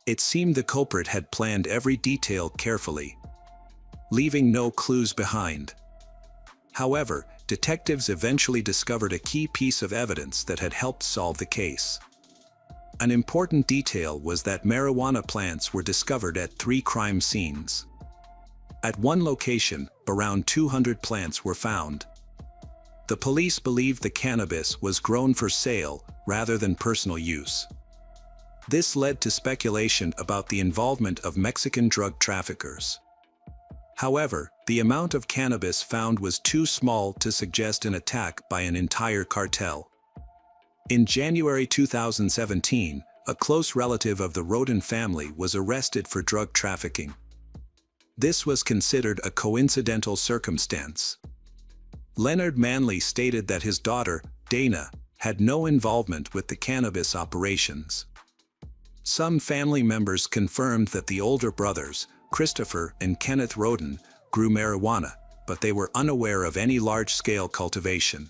It seemed the culprit had planned every detail carefully, leaving no clues behind. However, detectives eventually discovered a key piece of evidence that had helped solve the case. An important detail was that marijuana plants were discovered at 3 crime scenes. At one location, around 200 plants were found. The police believed the cannabis was grown for sale rather than personal use. This led to speculation about the involvement of Mexican drug traffickers. However, the amount of cannabis found was too small to suggest an attack by an entire cartel. In January 2017, a close relative of the Roden family was arrested for drug trafficking. This was considered a coincidental circumstance. Leonard Manley stated that his daughter, Dana, had no involvement with the cannabis operations. Some family members confirmed that the older brothers, Christopher and Kenneth Roden, grew marijuana, but they were unaware of any large-scale cultivation.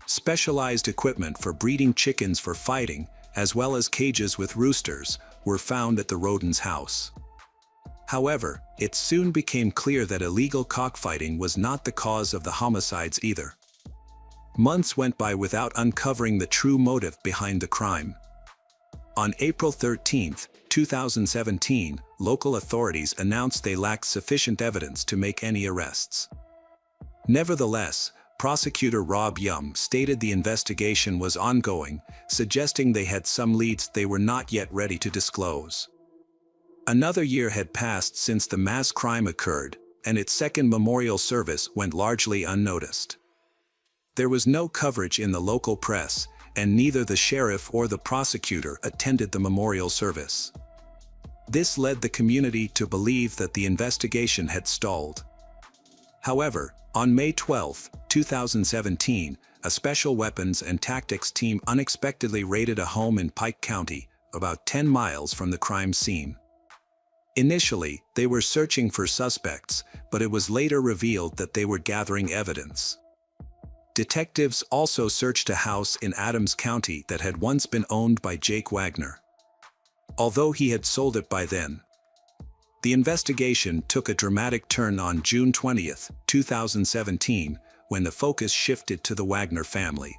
Specialized equipment for breeding chickens for fighting, as well as cages with roosters, were found at the Roden's house. However, it soon became clear that illegal cockfighting was not the cause of the homicides either. Months went by without uncovering the true motive behind the crime. On April 13, 2017, local authorities announced they lacked sufficient evidence to make any arrests. Nevertheless, prosecutor Rob Yum stated the investigation was ongoing, suggesting they had some leads they were not yet ready to disclose. Another year had passed since the mass crime occurred, and its second memorial service went largely unnoticed. There was no coverage in the local press, and neither the sheriff or the prosecutor attended the memorial service. This led the community to believe that the investigation had stalled. However, on May 12, 2017, a special weapons and tactics team unexpectedly raided a home in Pike County, about 10 miles from the crime scene. Initially, they were searching for suspects, but it was later revealed that they were gathering evidence. Detectives also searched a house in Adams County that had once been owned by Jake Wagner, although he had sold it by then. The investigation took a dramatic turn on June 20, 2017, when the focus shifted to the Wagner family.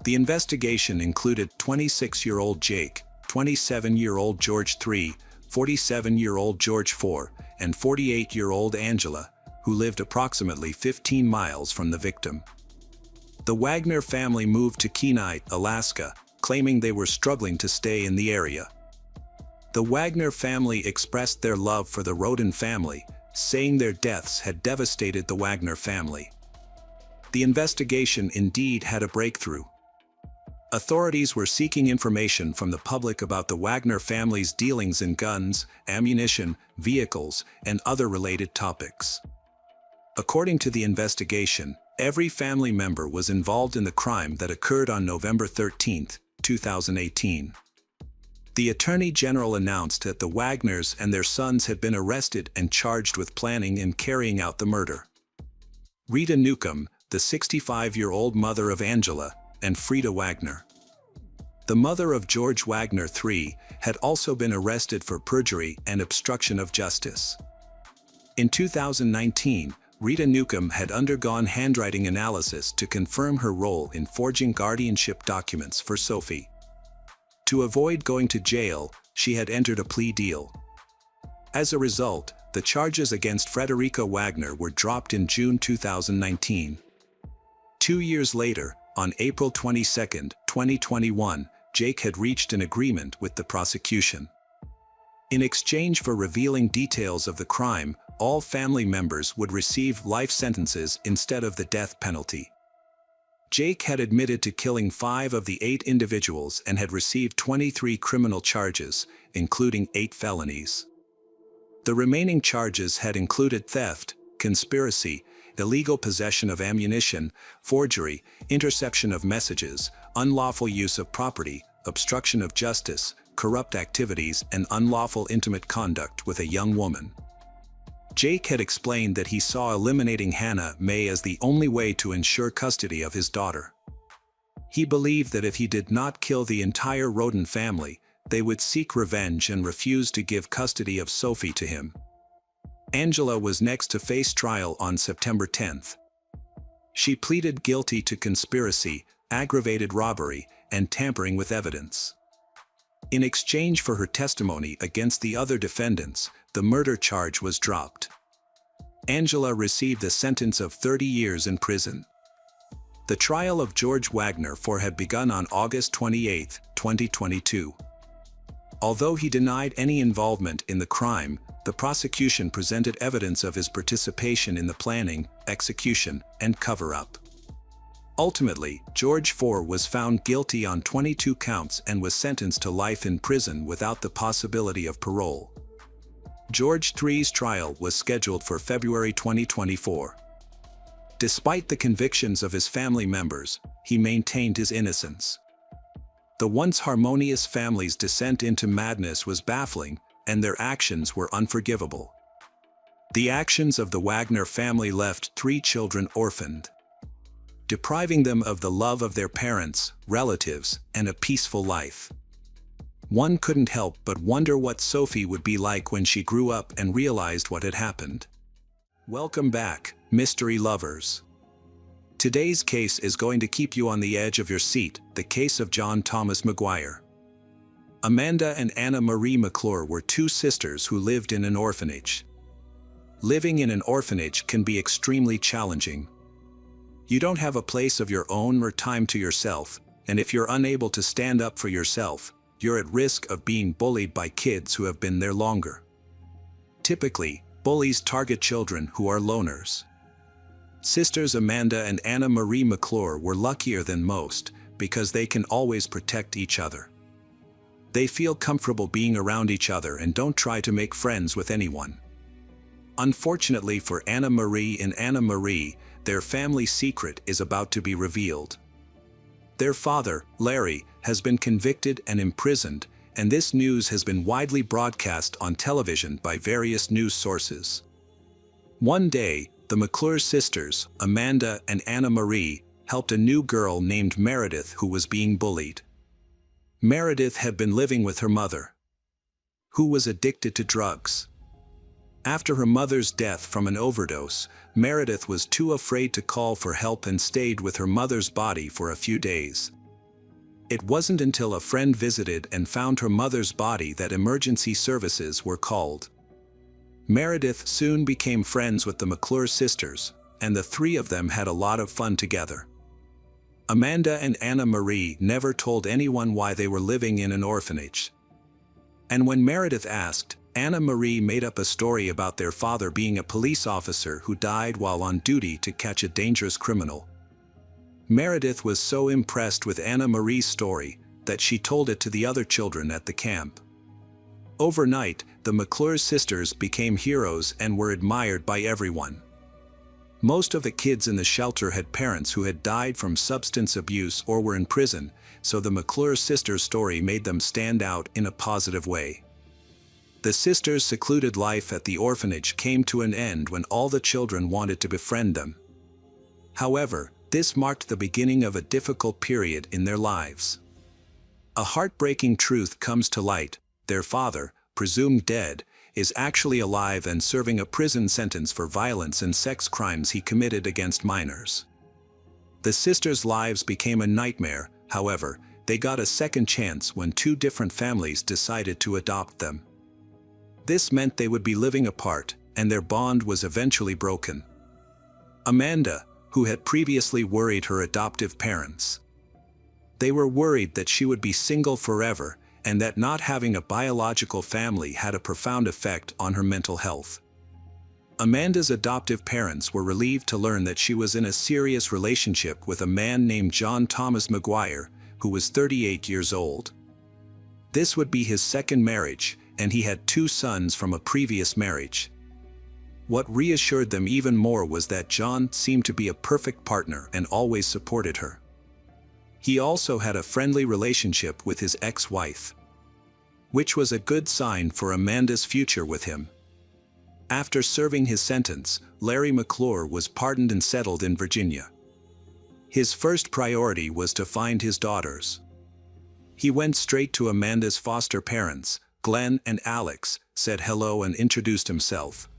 The investigation included 26-year-old Jake, 27-year-old George III, 47-year-old George IV, and 48-year-old Angela, who lived approximately 15 miles from the victim. The Wagner family moved to Kenai, Alaska, claiming they were struggling to stay in the area. The Wagner family expressed their love for the Roden family, saying their deaths had devastated the Wagner family. The investigation indeed had a breakthrough. Authorities were seeking information from the public about the Wagner family's dealings in guns, ammunition, vehicles, and other related topics. According to the investigation, every family member was involved in the crime that occurred on November 13, 2018. The Attorney General announced that the Wagners and their sons had been arrested and charged with planning and carrying out the murder. Rita Newcomb, the 65-year-old mother of Angela, and Frida Wagner, the mother of George Wagner III, had also been arrested for perjury and obstruction of justice. In 2019, Rita Newcomb had undergone handwriting analysis to confirm her role in forging guardianship documents for Sophie. To avoid going to jail, she had entered a plea deal. As a result, the charges against Frederica Wagner were dropped in June 2019. 2 years later, on April 22, 2021, Jake had reached an agreement with the prosecution. In exchange for revealing details of the crime, all family members would receive life sentences instead of the death penalty. Jake had admitted to killing 5 of the 8 individuals and had received 23 criminal charges, including 8 felonies. The remaining charges had included theft, conspiracy, illegal possession of ammunition, forgery, interception of messages, unlawful use of property, obstruction of justice, corrupt activities, and unlawful intimate conduct with a young woman. Jake had explained that he saw eliminating Hannah May as the only way to ensure custody of his daughter. He believed that if he did not kill the entire Roden family, they would seek revenge and refuse to give custody of Sophie to him. Angela was next to face trial on September 10th. She pleaded guilty to conspiracy, aggravated robbery, and tampering with evidence. In exchange for her testimony against the other defendants, the murder charge was dropped. Angela received a sentence of 30 years in prison. The trial of George Wagner IV had begun on August 28, 2022. Although he denied any involvement in the crime, the prosecution presented evidence of his participation in the planning, execution, and cover-up. Ultimately, George IV was found guilty on 22 counts and was sentenced to life in prison without the possibility of parole. George III's trial was scheduled for February 2024. Despite the convictions of his family members, he maintained his innocence. The once harmonious family's descent into madness was baffling, and their actions were unforgivable. The actions of the Wagner family left 3 children orphaned, depriving them of the love of their parents, relatives, and a peaceful life. One couldn't help but wonder what Sophie would be like when she grew up and realized what had happened. Welcome back, mystery lovers. Today's case is going to keep you on the edge of your seat, the case of John Thomas McGuire. Amanda and Anna Marie McClure were 2 sisters who lived in an orphanage. Living in an orphanage can be extremely challenging. You don't have a place of your own or time to yourself, and if you're unable to stand up for yourself, you're at risk of being bullied by kids who have been there longer. Typically, bullies target children who are loners. Sisters Amanda and Anna Marie McClure were luckier than most because they can always protect each other. They feel comfortable being around each other and don't try to make friends with anyone. Unfortunately for Anna Marie and Anna Marie, their family secret is about to be revealed. Their father, Larry, has been convicted and imprisoned, and this news has been widely broadcast on television by various news sources. One day, the McClure sisters, Amanda and Anna Marie, helped a new girl named Meredith who was being bullied. Meredith had been living with her mother, who was addicted to drugs. After her mother's death from an overdose, Meredith was too afraid to call for help and stayed with her mother's body for a few days. It wasn't until a friend visited and found her mother's body that emergency services were called. Meredith soon became friends with the McClure sisters, and the three of them had a lot of fun together. Amanda and Anna Marie never told anyone why they were living in an orphanage. And when Meredith asked, Anna Marie made up a story about their father being a police officer who died while on duty to catch a dangerous criminal. Meredith was so impressed with Anna Marie's story that she told it to the other children at the camp. Overnight, the McClure sisters became heroes and were admired by everyone. Most of the kids in the shelter had parents who had died from substance abuse or were in prison, so the McClure sisters' story made them stand out in a positive way. The sisters' secluded life at the orphanage came to an end when all the children wanted to befriend them. However, this marked the beginning of a difficult period in their lives. A heartbreaking truth comes to light: their father, presumed dead, is actually alive and serving a prison sentence for violence and sex crimes he committed against minors. The sisters' lives became a nightmare. However, they got a second chance when two different families decided to adopt them. This meant they would be living apart, and their bond was eventually broken. Amanda, who had previously worried her adoptive parents. They were worried that she would be single forever, and that not having a biological family had a profound effect on her mental health. Amanda's adoptive parents were relieved to learn that she was in a serious relationship with a man named John Thomas McGuire, who was 38 years old. This would be his second marriage, and he had 2 sons from a previous marriage. What reassured them even more was that John seemed to be a perfect partner and always supported her. He also had a friendly relationship with his ex-wife, which was a good sign for Amanda's future with him. After serving his sentence, Larry McClure was pardoned and settled in Virginia. His first priority was to find his daughters. He went straight to Amanda's foster parents, Glenn and Alex, said hello and introduced himself.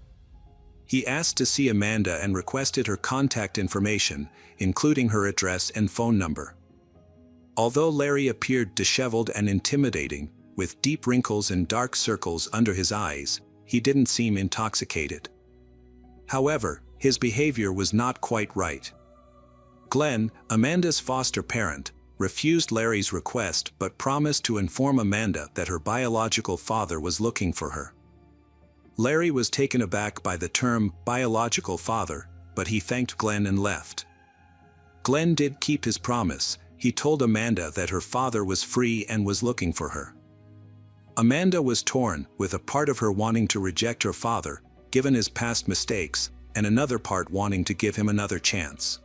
He asked to see Amanda and requested her contact information, including her address and phone number. Although Larry appeared disheveled and intimidating, with deep wrinkles and dark circles under his eyes, he didn't seem intoxicated. However, his behavior was not quite right. Glenn, Amanda's foster parent, refused Larry's request but promised to inform Amanda that her biological father was looking for her. Larry was taken aback by the term biological father, but he thanked Glenn and left. Glenn did keep his promise. He told Amanda that her father was free and was looking for her. Amanda was torn, with a part of her wanting to reject her father, given his past mistakes, and another part wanting to give him another chance.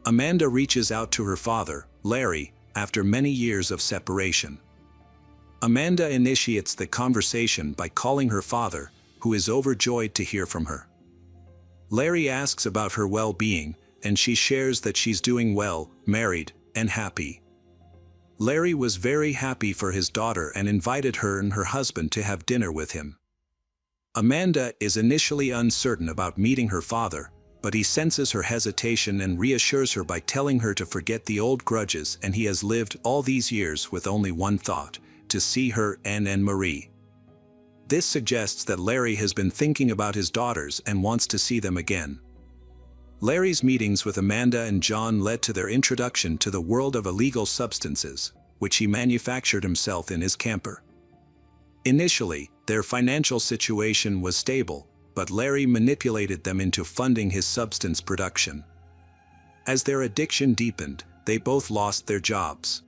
Amanda reaches out to her father, Larry, after many years of separation. Amanda initiates the conversation by calling her father, who is overjoyed to hear from her. Larry asks about her well-being, and she shares that she's doing well, married, and happy. Larry was very happy for his daughter and invited her and her husband to have dinner with him. Amanda is initially uncertain about meeting her father, but he senses her hesitation and reassures her by telling her to forget the old grudges, and he has lived all these years with only one thought: to see her and Marie. This suggests that Larry has been thinking about his daughters and wants to see them again. Larry's meetings with Amanda and John led to their introduction to the world of illegal substances, which he manufactured himself in his camper. Initially, their financial situation was stable, but Larry manipulated them into funding his substance production. As their addiction deepened, they both lost their jobs.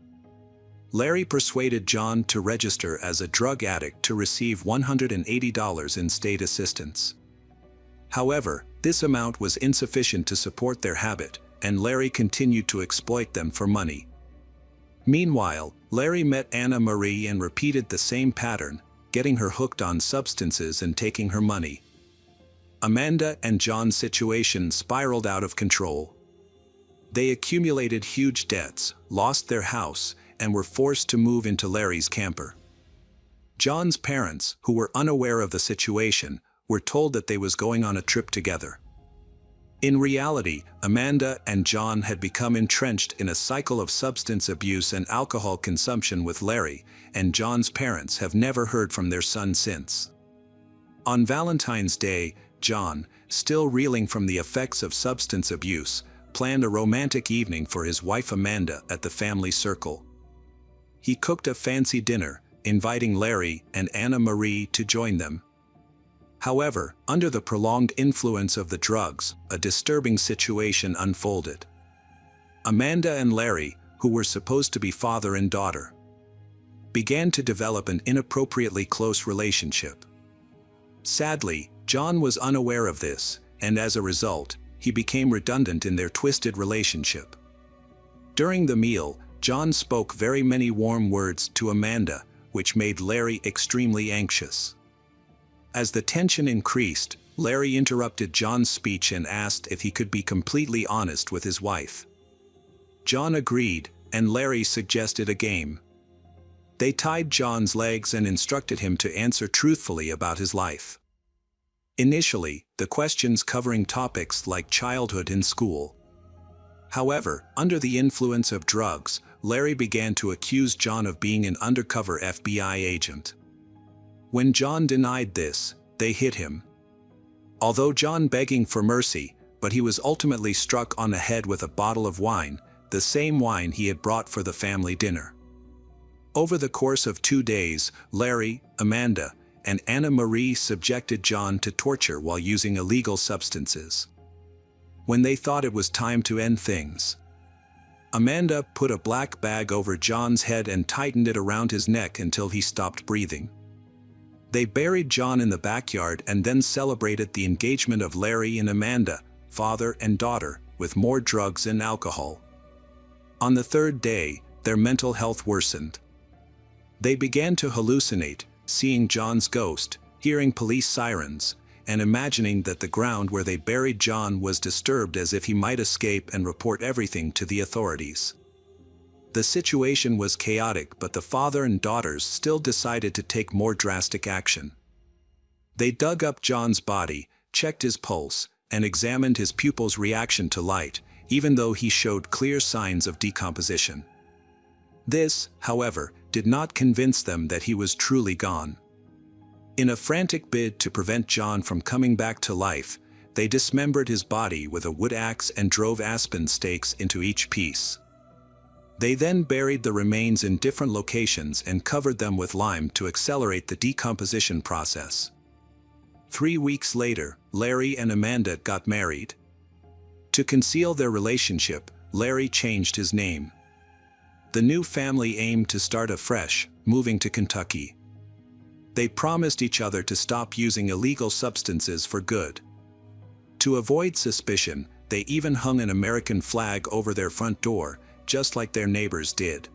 Larry persuaded John to register as a drug addict to receive $180 in state assistance. However, this amount was insufficient to support their habit, and Larry continued to exploit them for money. Meanwhile, Larry met Anna Marie and repeated the same pattern, getting her hooked on substances and taking her money. Amanda and John's situation spiraled out of control. They accumulated huge debts, lost their house, and were forced to move into Larry's camper. John's parents, who were unaware of the situation, were told that they was going on a trip together. In reality, Amanda and John had become entrenched in a cycle of substance abuse and alcohol consumption with Larry, and John's parents have never heard from their son since. On Valentine's Day, John, still reeling from the effects of substance abuse, planned a romantic evening for his wife Amanda at the family circle. He cooked a fancy dinner, inviting Larry and Anna Marie to join them. However, under the prolonged influence of the drugs, a disturbing situation unfolded. Amanda and Larry, who were supposed to be father and daughter, began to develop an inappropriately close relationship. Sadly, John was unaware of this, and as a result, he became redundant in their twisted relationship. During the meal, John spoke very many warm words to Amanda, which made Larry extremely anxious. As the tension increased, Larry interrupted John's speech and asked if he could be completely honest with his wife. John agreed, and Larry suggested a game. They tied John's legs and instructed him to answer truthfully about his life. Initially, the questions covering topics like childhood and school. However, under the influence of drugs, Larry began to accuse John of being an undercover FBI agent. When John denied this, they hit him. Although John begging for mercy, but he was ultimately struck on the head with a bottle of wine, the same wine he had brought for the family dinner. Over the course of 2 days, Larry, Amanda, and Anna Marie subjected John to torture while using illegal substances. When they thought it was time to end things, Amanda put a black bag over John's head and tightened it around his neck until he stopped breathing. They buried John in the backyard and then celebrated the engagement of Larry and Amanda, father and daughter, with more drugs and alcohol. On the 3rd day, their mental health worsened. They began to hallucinate, seeing John's ghost, hearing police sirens, and imagining that the ground where they buried John was disturbed as if he might escape and report everything to the authorities. The situation was chaotic, but the father and daughters still decided to take more drastic action. They dug up John's body, checked his pulse, and examined his pupils' reaction to light, even though he showed clear signs of decomposition. This, however, did not convince them that he was truly gone. In a frantic bid to prevent John from coming back to life, they dismembered his body with a wood axe and drove aspen stakes into each piece. They then buried the remains in different locations and covered them with lime to accelerate the decomposition process. 3 weeks later, Larry and Amanda got married. To conceal their relationship, Larry changed his name. The new family aimed to start afresh, moving to Kentucky. They promised each other to stop using illegal substances for good. To avoid suspicion, they even hung an American flag over their front door, just like their neighbors did.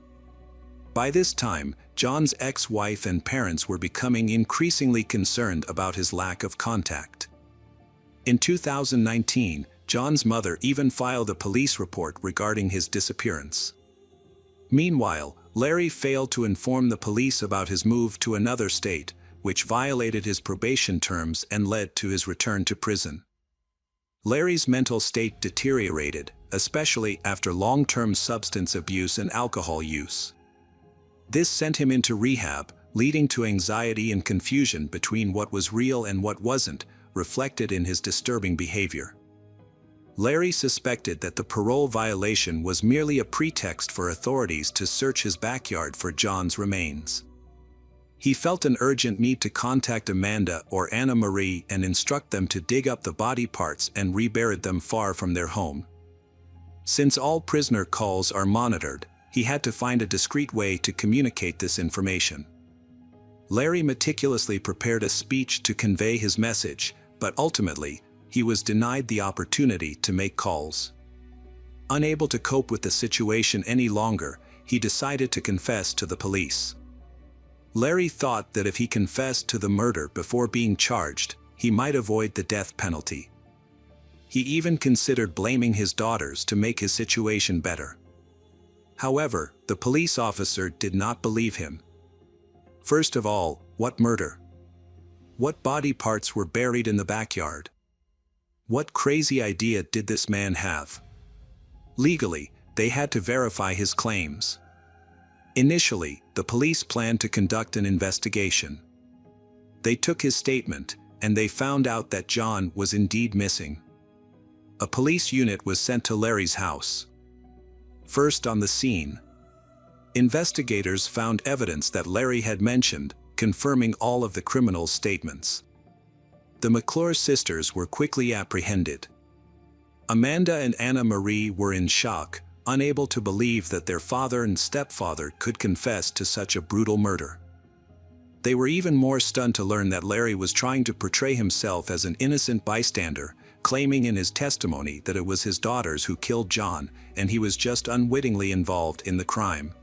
By this time, John's ex-wife and parents were becoming increasingly concerned about his lack of contact. In 2019, John's mother even filed a police report regarding his disappearance. Meanwhile, Larry failed to inform the police about his move to another state, which violated his probation terms and led to his return to prison. Larry's mental state deteriorated, especially after long-term substance abuse and alcohol use. This sent him into rehab, leading to anxiety and confusion between what was real and what wasn't, reflected in his disturbing behavior. Larry suspected that the parole violation was merely a pretext for authorities to search his backyard for John's remains. He felt an urgent need to contact Amanda or Anna Marie and instruct them to dig up the body parts and rebury them far from their home. Since all prisoner calls are monitored, he had to find a discreet way to communicate this information. Larry meticulously prepared a speech to convey his message, but ultimately, he was denied the opportunity to make calls. Unable to cope with the situation any longer, he decided to confess to the police. Larry thought that if he confessed to the murder before being charged, he might avoid the death penalty. He even considered blaming his daughters to make his situation better. However, the police officer did not believe him. First of all, what murder? What body parts were buried in the backyard? What crazy idea did this man have? Legally, they had to verify his claims. Initially, the police planned to conduct an investigation. They took his statement, and they found out that John was indeed missing. A police unit was sent to Larry's house. First on the scene, investigators found evidence that Larry had mentioned, confirming all of the criminal's statements. The McClure sisters were quickly apprehended. Amanda and Anna Marie were in shock, unable to believe that their father and stepfather could confess to such a brutal murder. They were even more stunned to learn that Larry was trying to portray himself as an innocent bystander, claiming in his testimony that it was his daughters who killed John, and he was just unwittingly involved in the crime.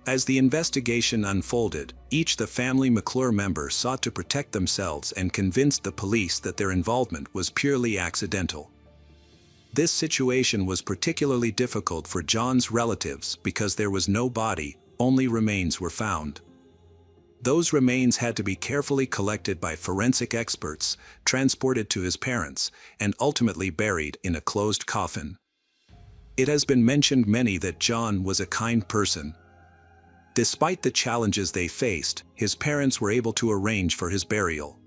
As the investigation unfolded, each the family McClure member sought to protect themselves and convinced the police that their involvement was purely accidental. This situation was particularly difficult for John's relatives because there was no body, only remains were found. Those remains had to be carefully collected by forensic experts, transported to his parents, and ultimately buried in a closed coffin. It has been mentioned many that John was a kind person. Despite the challenges they faced, his parents were able to arrange for his burial.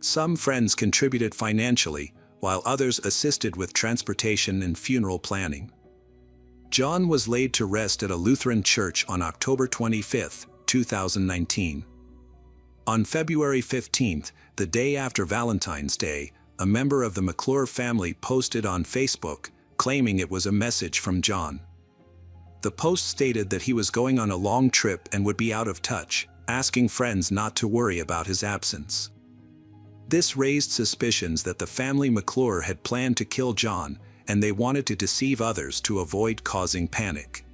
Some friends contributed financially, while others assisted with transportation and funeral planning. John was laid to rest at a Lutheran church on October 25, 2019. On February 15, the day after Valentine's Day, a member of the McClure family posted on Facebook, claiming it was a message from John. The post stated that he was going on a long trip and would be out of touch, asking friends not to worry about his absence. This raised suspicions that the family McClure had planned to kill John, and they wanted to deceive others to avoid causing panic.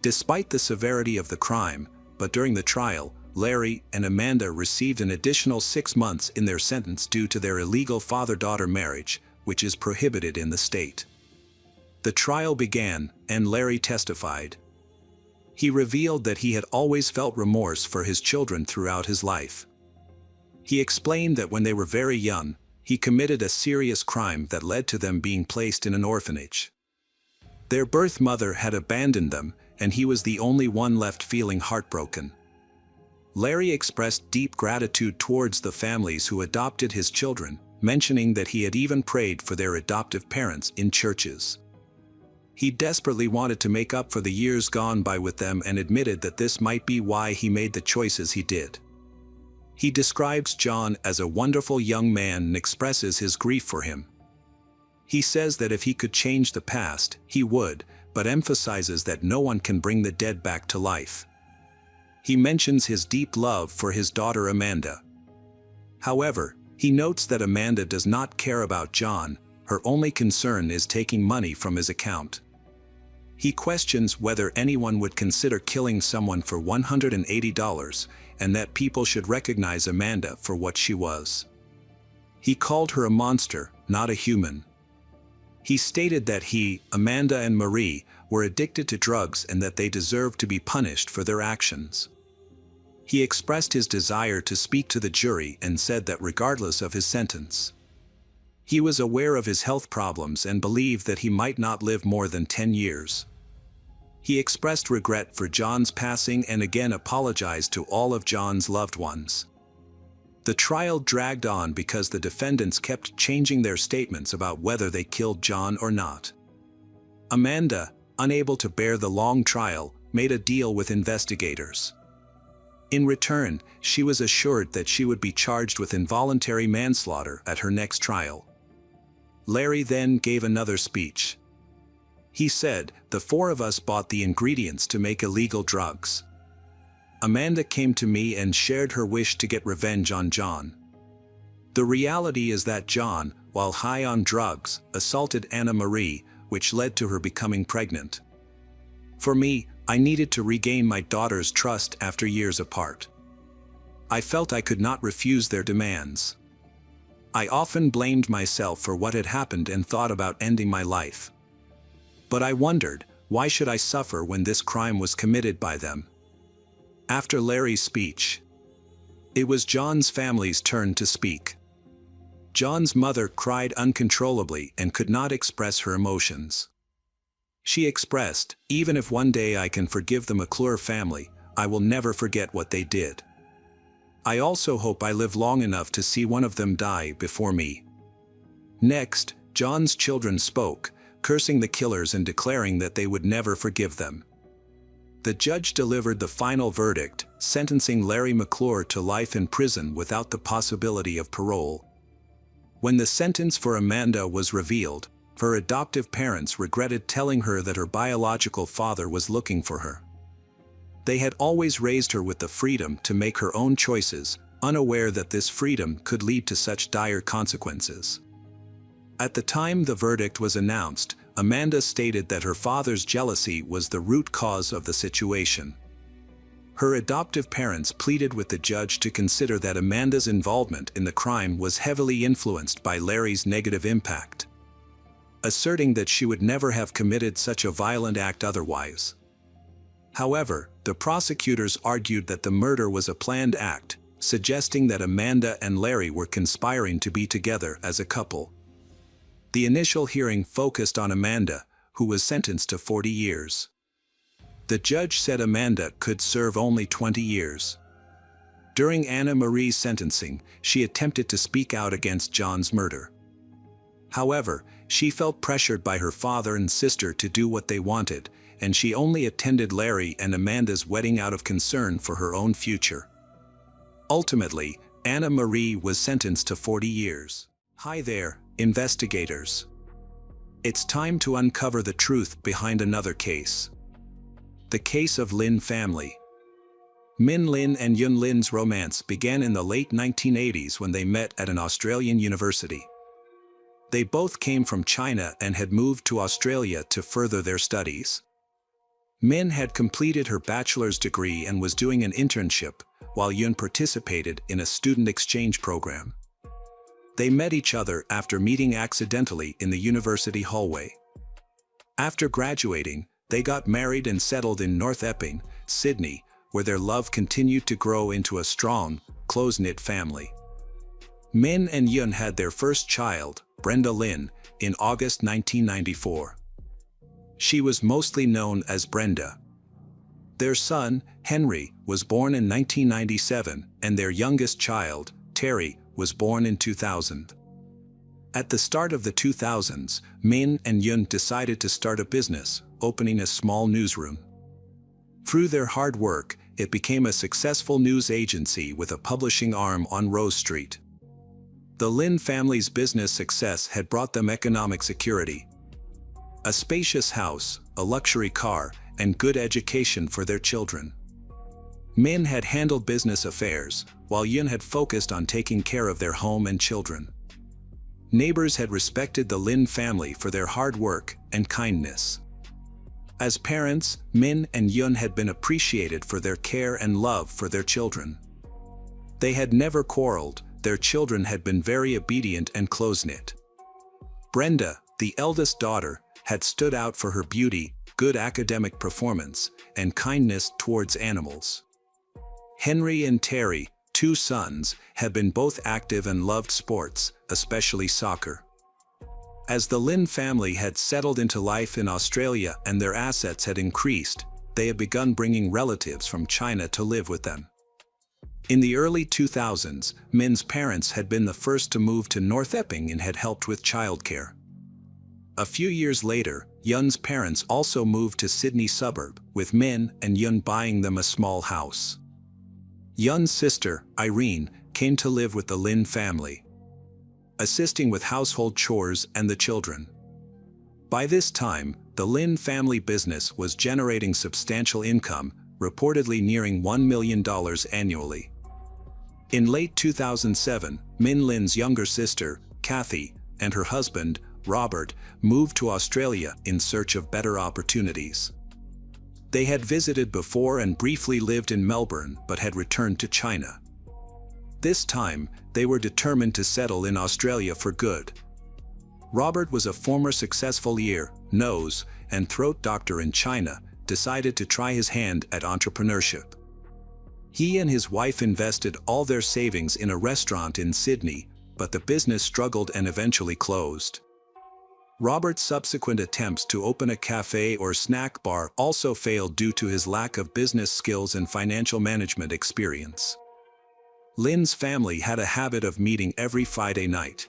Despite the severity of the crime, but during the trial, Larry and Amanda received an additional 6 months in their sentence due to their illegal father-daughter marriage, which is prohibited in the state. The trial began, and Larry testified. He revealed that he had always felt remorse for his children throughout his life. He explained that when they were very young, he committed a serious crime that led to them being placed in an orphanage. Their birth mother had abandoned them, and he was the only one left feeling heartbroken. Larry expressed deep gratitude towards the families who adopted his children, mentioning that he had even prayed for their adoptive parents in churches. He desperately wanted to make up for the years gone by with them and admitted that this might be why he made the choices he did. He describes John as a wonderful young man and expresses his grief for him. He says that if he could change the past, he would, but emphasizes that no one can bring the dead back to life. He mentions his deep love for his daughter Amanda. However, he notes that Amanda does not care about John, her only concern is taking money from his account. He questions whether anyone would consider killing someone for $180, and that people should recognize Amanda for what she was. He called her a monster, not a human. He stated that he, Amanda and Marie, were addicted to drugs and that they deserved to be punished for their actions. He expressed his desire to speak to the jury and said that regardless of his sentence, he was aware of his health problems and believed that he might not live more than 10 years. He expressed regret for John's passing and again apologized to all of John's loved ones. The trial dragged on because the defendants kept changing their statements about whether they killed John or not. Amanda, unable to bear the long trial, made a deal with investigators. In return, she was assured that she would be charged with involuntary manslaughter at her next trial. Larry then gave another speech. He said, "The four of us bought the ingredients to make illegal drugs. Amanda came to me and shared her wish to get revenge on John. The reality is that John, while high on drugs, assaulted Anna Marie, which led to her becoming pregnant. For me, I needed to regain my daughter's trust after years apart. I felt I could not refuse their demands. I often blamed myself for what had happened and thought about ending my life. But I wondered, why should I suffer when this crime was committed by them?" After Larry's speech, it was John's family's turn to speak. John's mother cried uncontrollably and could not express her emotions. She expressed, "Even if one day I can forgive the McClure family, I will never forget what they did. I also hope I live long enough to see one of them die before me." Next, John's children spoke, cursing the killers and declaring that they would never forgive them. The judge delivered the final verdict, sentencing Larry McClure to life in prison without the possibility of parole. When the sentence for Amanda was revealed, her adoptive parents regretted telling her that her biological father was looking for her. They had always raised her with the freedom to make her own choices, unaware that this freedom could lead to such dire consequences. At the time the verdict was announced, Amanda stated that her father's jealousy was the root cause of the situation. Her adoptive parents pleaded with the judge to consider that Amanda's involvement in the crime was heavily influenced by Larry's negative impact, asserting that she would never have committed such a violent act otherwise. However, the prosecutors argued that the murder was a planned act, suggesting that Amanda and Larry were conspiring to be together as a couple. The initial hearing focused on Amanda, who was sentenced to 40 years. The judge said Amanda could serve only 20 years. During Anna Marie's sentencing, she attempted to speak out against John's murder. However, she felt pressured by her father and sister to do what they wanted, and she only attended Larry and Amanda's wedding out of concern for her own future. Ultimately, Anna Marie was sentenced to 40 years. Hi there, investigators. It's time to uncover the truth behind another case. The case of Lin family. Min Lin and Yun Lin's romance began in the late 1980s when they met at an Australian university. They both came from China and had moved to Australia to further their studies. Min had completed her bachelor's degree and was doing an internship, while Yun participated in a student exchange program. They met each other after meeting accidentally in the university hallway. After graduating, they got married and settled in North Epping, Sydney, where their love continued to grow into a strong, close-knit family. Min and Yun had their first child, Brenda Lin, in August 1994. She was mostly known as Brenda. Their son, Henry, was born in 1997, and their youngest child, Terry, was born in 2000. At the start of the 2000s, Min and Yun decided to start a business, opening a small newsroom. Through their hard work, it became a successful news agency with a publishing arm on Rose Street. The Lin family's business success had brought them economic security. A spacious house, a luxury car, and good education for their children. Min had handled business affairs, while Yun had focused on taking care of their home and children. Neighbors had respected the Lin family for their hard work and kindness. As parents, Min and Yun had been appreciated for their care and love for their children. They had never quarreled, their children had been very obedient and close-knit. Brenda, the eldest daughter, had stood out for her beauty, good academic performance, and kindness towards animals. Henry and Terry, two sons, had been both active and loved sports, especially soccer. As the Lin family had settled into life in Australia and their assets had increased, they had begun bringing relatives from China to live with them. In the early 2000s, Min's parents had been the first to move to North Epping and had helped with childcare. A few years later, Yun's parents also moved to Sydney suburb, with Min and Yun buying them a small house. Yun's sister, Irene, came to live with the Lin family, assisting with household chores and the children. By this time, The Lin family business was generating substantial income, reportedly nearing $1 million annually. In late 2007, Min Lin's younger sister, Kathy, and her husband, Robert, moved to Australia in search of better opportunities. They had visited before and briefly lived in Melbourne but had returned to China. This time, they were determined to settle in Australia for good. Robert was a former successful ear, nose, and throat doctor in China, decided to try his hand at entrepreneurship. He and his wife invested all their savings in a restaurant in Sydney, but the business struggled and eventually closed. Robert's subsequent attempts to open a cafe or snack bar also failed due to his lack of business skills and financial management experience. Lin's family had a habit of meeting every Friday night.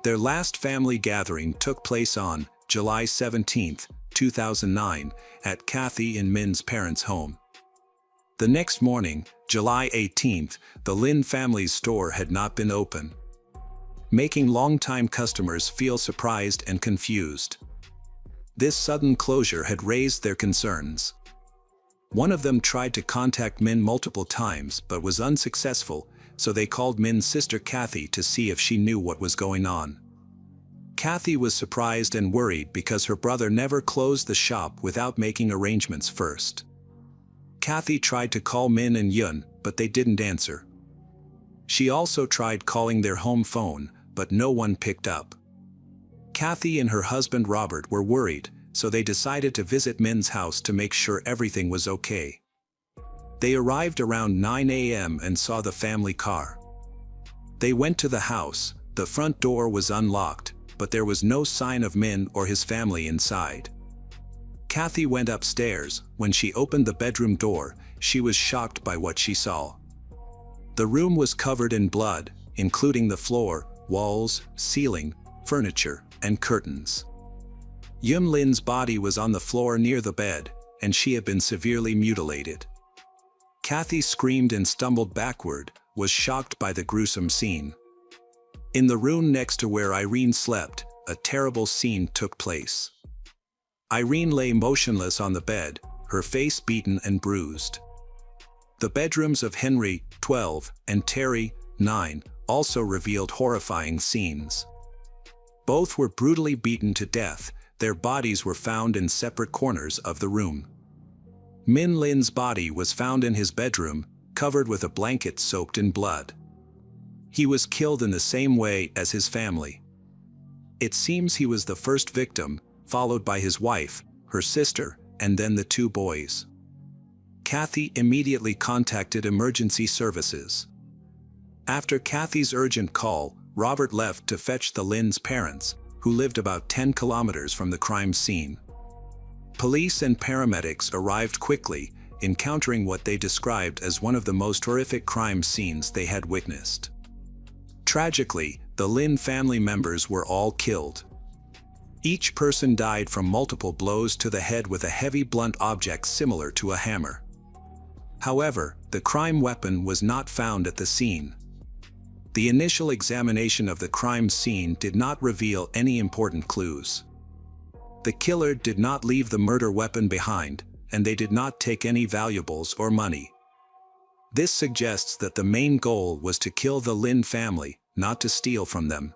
Their last family gathering took place on July 17, 2009, at Kathy and Min's parents' home. The next morning, July 18, the Lin family's store had not been open, making longtime customers feel surprised and confused. This sudden closure had raised their concerns. One of them tried to contact Min multiple times but was unsuccessful, so they called Min's sister Kathy to see if she knew what was going on. Kathy was surprised and worried because her brother never closed the shop without making arrangements first. Kathy tried to call Min and Yun, but they didn't answer. She also tried calling their home phone, but no one picked up. Kathy and her husband Robert were worried, so they decided to visit Min's house to make sure everything was okay. They arrived around 9 a.m. and saw the family car. They went to the house. The front door was unlocked, but there was no sign of Min or his family inside. Kathy went upstairs. When she opened the bedroom door, she was shocked by what she saw. The room was covered in blood, including the floor, walls, ceiling, furniture, and curtains. Yun Lin's body was on the floor near the bed, and she had been severely mutilated. Kathy screamed and stumbled backward, was shocked by the gruesome scene. In the room next to where Irene slept, a terrible scene took place. Irene lay motionless on the bed, her face beaten and bruised. The bedrooms of Henry, 12, and Terry, 9, also revealed horrifying scenes. Both were brutally beaten to death. Their bodies were found in separate corners of the room. Min Lin's body was found in his bedroom, covered with a blanket soaked in blood. He was killed in the same way as his family. It seems he was the first victim, followed by his wife, her sister, and then the two boys. Kathy immediately contacted emergency services. After Kathy's urgent call, Robert left to fetch the Lin's parents, who lived about 10 kilometers from the crime scene. Police and paramedics arrived quickly, encountering what they described as one of the most horrific crime scenes they had witnessed. Tragically, the Lin family members were all killed. Each person died from multiple blows to the head with a heavy blunt object similar to a hammer. However, the crime weapon was not found at the scene. The initial examination of the crime scene did not reveal any important clues. The killer did not leave the murder weapon behind, and they did not take any valuables or money. This suggests that the main goal was to kill the Lin family, not to steal from them.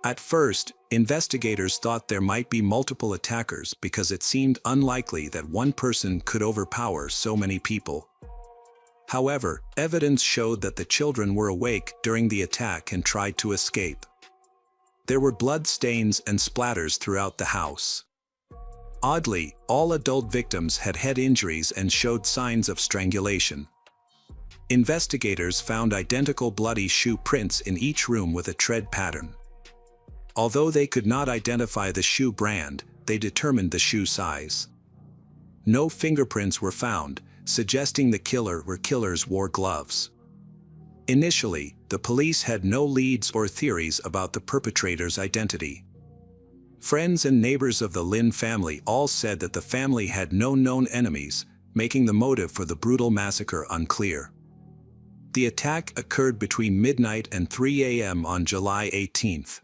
At first, investigators thought there might be multiple attackers because it seemed unlikely that one person could overpower so many people. However, evidence showed that the children were awake during the attack and tried to escape. There were blood stains and splatters throughout the house. Oddly, all adult victims had head injuries and showed signs of strangulation. Investigators found identical bloody shoe prints in each room with a tread pattern. Although they could not identify the shoe brand, they determined the shoe size. No fingerprints were found, suggesting the killers wore gloves. Initially, the police had no leads or theories about the perpetrator's identity. Friends and neighbors of the Lin family all said that the family had no known enemies, making the motive for the brutal massacre unclear. The attack occurred between midnight and 3 a.m. on July 18th.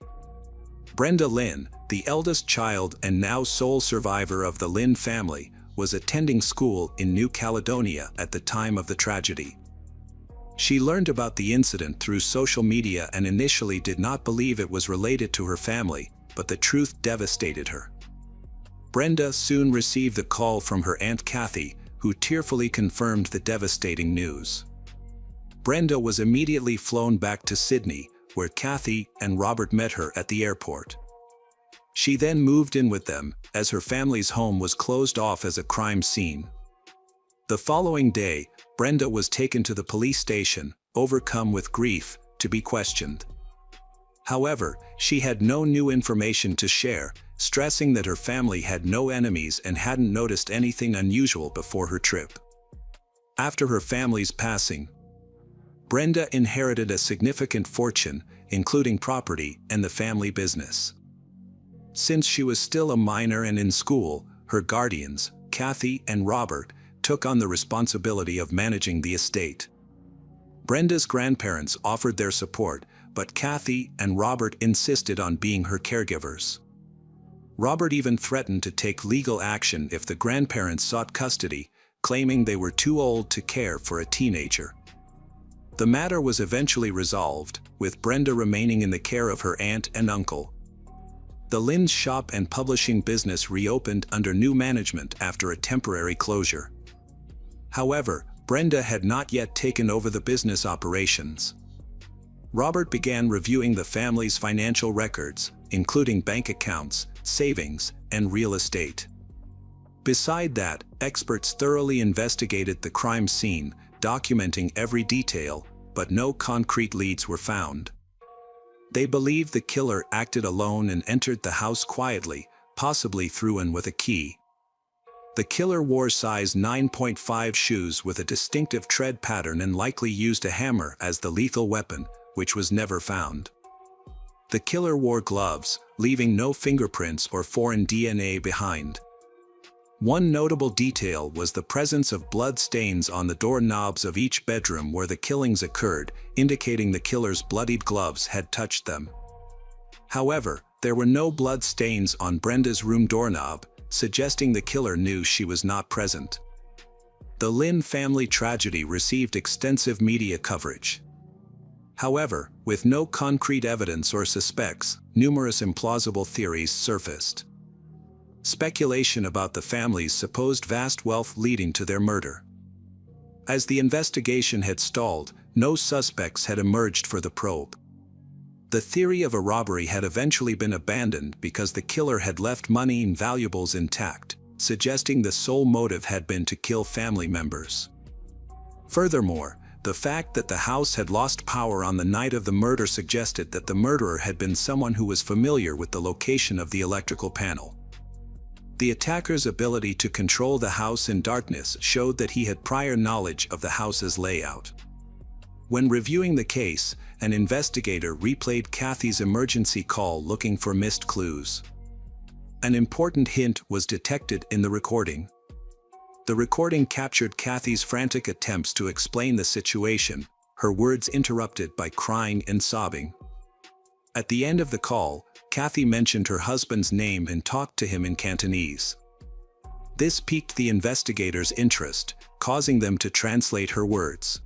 Brenda Lynn, the eldest child and now sole survivor of the Lynn family, was attending school in New Caledonia at the time of the tragedy. She learned about the incident through social media and initially did not believe it was related to her family, but the truth devastated her. Brenda soon received the call from her Aunt Kathy, who tearfully confirmed the devastating news. Brenda was immediately flown back to Sydney, where Kathy and Robert met her at the airport. She then moved in with them, as her family's home was closed off as a crime scene. The following day, Brenda was taken to the police station, overcome with grief, to be questioned. However, she had no new information to share, stressing that her family had no enemies and hadn't noticed anything unusual before her trip. After her family's passing, Brenda inherited a significant fortune, including property and the family business. Since she was still a minor and in school, her guardians, Kathy and Robert, took on the responsibility of managing the estate. Brenda's grandparents offered their support, but Kathy and Robert insisted on being her caregivers. Robert even threatened to take legal action if the grandparents sought custody, claiming they were too old to care for a teenager. The matter was eventually resolved, with Brenda remaining in the care of her aunt and uncle. The Lynn's shop and publishing business reopened under new management after a temporary closure. However, Brenda had not yet taken over the business operations. Robert began reviewing the family's financial records, including bank accounts, savings, and real estate. Beside that, experts thoroughly investigated the crime scene, documenting every detail, but no concrete leads were found. They believed the killer acted alone and entered the house quietly, possibly through and with a key. The killer wore size 9.5 shoes with a distinctive tread pattern and likely used a hammer as the lethal weapon, which was never found. The killer wore gloves, leaving no fingerprints or foreign DNA behind. One notable detail was the presence of blood stains on the doorknobs of each bedroom where the killings occurred, indicating the killer's bloodied gloves had touched them. However, there were no blood stains on Brenda's room doorknob, suggesting the killer knew she was not present. The Lynn family tragedy received extensive media coverage. However, with no concrete evidence or suspects, numerous implausible theories surfaced. Speculation about the family's supposed vast wealth leading to their murder. As the investigation had stalled, no suspects had emerged for the probe. The theory of a robbery had eventually been abandoned because the killer had left money and valuables intact, suggesting the sole motive had been to kill family members. Furthermore, the fact that the house had lost power on the night of the murder suggested that the murderer had been someone who was familiar with the location of the electrical panel. The attacker's ability to control the house in darkness showed that he had prior knowledge of the house's layout. When reviewing the case, an investigator replayed Kathy's emergency call looking for missed clues. An important hint was detected in the recording. The recording captured Kathy's frantic attempts to explain the situation, her words interrupted by crying and sobbing. At the end of the call, Kathy mentioned her husband's name and talked to him in Cantonese. This piqued the investigators' interest, causing them to translate her words.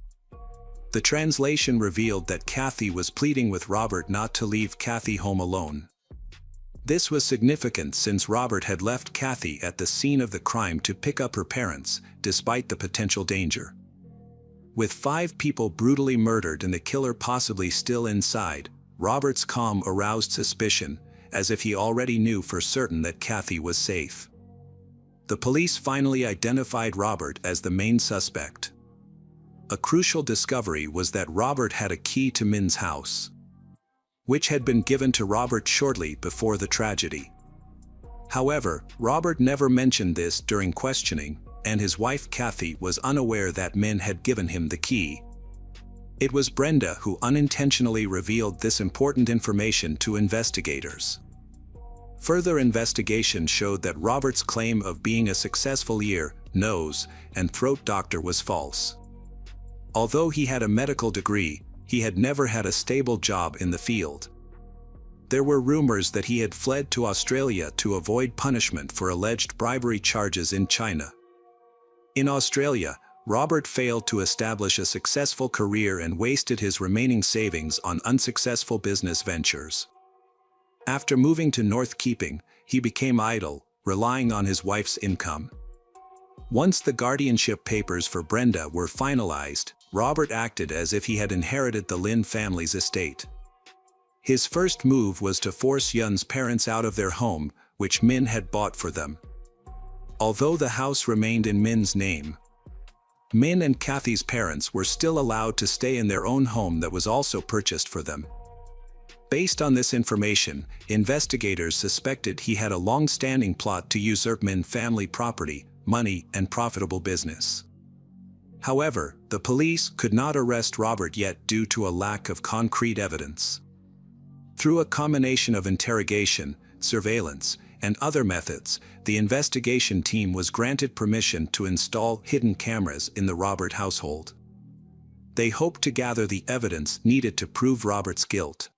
The translation revealed that Kathy was pleading with Robert not to leave Kathy home alone. This was significant since Robert had left Kathy at the scene of the crime to pick up her parents, despite the potential danger. With 5 people brutally murdered and the killer possibly still inside, Robert's calm aroused suspicion, as if he already knew for certain that Kathy was safe. The police finally identified Robert as the main suspect. A crucial discovery was that Robert had a key to Min's house, which had been given to Robert shortly before the tragedy. However, Robert never mentioned this during questioning, and his wife Kathy was unaware that Min had given him the key. It was Brenda who unintentionally revealed this important information to investigators. Further investigation showed that Robert's claim of being a successful ear, nose, and throat doctor was false. Although he had a medical degree, he had never had a stable job in the field. There were rumors that he had fled to Australia to avoid punishment for alleged bribery charges in China. In Australia, Robert failed to establish a successful career and wasted his remaining savings on unsuccessful business ventures. After moving to North Keeping, he became idle, relying on his wife's income. Once the guardianship papers for Brenda were finalized, Robert acted as if he had inherited the Lin family's estate. His first move was to force Yun's parents out of their home, which Min had bought for them. Although the house remained in Min's name, Min and Kathy's parents were still allowed to stay in their own home that was also purchased for them. Based on this information, investigators suspected he had a long-standing plot to usurp Min family property, money, and profitable business. However, the police could not arrest Robert yet due to a lack of concrete evidence. Through a combination of interrogation, surveillance, and other methods, the investigation team was granted permission to install hidden cameras in the Robert household. They hoped to gather the evidence needed to prove Robert's guilt.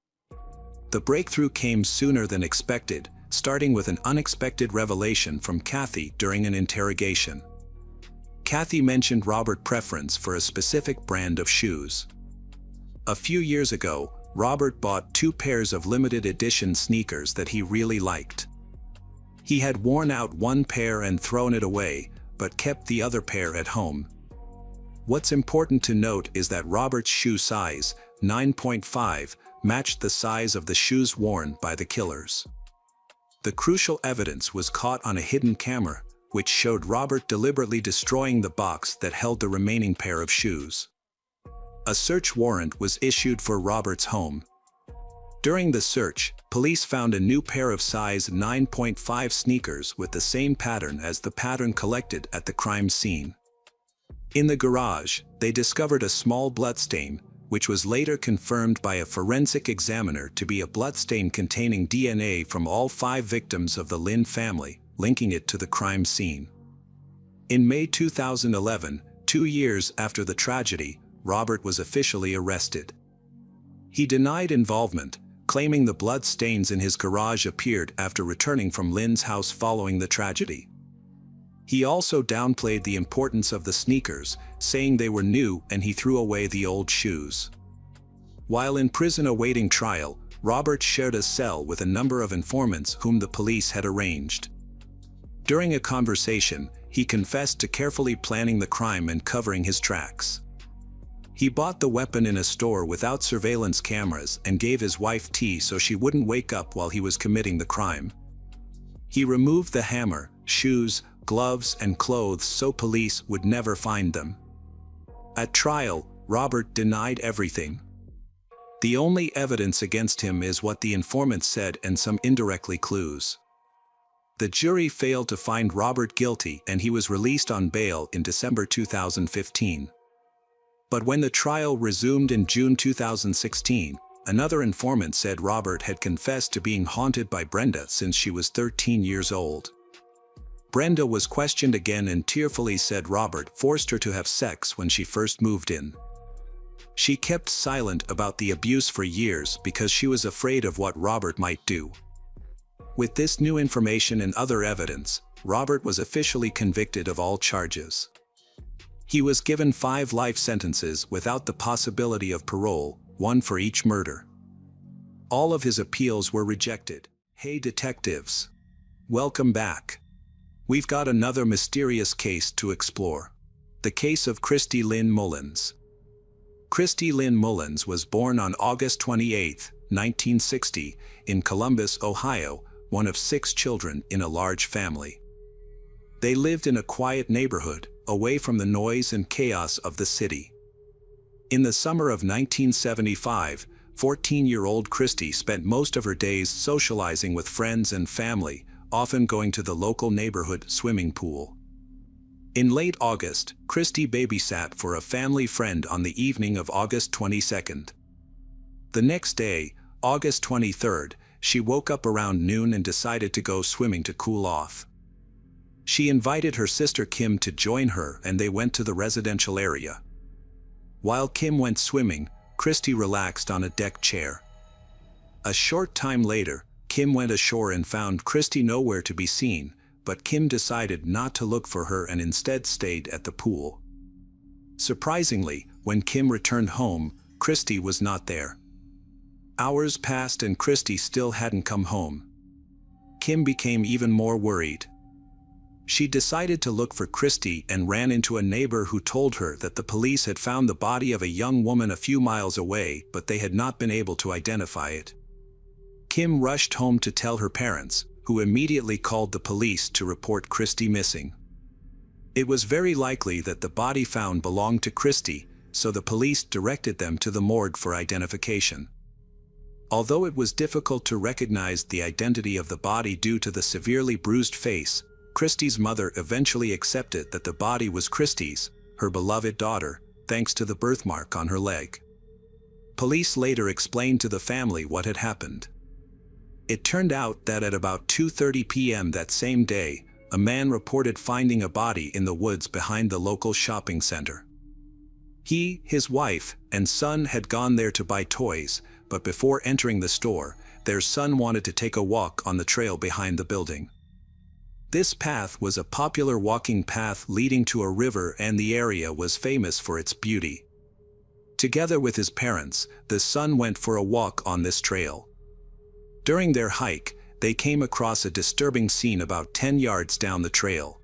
The breakthrough came sooner than expected, starting with an unexpected revelation from Kathy during an interrogation. Kathy mentioned Robert's preference for a specific brand of shoes. A few years ago, Robert bought 2 pairs of limited edition sneakers that he really liked. He had worn out one pair and thrown it away, but kept the other pair at home. What's important to note is that Robert's shoe size, 9.5, matched the size of the shoes worn by the killers. The crucial evidence was caught on a hidden camera, which showed Robert deliberately destroying the box that held the remaining pair of shoes. A search warrant was issued for Robert's home. During the search, police found a new pair of size 9.5 sneakers with the same pattern as the pattern collected at the crime scene. In the garage, they discovered a small bloodstain, which was later confirmed by a forensic examiner to be a bloodstain containing DNA from all 5 victims of the Lin family, linking it to the crime scene. In May 2011, 2 years after the tragedy, Robert was officially arrested. He denied involvement, claiming the blood stains in his garage appeared after returning from Lin's house following the tragedy. He also downplayed the importance of the sneakers, saying they were new and he threw away the old shoes. While in prison awaiting trial, Robert shared a cell with a number of informants whom the police had arranged. During a conversation, he confessed to carefully planning the crime and covering his tracks. He bought the weapon in a store without surveillance cameras and gave his wife tea so she wouldn't wake up while he was committing the crime. He removed the hammer, shoes, gloves, and clothes so police would never find them. At trial, Robert denied everything. The only evidence against him is what the informants said and some indirectly clues. The jury failed to find Robert guilty and he was released on bail in December 2015. But when the trial resumed in June 2016, another informant said Robert had confessed to being haunted by Brenda since she was 13 years old. Brenda was questioned again and tearfully said Robert forced her to have sex when she first moved in. She kept silent about the abuse for years because she was afraid of what Robert might do. With this new information and other evidence, Robert was officially convicted of all charges. He was given 5 life sentences without the possibility of parole, 1 for each murder. All of his appeals were rejected. Hey detectives! Welcome back. We've got another mysterious case to explore. The case of Christy Lynn Mullins. Christy Lynn Mullins was born on August 28, 1960, in Columbus, Ohio, one of 6 children in a large family. They lived in a quiet neighborhood, away from the noise and chaos of the city. In the summer of 1975, 14-year-old Christy spent most of her days socializing with friends and family, often going to the local neighborhood swimming pool. In late August, Christy babysat for a family friend on the evening of August 22nd. The next day, August 23rd, she woke up around noon and decided to go swimming to cool off. She invited her sister Kim to join her and they went to the residential area. While Kim went swimming, Christy relaxed on a deck chair. A short time later, Kim went ashore and found Christy nowhere to be seen, but Kim decided not to look for her and instead stayed at the pool. Surprisingly, when Kim returned home, Christy was not there. Hours passed and Christy still hadn't come home. Kim became even more worried. She decided to look for Christy and ran into a neighbor who told her that the police had found the body of a young woman a few miles away, but they had not been able to identify it. Kim rushed home to tell her parents, who immediately called the police to report Christy missing. It was very likely that the body found belonged to Christy, so the police directed them to the morgue for identification. Although it was difficult to recognize the identity of the body due to the severely bruised face, Christy's mother eventually accepted that the body was Christy's, her beloved daughter, thanks to the birthmark on her leg. Police later explained to the family what had happened. It turned out that at about 2:30 p.m. that same day, a man reported finding a body in the woods behind the local shopping center. He, his wife, and son had gone there to buy toys, but before entering the store, their son wanted to take a walk on the trail behind the building. This path was a popular walking path leading to a river, and the area was famous for its beauty. Together with his parents, the son went for a walk on this trail. During their hike, they came across a disturbing scene about 10 yards down the trail.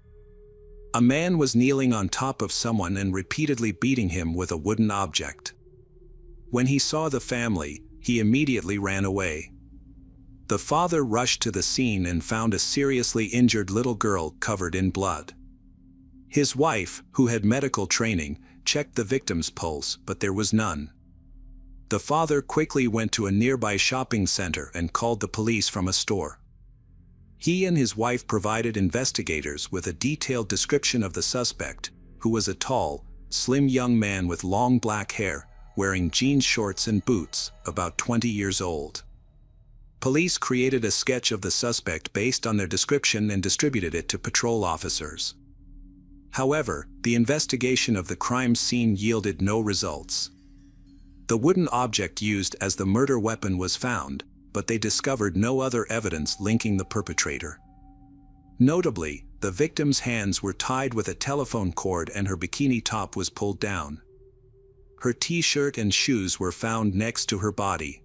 A man was kneeling on top of someone and repeatedly beating him with a wooden object. When he saw the family, he immediately ran away. The father rushed to the scene and found a seriously injured little girl covered in blood. His wife, who had medical training, checked the victim's pulse, but there was none. The father quickly went to a nearby shopping center and called the police from a store. He and his wife provided investigators with a detailed description of the suspect, who was a tall, slim young man with long black hair, wearing jeans shorts and boots, about 20 years old. Police created a sketch of the suspect based on their description and distributed it to patrol officers. However, the investigation of the crime scene yielded no results. The wooden object used as the murder weapon was found, but they discovered no other evidence linking the perpetrator. Notably, the victim's hands were tied with a telephone cord and her bikini top was pulled down. Her t-shirt and shoes were found next to her body.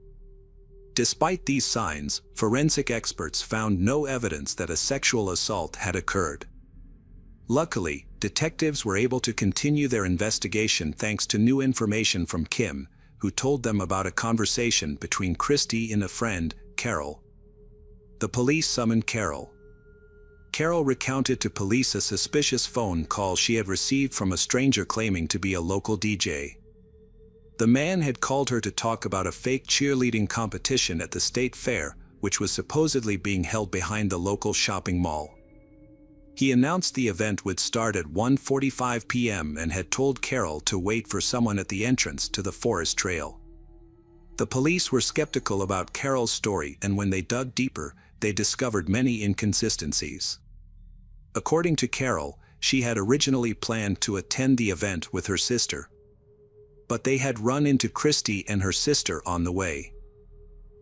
Despite these signs, forensic experts found no evidence that a sexual assault had occurred. Luckily, detectives were able to continue their investigation thanks to new information from Kim, who told them about a conversation between Christy and a friend, Carol. The police summoned Carol. Carol recounted to police a suspicious phone call she had received from a stranger claiming to be a local DJ. The man had called her to talk about a fake cheerleading competition at the state fair, which was supposedly being held behind the local shopping mall. He announced the event would start at 1:45 p.m. and had told Carol to wait for someone at the entrance to the forest trail. The police were skeptical about Carol's story, and when they dug deeper, they discovered many inconsistencies. According to Carol, she had originally planned to attend the event with her sister, but they had run into Christy and her sister on the way.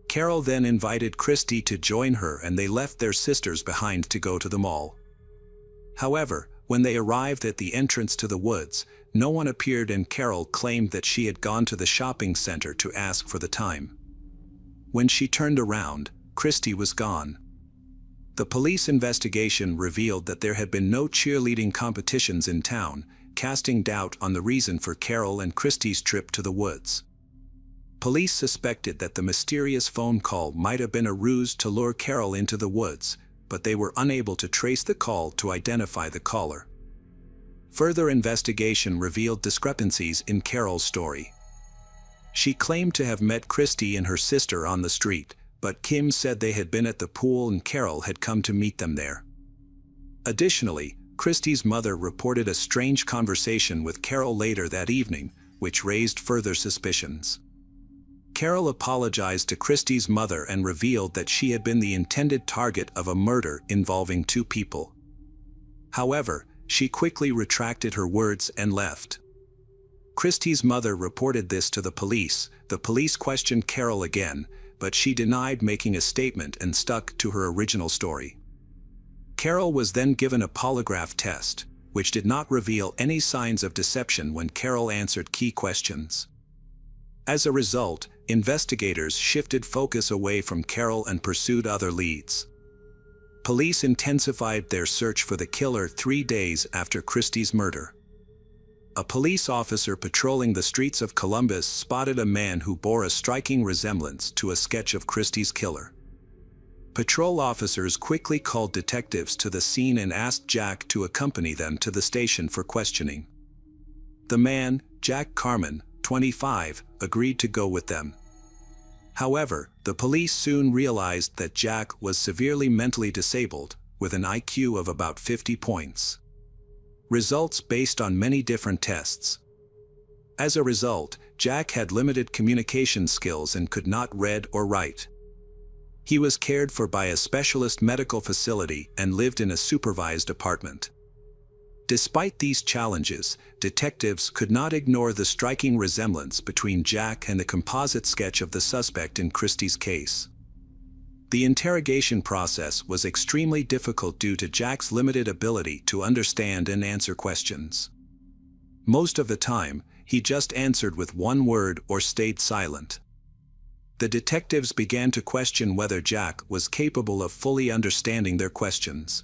Carol then invited Christy to join her and they left their sisters behind to go to the mall. However, when they arrived at the entrance to the woods, no one appeared and Carol claimed that she had gone to the shopping center to ask for the time. When she turned around, Christy was gone. The police investigation revealed that there had been no cheerleading competitions in town, casting doubt on the reason for Carol and Christy's trip to the woods. Police suspected that the mysterious phone call might have been a ruse to lure Carol into the woods, but they were unable to trace the call to identify the caller. Further investigation revealed discrepancies in Carol's story. She claimed to have met Christy and her sister on the street, but Kim said they had been at the pool and Carol had come to meet them there. Additionally, Christy's mother reported a strange conversation with Carol later that evening, which raised further suspicions. Carol apologized to Christy's mother and revealed that she had been the intended target of a murder involving two people. However, she quickly retracted her words and left. Christy's mother reported this to the police. The police questioned Carol again, but she denied making a statement and stuck to her original story. Carol was then given a polygraph test, which did not reveal any signs of deception when Carol answered key questions. As a result, investigators shifted focus away from Carol and pursued other leads. Police intensified their search for the killer 3 days after Christie's murder. A police officer patrolling the streets of Columbus spotted a man who bore a striking resemblance to a sketch of Christie's killer. Patrol officers quickly called detectives to the scene and asked Jack to accompany them to the station for questioning. The man, Jack Carman, 25, agreed to go with them. However, the police soon realized that Jack was severely mentally disabled, with an IQ of about 50 points. Results based on many different tests. As a result, Jack had limited communication skills and could not read or write. He was cared for by a specialist medical facility and lived in a supervised apartment. Despite these challenges, detectives could not ignore the striking resemblance between Jack and the composite sketch of the suspect in Christie's case. The interrogation process was extremely difficult due to Jack's limited ability to understand and answer questions. Most of the time, he just answered with one word or stayed silent. The detectives began to question whether Jack was capable of fully understanding their questions.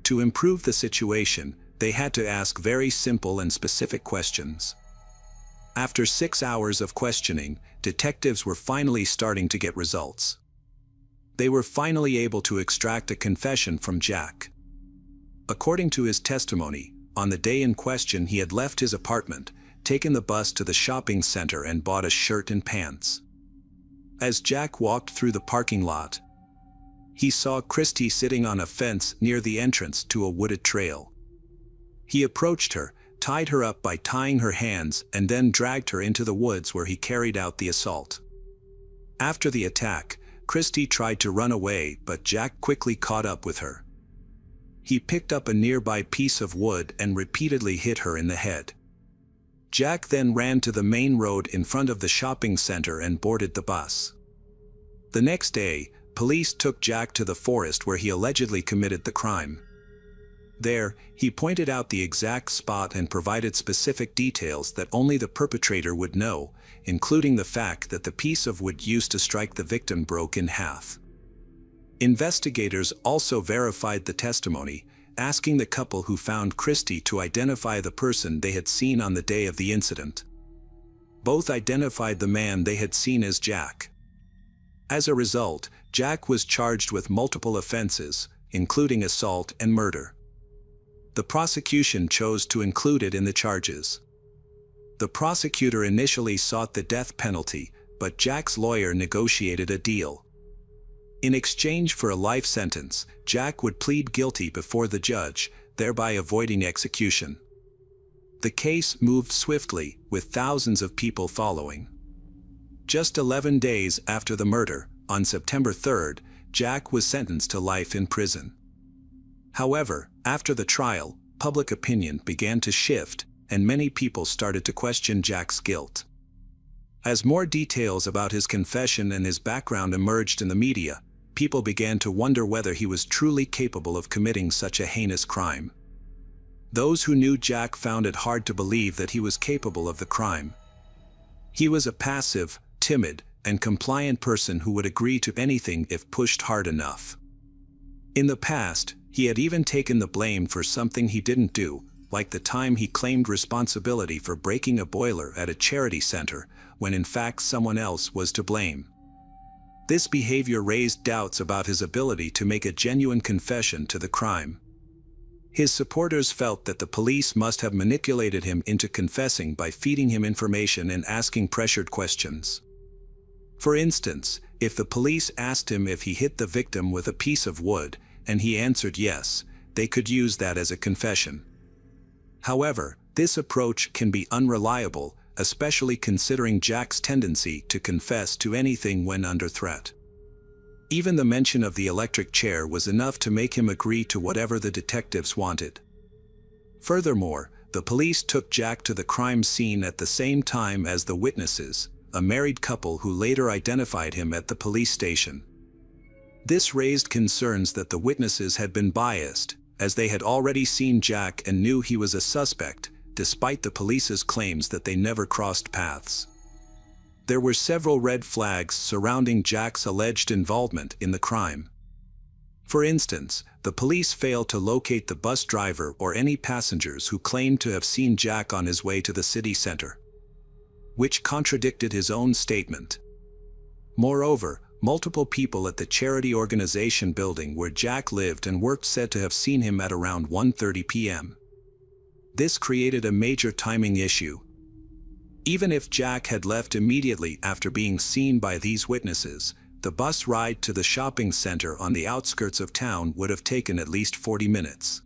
To improve the situation, they had to ask very simple and specific questions. After 6 hours of questioning, detectives were finally starting to get results. They were finally able to extract a confession from Jack. According to his testimony, on the day in question he had left his apartment, taken the bus to the shopping center and bought a shirt and pants. As Jack walked through the parking lot, he saw Christie sitting on a fence near the entrance to a wooded trail. He approached her, tied her up by tying her hands, and then dragged her into the woods where he carried out the assault. After the attack, Christie tried to run away, but Jack quickly caught up with her. He picked up a nearby piece of wood and repeatedly hit her in the head. Jack then ran to the main road in front of the shopping center and boarded the bus. The next day, police took Jack to the forest where he allegedly committed the crime. There, he pointed out the exact spot and provided specific details that only the perpetrator would know, including the fact that the piece of wood used to strike the victim broke in half. Investigators also verified the testimony, asking the couple who found Christie to identify the person they had seen on the day of the incident. Both identified the man they had seen as Jack. As a result, Jack was charged with multiple offenses, including assault and murder. The prosecution chose to include it in the charges. The prosecutor initially sought the death penalty, but Jack's lawyer negotiated a deal. In exchange for a life sentence, Jack would plead guilty before the judge, thereby avoiding execution. The case moved swiftly, with thousands of people following. Just 11 days after the murder, on September 3rd, Jack was sentenced to life in prison. However, after the trial, public opinion began to shift, and many people started to question Jack's guilt. As more details about his confession and his background emerged in the media, people began to wonder whether he was truly capable of committing such a heinous crime. Those who knew Jack found it hard to believe that he was capable of the crime. He was a passive, timid, and compliant person who would agree to anything if pushed hard enough. In the past, he had even taken the blame for something he didn't do, like the time he claimed responsibility for breaking a boiler at a charity center, when in fact someone else was to blame. This behavior raised doubts about his ability to make a genuine confession to the crime. His supporters felt that the police must have manipulated him into confessing by feeding him information and asking pressured questions. For instance, if the police asked him if he hit the victim with a piece of wood, and he answered yes, they could use that as a confession. However, this approach can be unreliable, especially considering Jack's tendency to confess to anything when under threat. Even the mention of the electric chair was enough to make him agree to whatever the detectives wanted. Furthermore, the police took Jack to the crime scene at the same time as the witnesses, a married couple who later identified him at the police station. This raised concerns that the witnesses had been biased, as they had already seen Jack and knew he was a suspect, despite the police's claims that they never crossed paths. There were several red flags surrounding Jack's alleged involvement in the crime. For instance, the police failed to locate the bus driver or any passengers who claimed to have seen Jack on his way to the city center, which contradicted his own statement. Moreover, multiple people at the charity organization building where Jack lived and worked said to have seen him at around 1:30 p.m. This created a major timing issue. Even if Jack had left immediately after being seen by these witnesses, the bus ride to the shopping center on the outskirts of town would have taken at least 40 minutes.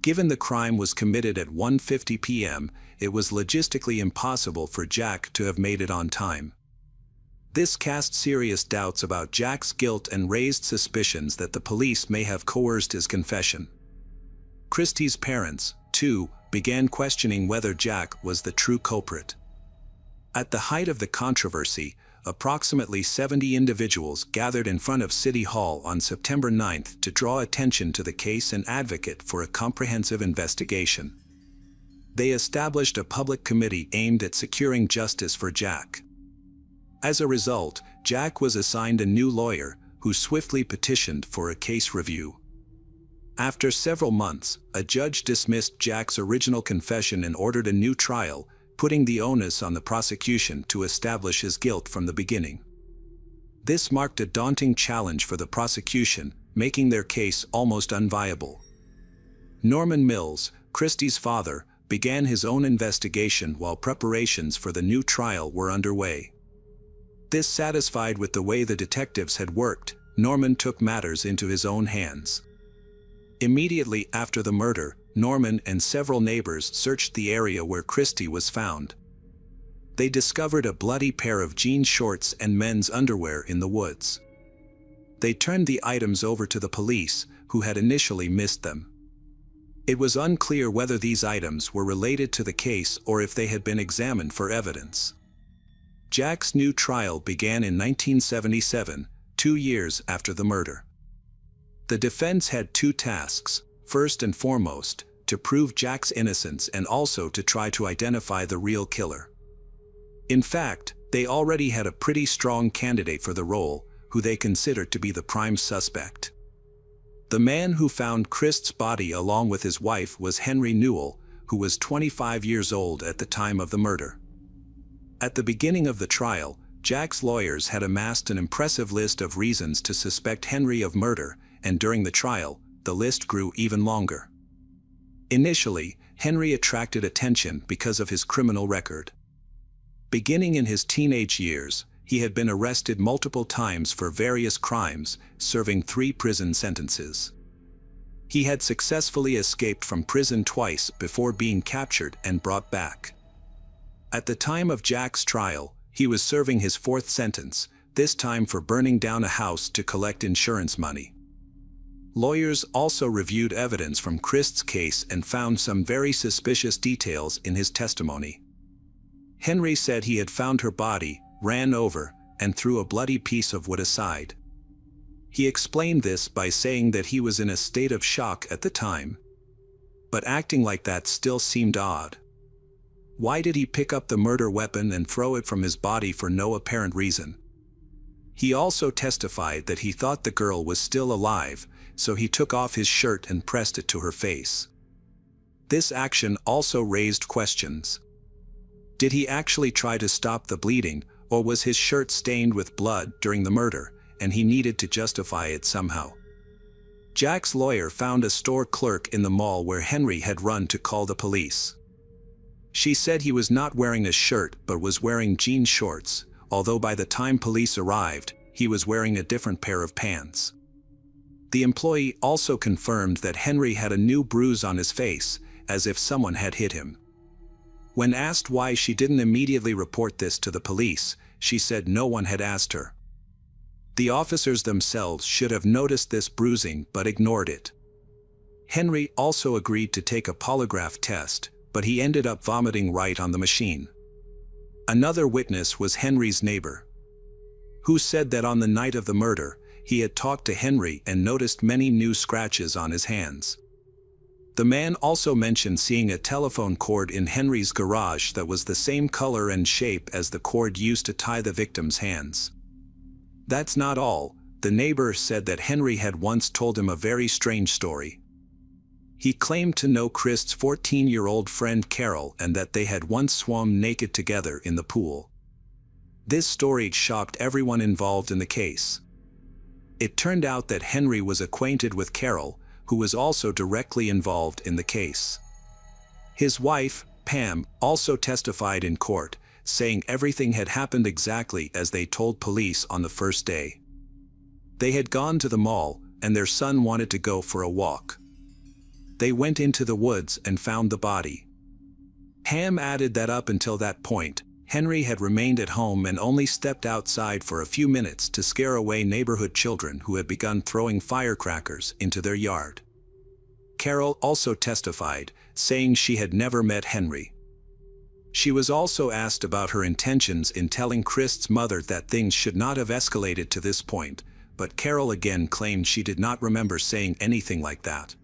Given the crime was committed at 1:50 p.m., it was logistically impossible for Jack to have made it on time. This cast serious doubts about Jack's guilt and raised suspicions that the police may have coerced his confession. Christie's parents, too, began questioning whether Jack was the true culprit. At the height of the controversy, approximately 70 individuals gathered in front of City Hall on September 9th to draw attention to the case and advocate for a comprehensive investigation. They established a public committee aimed at securing justice for Jack. As a result, Jack was assigned a new lawyer, who swiftly petitioned for a case review. After several months, a judge dismissed Jack's original confession and ordered a new trial, putting the onus on the prosecution to establish his guilt from the beginning. This marked a daunting challenge for the prosecution, making their case almost unviable. Norman Mills, Christie's father, began his own investigation while preparations for the new trial were underway. Dissatisfied with the way the detectives had worked, Norman took matters into his own hands. Immediately after the murder, Norman and several neighbors searched the area where Christie was found. They discovered a bloody pair of jean shorts and men's underwear in the woods. They turned the items over to the police, who had initially missed them. It was unclear whether these items were related to the case or if they had been examined for evidence. Jack's new trial began in 1977, 2 years after the murder. The defense had two tasks: first and foremost, to prove Jack's innocence and also to try to identify the real killer. In fact, they already had a pretty strong candidate for the role, who they considered to be the prime suspect. The man who found Christ's body along with his wife was Henry Newell, who was 25 years old at the time of the murder. At the beginning of the trial, Jack's lawyers had amassed an impressive list of reasons to suspect Henry of murder, and during the trial, the list grew even longer. Initially, Henry attracted attention because of his criminal record. Beginning in his teenage years, he had been arrested multiple times for various crimes, serving 3 prison sentences. He had successfully escaped from prison twice before being captured and brought back. At the time of Jack's trial, he was serving his 4th sentence, this time for burning down a house to collect insurance money. Lawyers also reviewed evidence from Christ's case and found some very suspicious details in his testimony. Henry said he had found her body, ran over, and threw a bloody piece of wood aside. He explained this by saying that he was in a state of shock at the time. But acting like that still seemed odd. Why did he pick up the murder weapon and throw it from his body for no apparent reason? He also testified that he thought the girl was still alive, so he took off his shirt and pressed it to her face. This action also raised questions. Did he actually try to stop the bleeding, or was his shirt stained with blood during the murder, and he needed to justify it somehow? Jack's lawyer found a store clerk in the mall where Henry had run to call the police. She said he was not wearing a shirt but was wearing jean shorts, although by the time police arrived, he was wearing a different pair of pants. The employee also confirmed that Henry had a new bruise on his face, as if someone had hit him. When asked why she didn't immediately report this to the police, she said no one had asked her. The officers themselves should have noticed this bruising but ignored it. Henry also agreed to take a polygraph test, but he ended up vomiting right on the machine. Another witness was Henry's neighbor, who said that on the night of the murder, he had talked to Henry and noticed many new scratches on his hands. The man also mentioned seeing a telephone cord in Henry's garage that was the same color and shape as the cord used to tie the victim's hands. That's not all. The neighbor said that Henry had once told him a very strange story. He claimed to know Christ's 14-year-old friend Carol and that they had once swum naked together in the pool. This story shocked everyone involved in the case. It turned out that Henry was acquainted with Carol, who was also directly involved in the case. His wife, Pam, also testified in court, saying everything had happened exactly as they told police on the first day. They had gone to the mall, and their son wanted to go for a walk. They went into the woods and found the body. Pam added that up until that point, Henry had remained at home and only stepped outside for a few minutes to scare away neighborhood children who had begun throwing firecrackers into their yard. Carol also testified, saying she had never met Henry. She was also asked about her intentions in telling Christ's mother that things should not have escalated to this point, but Carol again claimed she did not remember saying anything like that.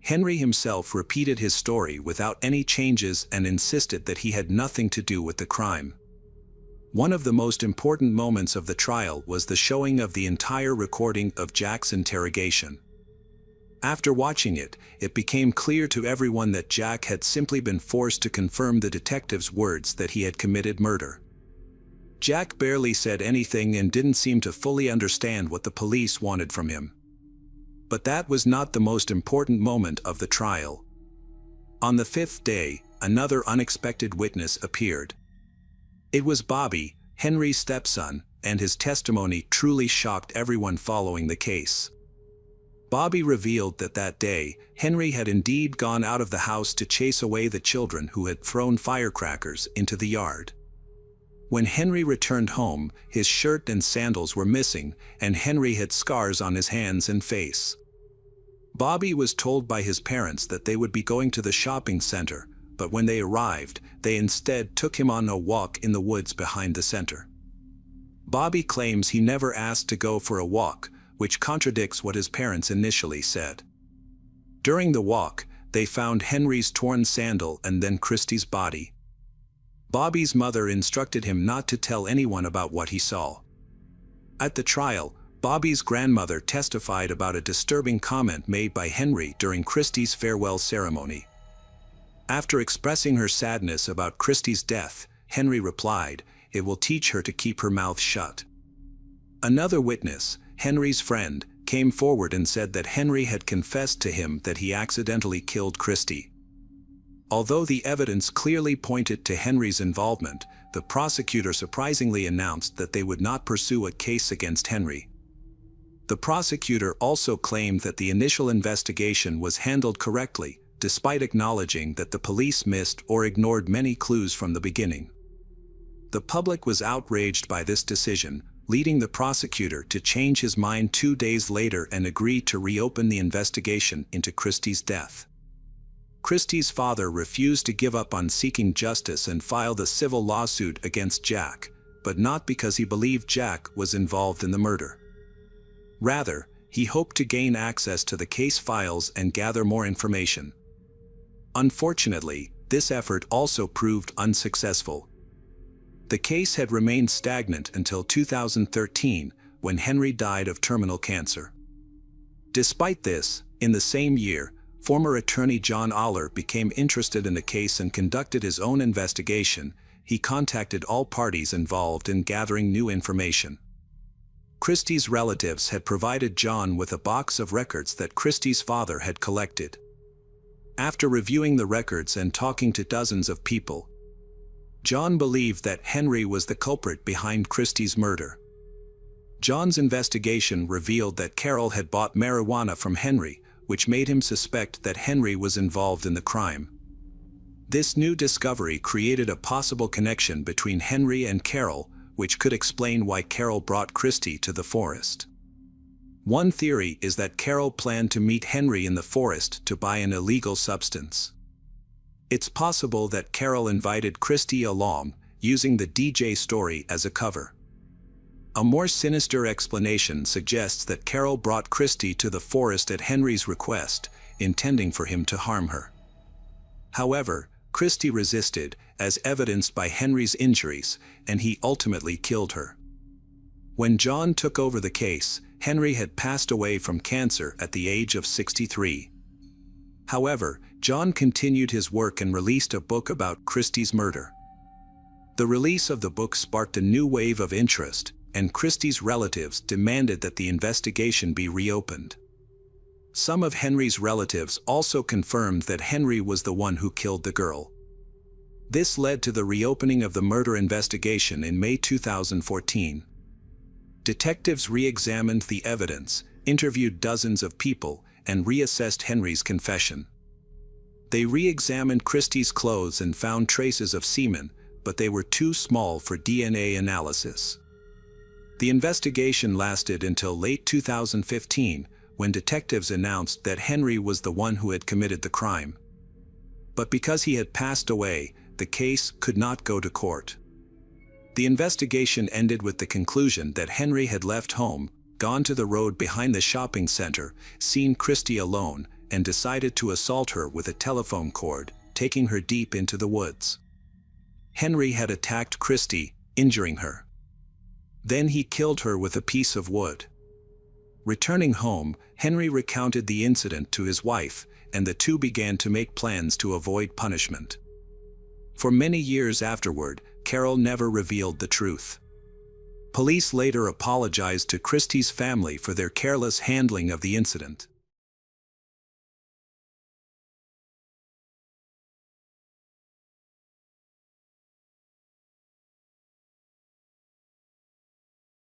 Henry himself repeated his story without any changes and insisted that he had nothing to do with the crime. One of the most important moments of the trial was the showing of the entire recording of Jack's interrogation. After watching it, it became clear to everyone that Jack had simply been forced to confirm the detective's words that he had committed murder. Jack barely said anything and didn't seem to fully understand what the police wanted from him. But that was not the most important moment of the trial. On the fifth day, another unexpected witness appeared. It was Bobby, Henry's stepson, and his testimony truly shocked everyone following the case. Bobby revealed that that day, Henry had indeed gone out of the house to chase away the children who had thrown firecrackers into the yard. When Henry returned home, his shirt and sandals were missing, and Henry had scars on his hands and face. Bobby was told by his parents that they would be going to the shopping center, but when they arrived, they instead took him on a walk in the woods behind the center. Bobby claims he never asked to go for a walk, which contradicts what his parents initially said. During the walk, they found Henry's torn sandal and then Christy's body. Bobby's mother instructed him not to tell anyone about what he saw. At the trial, Bobby's grandmother testified about a disturbing comment made by Henry during Christy's farewell ceremony. After expressing her sadness about Christy's death, Henry replied, "It will teach her to keep her mouth shut." Another witness, Henry's friend, came forward and said that Henry had confessed to him that he accidentally killed Christy. Although the evidence clearly pointed to Henry's involvement, the prosecutor surprisingly announced that they would not pursue a case against Henry. The prosecutor also claimed that the initial investigation was handled correctly, despite acknowledging that the police missed or ignored many clues from the beginning. The public was outraged by this decision, leading the prosecutor to change his mind 2 days later and agree to reopen the investigation into Christy's death. Christy's father refused to give up on seeking justice and filed a civil lawsuit against Jack, but not because he believed Jack was involved in the murder. Rather, he hoped to gain access to the case files and gather more information. Unfortunately, this effort also proved unsuccessful. The case had remained stagnant until 2013, when Henry died of terminal cancer. Despite this, in the same year, former attorney John Aller became interested in the case and conducted his own investigation. He contacted all parties involved in gathering new information. Christy's relatives had provided John with a box of records that Christy's father had collected. After reviewing the records and talking to dozens of people, John believed that Henry was the culprit behind Christy's murder. John's investigation revealed that Carol had bought marijuana from Henry, which made him suspect that Henry was involved in the crime. This new discovery created a possible connection between Henry and Carol, which could explain why Carol brought Christy to the forest. One theory is that Carol planned to meet Henry in the forest to buy an illegal substance. It's possible that Carol invited Christy along, using the DJ story as a cover. A more sinister explanation suggests that Carol brought Christie to the forest at Henry's request, intending for him to harm her. However, Christie resisted, as evidenced by Henry's injuries, and he ultimately killed her. When John took over the case, Henry had passed away from cancer at the age of 63. However, John continued his work and released a book about Christie's murder. The release of the book sparked a new wave of interest, and Christie's relatives demanded that the investigation be reopened. Some of Henry's relatives also confirmed that Henry was the one who killed the girl. This led to the reopening of the murder investigation in May 2014. Detectives re-examined the evidence, interviewed dozens of people, and reassessed Henry's confession. They re-examined Christie's clothes and found traces of semen, but they were too small for DNA analysis. The investigation lasted until late 2015, when detectives announced that Henry was the one who had committed the crime. But because he had passed away, the case could not go to court. The investigation ended with the conclusion that Henry had left home, gone to the road behind the shopping center, seen Christie alone, and decided to assault her with a telephone cord, taking her deep into the woods. Henry had attacked Christie, injuring her. Then he killed her with a piece of wood. Returning home, Henry recounted the incident to his wife, and the two began to make plans to avoid punishment. For many years afterward, Carol never revealed the truth. Police later apologized to Christie's family for their careless handling of the incident.